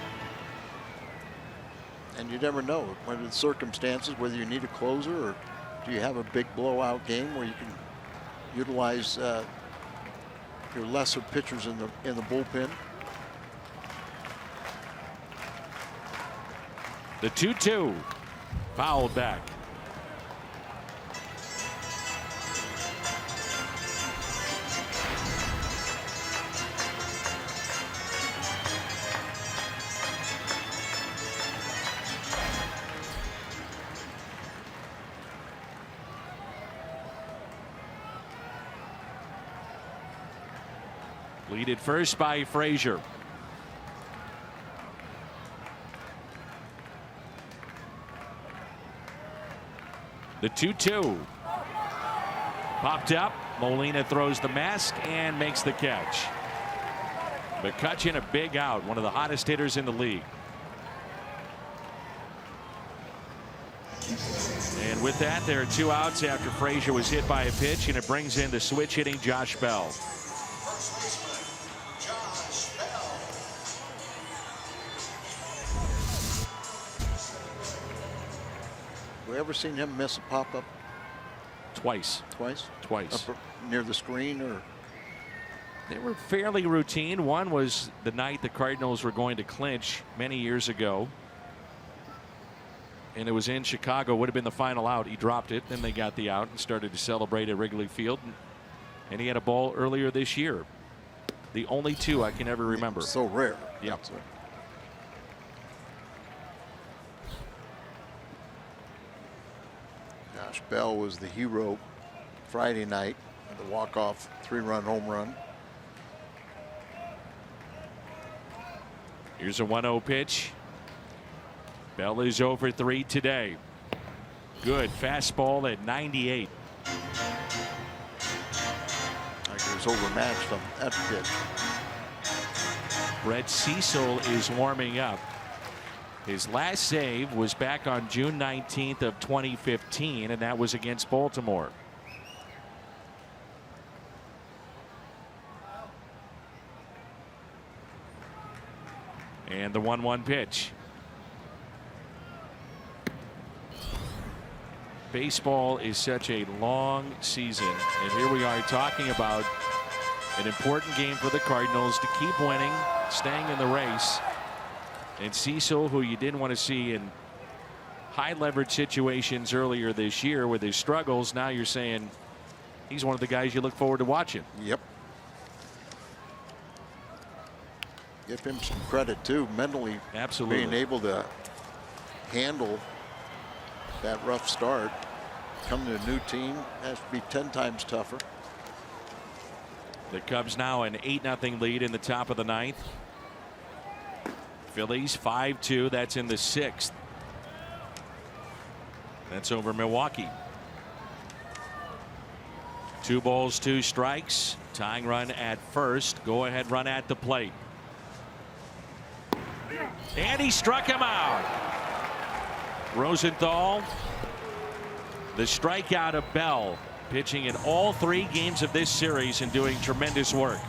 And you never know what are the circumstances, whether you need a closer or do you have a big blowout game where you can utilize your lesser pitchers in the bullpen. The 2-2 fouled back. Leaded first by Frazier. The 2-2 popped up. Molina throws the mask and makes the catch. McCutchen a big out, one of the hottest hitters in the league. And with that, there are 2 outs after Frazier was hit by a pitch, and it brings in the switch hitting Josh Bell. We ever seen him miss a pop-up? Twice. Twice? Twice. Up near the screen, or? They were fairly routine. One was the night the Cardinals were going to clinch many years ago. And it was in Chicago. Would have been the final out. He dropped it. Then they got the out and started to celebrate at Wrigley Field. And he had a ball earlier this year. The only 2 I can ever remember. So rare. Yep. Josh Bell was the hero Friday night with the walk-off 3-run home run. Here's a 1-0 pitch. Bell is over 3 today. Good fastball at 98. Tigers overmatched on that pitch. Brett Cecil is warming up. His last save was back on June 19th of 2015, and that was against Baltimore. And the 1-1 pitch. Baseball is such a long season, and here we are talking about an important game for the Cardinals to keep winning, staying in the race. And Cecil, who you didn't want to see in high leverage situations earlier this year with his struggles, now you're saying he's one of the guys you look forward to watching. Yep. Give him some credit too, mentally. Absolutely. Being able to handle that rough start. Coming to a new team has to be 10 times tougher. The Cubs now an 8-0 lead in the top of the 9th. Phillies 5-2. That's in the 6th. That's over Milwaukee. 2 balls, 2 strikes. Tying run at first. Go ahead run at the plate. And he struck him out. Rosenthal. The strikeout of Bell, pitching in all 3 games of this series and doing tremendous work.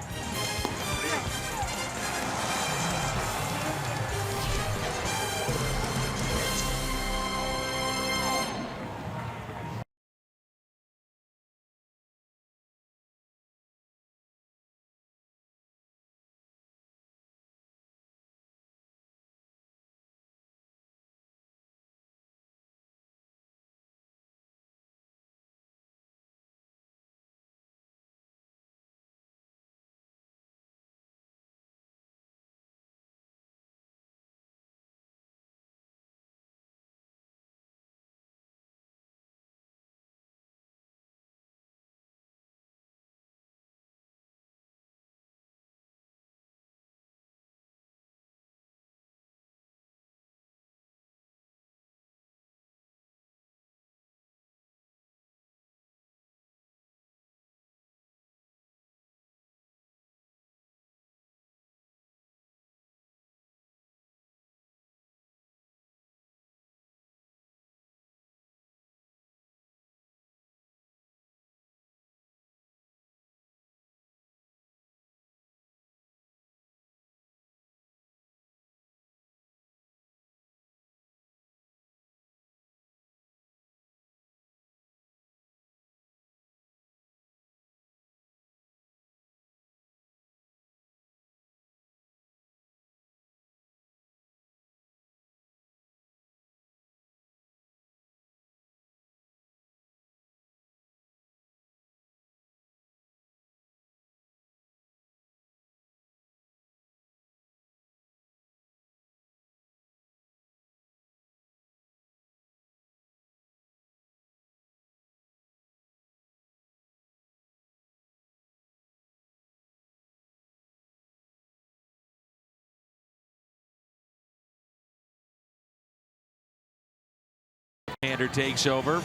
Hander takes over.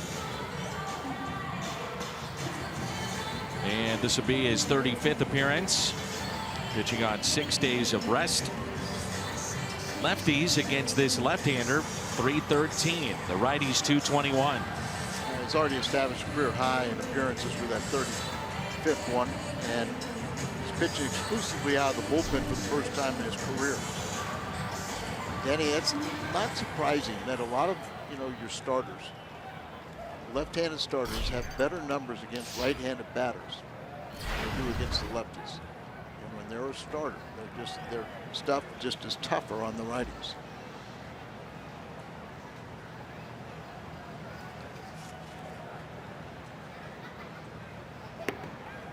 And this will be his 35th appearance. Pitching on 6 days of rest. Lefties against this left-hander, 313. The righties, 221. He's already established a career high in appearances with that 35th one, and he's pitching exclusively out of the bullpen for the first time in his career. Danny, it's not surprising that a lot of your starters, left-handed starters, have better numbers against right-handed batters than they do against the lefties. And when they're a starter, their stuff just is tougher on the righties.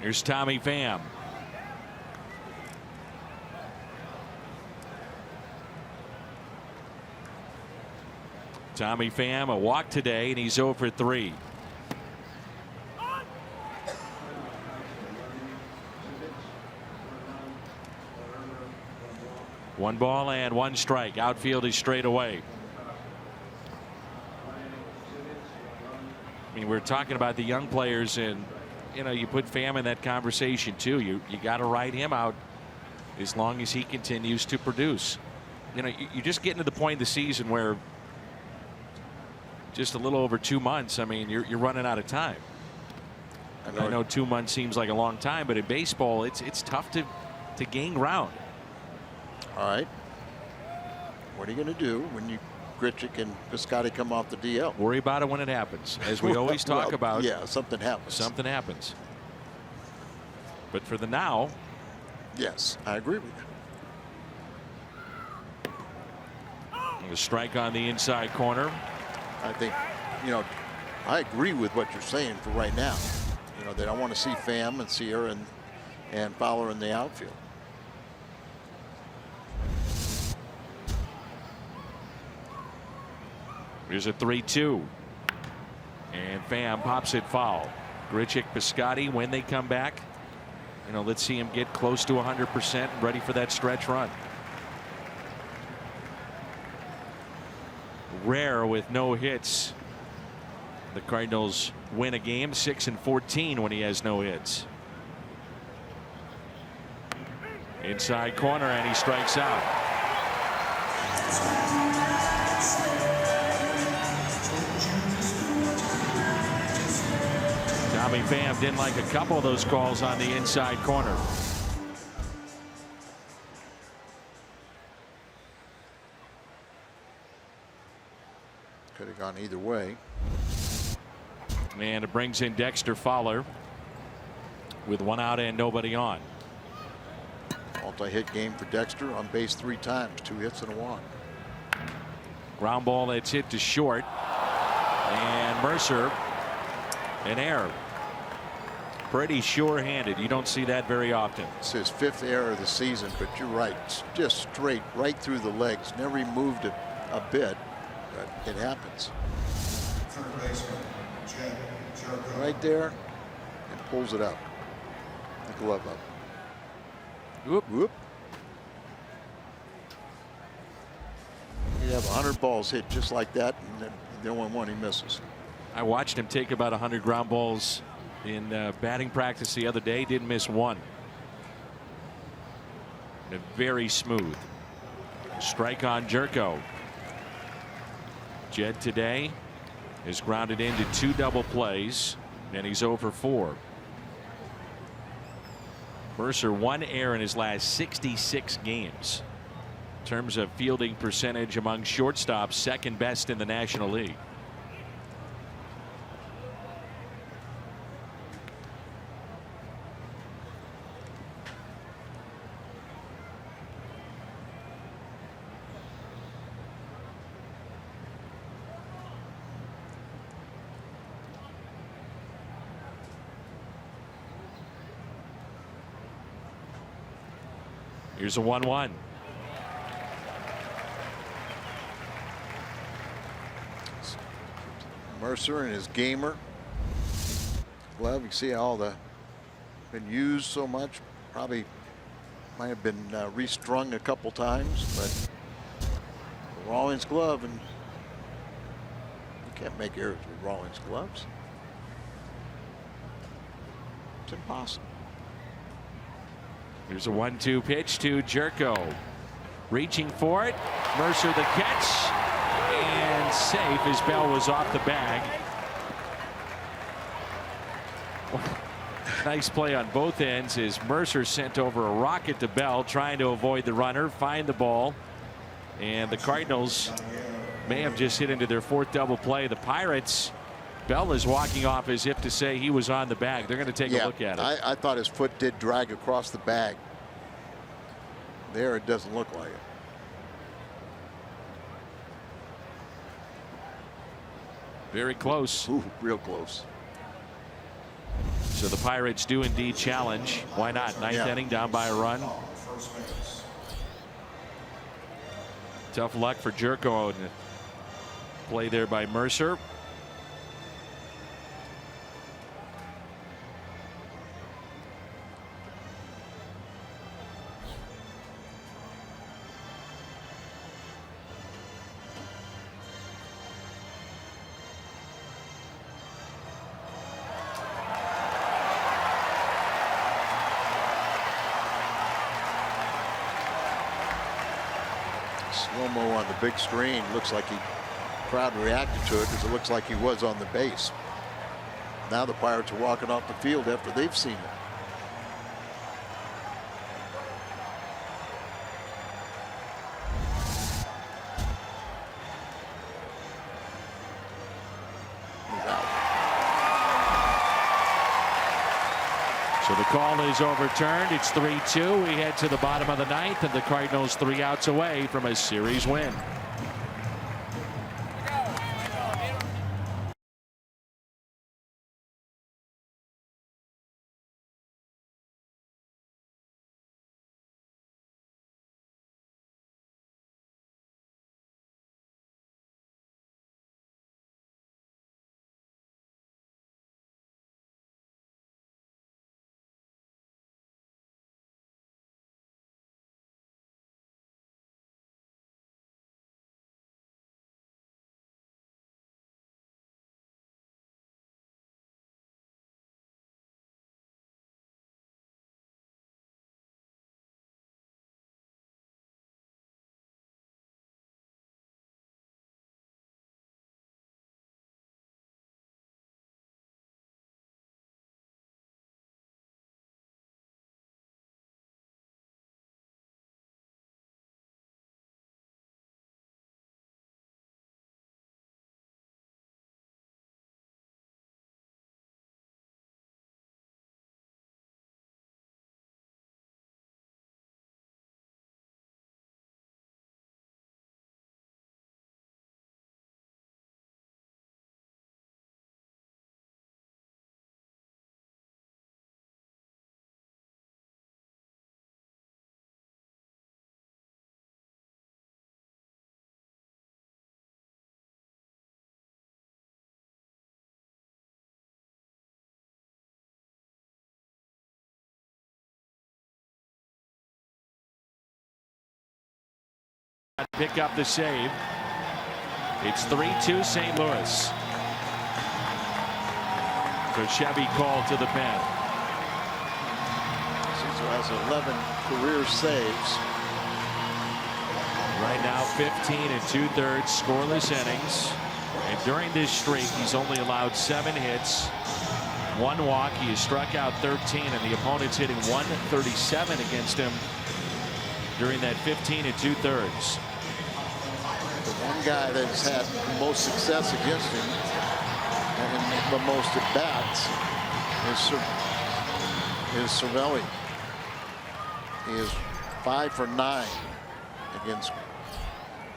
Here's Tommy Pham. Tommy Pham, a walk today, and he's 0 for 3. One ball and one strike. Outfield is straight away. I mean, we're talking about the young players, and you put Pham in that conversation too. You got to ride him out as long as he continues to produce. You just getting to the point of the season where just a little over 2 months. I mean, you're running out of time. I know 2 months seems like a long time, but in baseball, it's tough to gain ground. All right. What are you going to do when Grichuk and Piscotty come off the DL? Worry about it when it happens, as we always talk about. Yeah, something happens. Something happens. But for the now, yes, I agree with you. A strike on the inside corner. I think, I agree with what you're saying for right now. They don't want to see Pham and Sierra and Fowler in the outfield. Here's a 3-2. And Pham pops it foul. Grichuk, Piscotty, when they come back, let's see him get close to 100% ready for that stretch run. Rare with no hits. The Cardinals win a game, 6-14 when he has no hits. Inside corner, and he strikes out. Tommy Pham didn't like a couple of those calls on the inside corner. Could have gone either way. And it brings in Dexter Fowler with 1 out and nobody on. Multi-hit game for Dexter, on base 3 times, 2 hits and a walk. Ground ball that's hit to short, and Mercer, an error. Pretty sure-handed. You don't see that very often. It's his 5th error of the season, but you're right. It's just straight right through the legs. Never even moved it a bit, but it happens. Right there, and pulls it up. The glove up. Whoop. Whoop. He'd have 100 balls hit just like that, and then the only one he misses. I watched him take about 100 ground balls in batting practice the other day. Didn't miss one. And very smooth. Strike on Jerko. Jed today is grounded into 2 double plays, and he's 0 for 4. Mercer 1 error in his last 66 games. In terms of fielding percentage among shortstops, 2nd best in the National League. Here's a 1-1. Mercer and his gamer glove. You see how been used so much. Probably might have been restrung a couple times, but the Rawlings glove, and Can't make errors with Rawlings gloves. It's impossible. Here's a 1-2 pitch to Jerko. Reaching for it. Mercer the catch. And safe as Bell was off the bag. Nice play on both ends as Mercer sent over a rocket to Bell, trying to avoid the runner, find the ball. And the Cardinals may have just hit into their 4th double play. The Pirates, Bell is walking off as if to say he was on the bag. They're going to take a look at it. I thought his foot did drag across the bag. There, it doesn't look like it. Very close. Ooh, real close. So the Pirates do indeed challenge. Why not? Ninth inning, down by a run. Tough luck for Jerko. Play there by Mercer. Slow-mo on the big screen. Looks like the crowd reacted to it because it looks like he was on the base. Now the Pirates are walking off the field after they've seen it. He's out. So the call is overturned. It's 3-2. We head to the bottom of the 9th, and the Cardinals 3 outs away from a series win. Pick up the save. It's 3-2 St. Louis. Chevy called to the pen. Cesar has 11 career saves. Right now 15 2/3 scoreless innings. And during this streak he's only allowed 7 hits, 1 walk. He has struck out 13 and the opponent's hitting 137 against him during that 15 2/3. The one guy that's had the most success against him and the most at bats is Cervelli. He is 5 for 9 against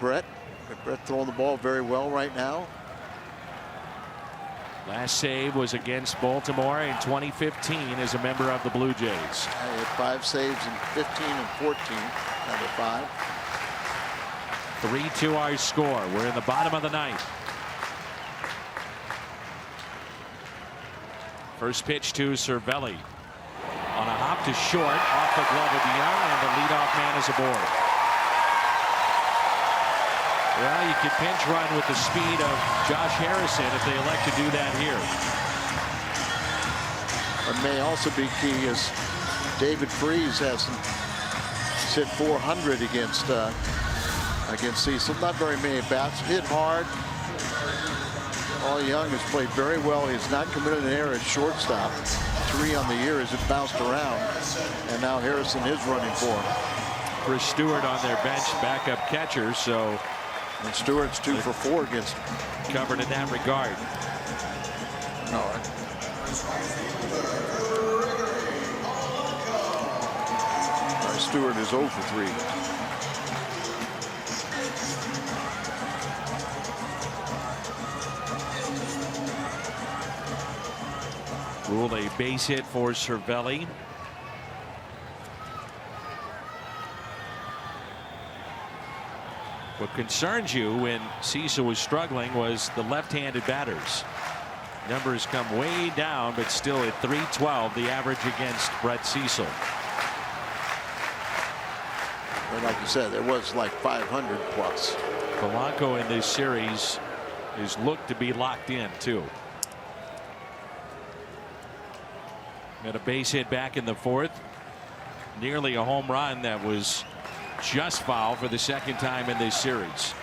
Brett. Brett throwing the ball very well right now. Last save was against Baltimore in 2015 as a member of the Blue Jays. He had 5 saves in 15 and 14. Number 5. 3-2 our score. We're in the bottom of the 9th. First pitch to Cervelli. On a hop to short, off the glove of Young, and the leadoff man is aboard. Well, you can pinch run with the speed of Josh Harrison if they elect to do that here. What may also be key is David Freese hasn't hit 400 against Cecil. Not very many bats. Hit hard. All Young has played very well. He's not committed an error at shortstop. 3 on the year as it bounced around. And now Harrison is running for him. Chris Stewart on their bench, backup catcher, so. And Stewart's 2 for 4 against him. Covered in that regard. All right. Stewart is 0 for 3. Ruled a base hit for Cervelli. What concerns you when Cecil was struggling was the left-handed batters. Numbers come way down, but still at .312 the average against Brett Cecil. And like you said, there was like 500 plus. Polanco in this series is looked to be locked in too. Got a base hit back in the 4th. Nearly a home run that was just foul for the second time in this series.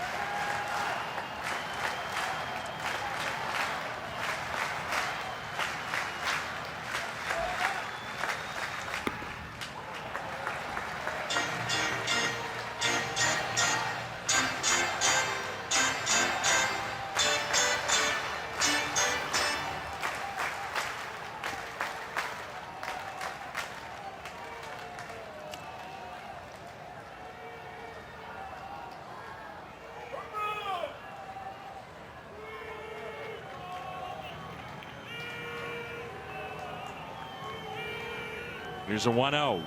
Here's a 1-0.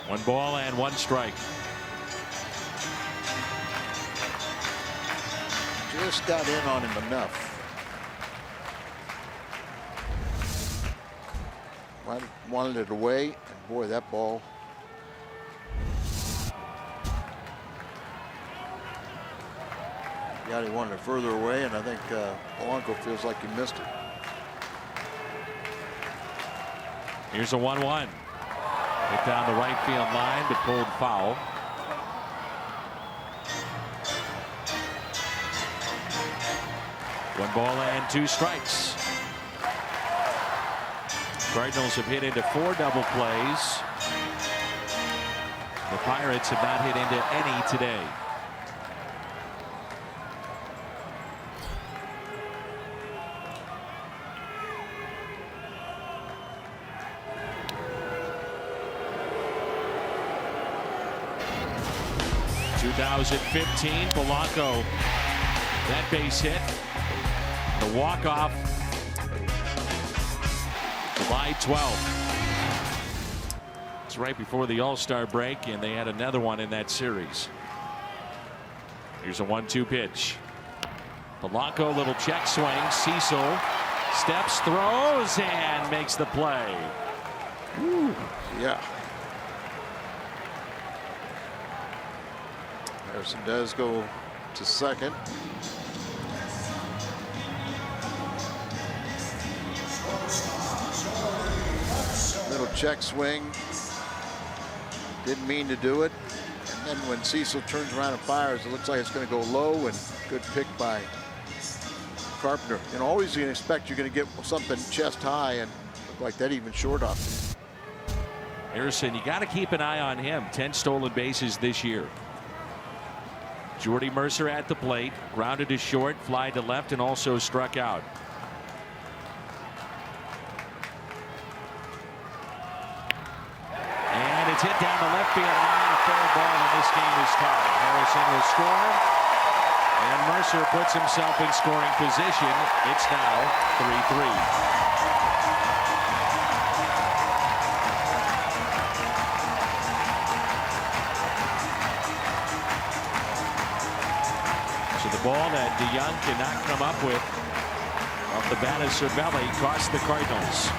1 ball and 1 strike. Just got in on him enough. Wanted it away, and boy, that ball. Yeah, he wanted it further away, and I think Polanco feels like he missed it. Here's a 1-1. Hit down the right field line, but pulled foul. One ball and 2 strikes. Cardinals have hit into 4 double plays. The Pirates have not hit into any today. .2015, Polanco, that base hit. The walk-off, July 12th. It's right before the All-Star break, and they had another one in that series. Here's a 1-2 pitch. Polanco, little check swing. Cecil steps, throws, and makes the play. Ooh, yeah. Harrison does go to second. Little check swing. Didn't mean to do it. And then when Cecil turns around and fires, it looks like it's going to go low, and good pick by Carpenter. And always you can expect you're going to get something chest high, and look like that even short off. Harrison, you got to keep an eye on him. 10 stolen bases this year. Jordy Mercer at the plate, grounded to short, fly to left, and also struck out. And it's hit down the left field line, a fair ball, and this game is tied. Harrison will score, and Mercer puts himself in scoring position. It's now 3-3. The ball that DeYoung cannot come up with off the bat of Cervelli cost the Cardinals.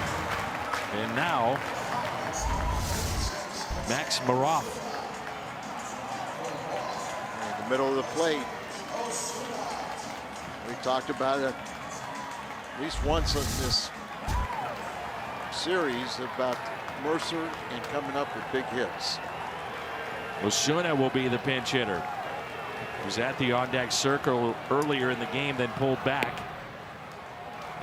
And now Max Maroff middle of the plate. We talked about it at least once in this series about Mercer and coming up with big hits. Osuna will be the pinch hitter. He was at the on-deck circle earlier in the game, then pulled back.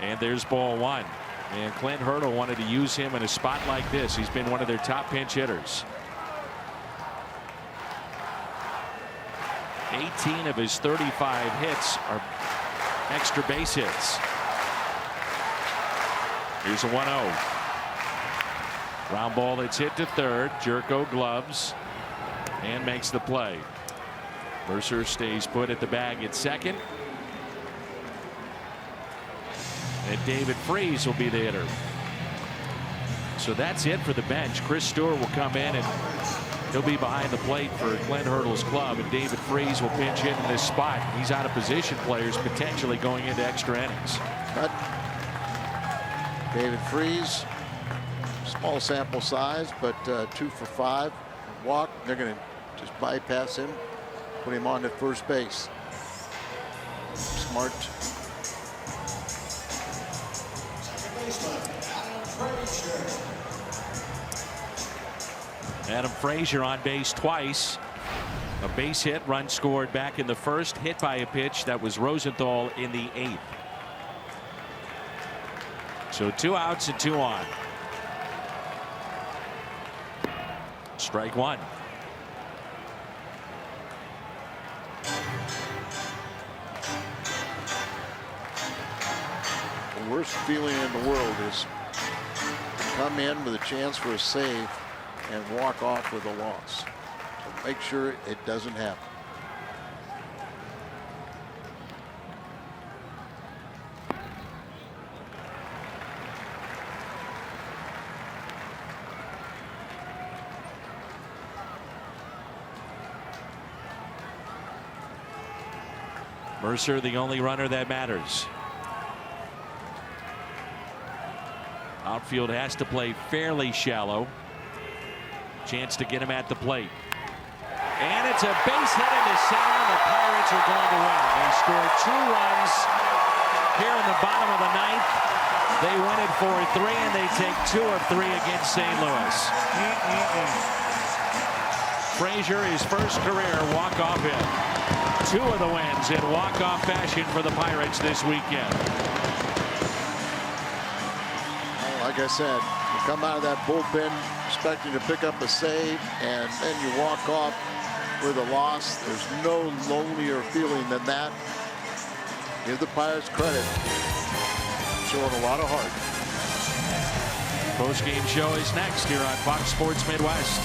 And there's ball one. And Clint Hurdle wanted to use him in a spot like this. He's been one of their top pinch hitters. 18 of his 35 hits are extra base hits. Here's a 1-0. Ground ball that's hit to third. Jerko gloves and makes the play. Mercer stays put at the bag at second. And David Freese will be the hitter. So that's it for the bench. Chris Stewart will come in and he'll be behind the plate for Clint Hurdle's club, and David Freese will pinch hit in this spot. He's out of position players potentially going into extra innings. But David Freese, small sample size, but 2 for 5 walk. They're going to just bypass him, put him on at first base. Smart. Adam Frazier on base twice. A base hit, run scored back in the first, hit by a pitch that was Rosenthal in the 8th. So 2 outs and 2 on. Strike one. The worst feeling in the world is to come in with a chance for a save and walk off with a loss. So make sure it doesn't happen. Mercer, the only runner that matters. Outfield has to play fairly shallow. Chance to get him at the plate. And it's a base hit into center. The Pirates are going to win. They scored 2 runs here in the bottom of the 9th. They win it 4-3, and they take 2 of 3 against St. Louis. Frazier, his first career walk-off hit. 2 of the wins in walk-off fashion for the Pirates this weekend. Like I said, you come out of that bullpen expecting to pick up a save, and then you walk off with a loss. There's no lonelier feeling than that. Give the Pirates credit. Showing a lot of heart. Post-game show is next here on Fox Sports Midwest.